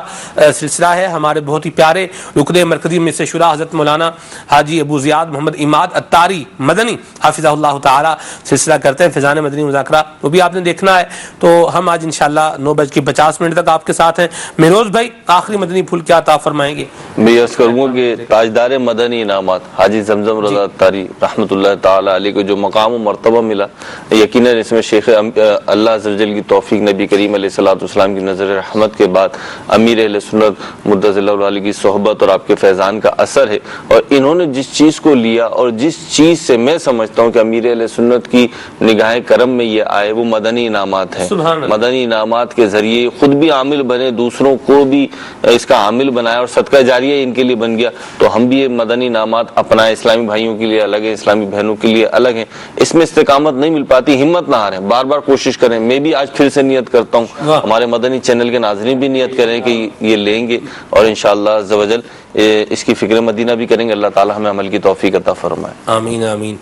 سلسلہ ہے، ہمارے بہت ہی پیارے رکن مرکزی میں سے شورا حضرت مولانا حاجی ابو زیاد محمد اماد اتاری مدنی حافظہ اللہ تعالی سلسلہ کرتے ہیں فیضان مدنی مذاکرہ، وہ بھی آپ نے دیکھنا ہے. تو ہم آج انشاءاللہ 9:50 تک آپ کے ساتھ ہیں. مہروز بھائی آخری مدنی پھول کیا عطا فرمائیں گے؟ میں عرض کروں گا کہ تاجدار مدنی انعامات حاجی زمزم رضا اتاری رحمۃ اللہ تعالی علیہ کو جو مقام و مرتبہ ملا، یقیناً اس میں شیخ اللہ عز و جل کی توفیق، نبی کریم علیہ الصلوۃ والسلام کی نظر رحمت کے بعد امیر اہل سنت مدظ اللہ علیہ کی صحبت اور آپ کے فیضان کا اثر ہے. اور انہوں نے جس چیز کو لیا اور جس چیز سے میں سمجھتا ہوں کہ امیر اہل سنت کی نگاہ کرم میں یہ آئے وہ مدنی انعامات ہیں. مدنی انعامات کے ذریعے خود بھی عامل بنے، دوسروں کو بھی اس کا عامل بنایا اور صدقہ جاریہ ان کے لیے بن گیا. تو ہم بھی یہ مدنی انعامات اپنائیں، اسلامی بھائیوں کے لیے الگ ہے، اسلامی بہنوں کے لیے الگ ہیں. اس میں استقامت نہیں مل پاتی، ہمت نہ ہاریں، بار بار کوشش کریں. میں بھی آج پھر سے نیت کرتا ہوں، ہمارے مدنی چینل کے ناظرین بھی نیت کریں کہ یہ لیں گے اور انشاءاللہ عز و جل اس کی فکر مدینہ بھی کریں گے. اللہ تعالی ہمیں عمل کی توفیق عطا فرمائے. آمین آمین.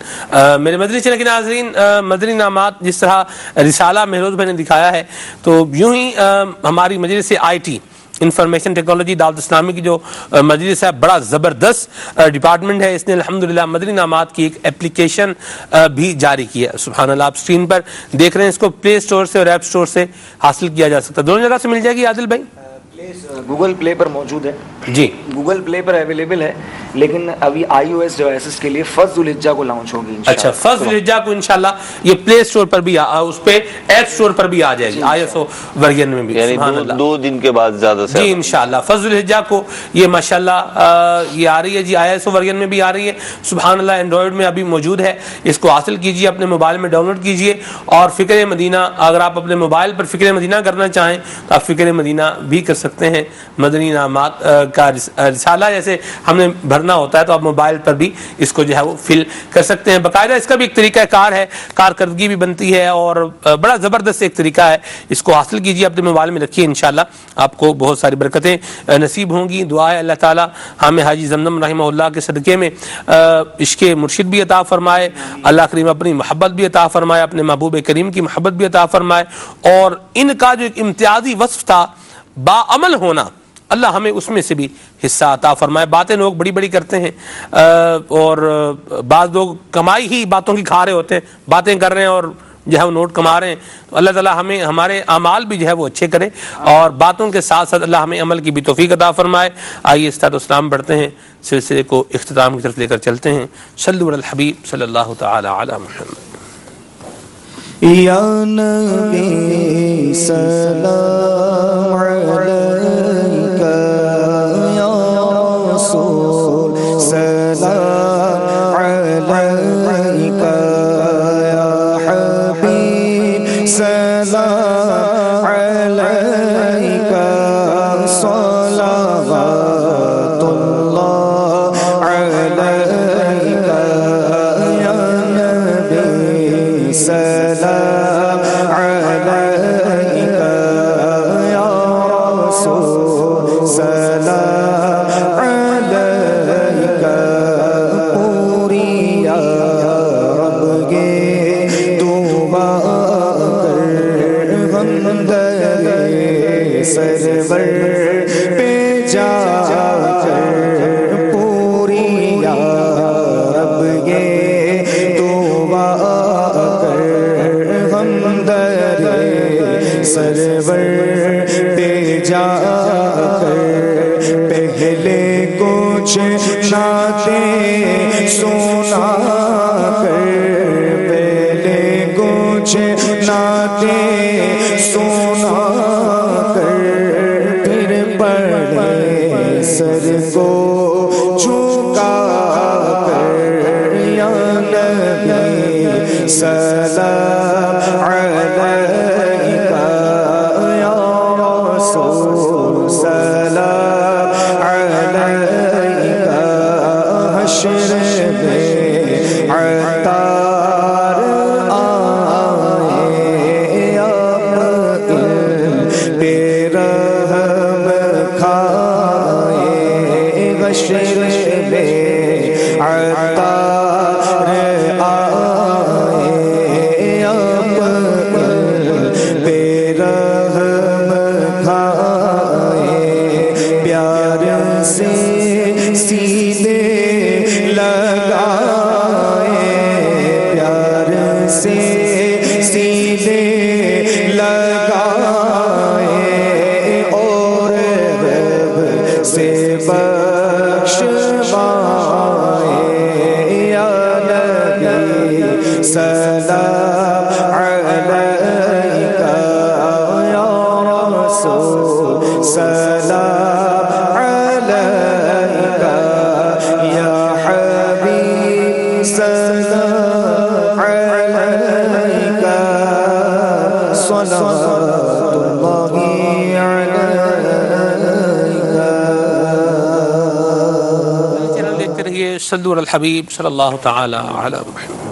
میرے مدنی چینل کے ناظرین، مدنی انعامات جس طرح رسالہ مہروز بھائی نے دکھایا ہے تو یوں ہی ہماری مجلس آئی ٹی انفارمیشن ٹیکنالوجی دعوت اسلامی کی جو مجلس ہے بڑا زبردست ڈپارٹمنٹ ہے. اس نے الحمدللہ مدنی انعامات کی ایک اپلیکیشن بھی جاری کی ہے. سبحان اللہ, آپ اسکرین پر دیکھ رہے ہیں, اس کو پلے اسٹور سے اور ایپ اسٹور سے حاصل کیا جا سکتا ہے. دونوں جگہ سے مل جائے گی عادل بھائی؟ گوگل پلے پر موجود ہے جی, گوگل پلے پر اویلیبل ہے, لیکن ابھی آئی او ایس ڈیوائسز کے لیے فرسٹ ذوالحجہ کو لانچ ہوگی. اچھا, فرسٹ ذوالحجہ کو انشاءاللہ یہ پلے اسٹور پر بھی اس پہ ایپ اسٹور پر بھی آ جائے گی, آئی ایس او ورژن میں بھی. یعنی 2 دن کے بعد زیادہ سے جی انشاءاللہ فرسٹ ذوالحجہ کو یہ ماشاءاللہ یہ آ رہی ہے جی, آئی ایس او ورژن میں بھی آ رہی ہے. سبحان اللہ, اینڈرائڈ میں ابھی موجود ہے, اس کو حاصل کیجیے, اپنے موبائل میں ڈاؤن لوڈ کیجیے. اور فکر مدینہ, اگر آپ اپنے موبائل پر فکر مدینہ کرنا چاہیں تو آپ فکر مدینہ بھی کر سکتے ہیں. مدنی انعامات کا رسالہ جیسے ہم نے بھرنا ہوتا ہے تو آپ موبائل پر بھی اس کو جو ہے وہ فل کر سکتے ہیں. باقاعدہ اس کا بھی ایک طریقہ کار ہے, کارکردگی بھی بنتی ہے اور بڑا زبردست ایک طریقہ ہے. اس کو حاصل کیجیے, اپنے موبائل میں رکھیے, انشاءاللہ آپ کو بہت ساری برکتیں نصیب ہوں گی. دعا ہے اللہ تعالی ہمیں حاجی زمزم رحمہ اللہ کے صدقے میں عشق مرشد بھی عطا فرمائے, اللہ کریم اپنی محبت بھی عطا فرمائے, اپنے محبوب کریم کی محبت بھی عطا فرمائے. اور ان کا جو ایک امتیازی وصف تھا باعمل ہونا, اللہ ہمیں اس میں سے بھی حصہ عطا فرمائے. باتیں لوگ بڑی بڑی کرتے ہیں اور بعض لوگ کمائی ہی باتوں کی کھا رہے ہوتے ہیں, باتیں کر رہے ہیں اور جو ہے وہ نوٹ کما رہے ہیں. تو اللہ تعالیٰ ہمیں ہمارے اعمال بھی جو ہے وہ اچھے کرے اور باتوں کے ساتھ ساتھ اللہ ہمیں عمل کی بھی توفیق عطا فرمائے. آئیے استاد اسلام بڑھتے ہیں, سلسلے کو اختتام کی طرف لے کر چلتے ہیں. صلو علی الحبیب صلی اللہ تعالی علی محمد. یا نبی سلام علیکہ, یا رسول سلام علیکہ, یا حبیب سلام علیکہ, صلوات اللہ علیکہ, یا نبی سلام علیکہ, یا رسول سلام علیکہ. پوری یا رب گے دعا کر ہم در سرور پہ جا کر, پوری یا رب گے دعا کر ہم در سرور پہ جا کر. پہلے کچھ نعتیں سنا کر, پہلے کچھ نعتیں سنا کر, پھر پڑھے سر کو جھکا کر, یا نبی سلام علیکہ, یا رسول سلام علیکہ. حشر میں عطار آئے, آپ پہ رحم کھائے. حشر میں عطار آئے, آپ پہ رحم کھائے. پیار سے سینے لگائے, پیار سے سینے لگائے, اور رب سے بخشوائے. یا نبی سلام علیکہ, یا رسول سلام علیکہ, یا حبیب سلام علیکہ, صلوات اللہ علیکہ. چینل دیکھتے رہیے, صلو علی الحبیب صلی اللہ تعالی علی محمد.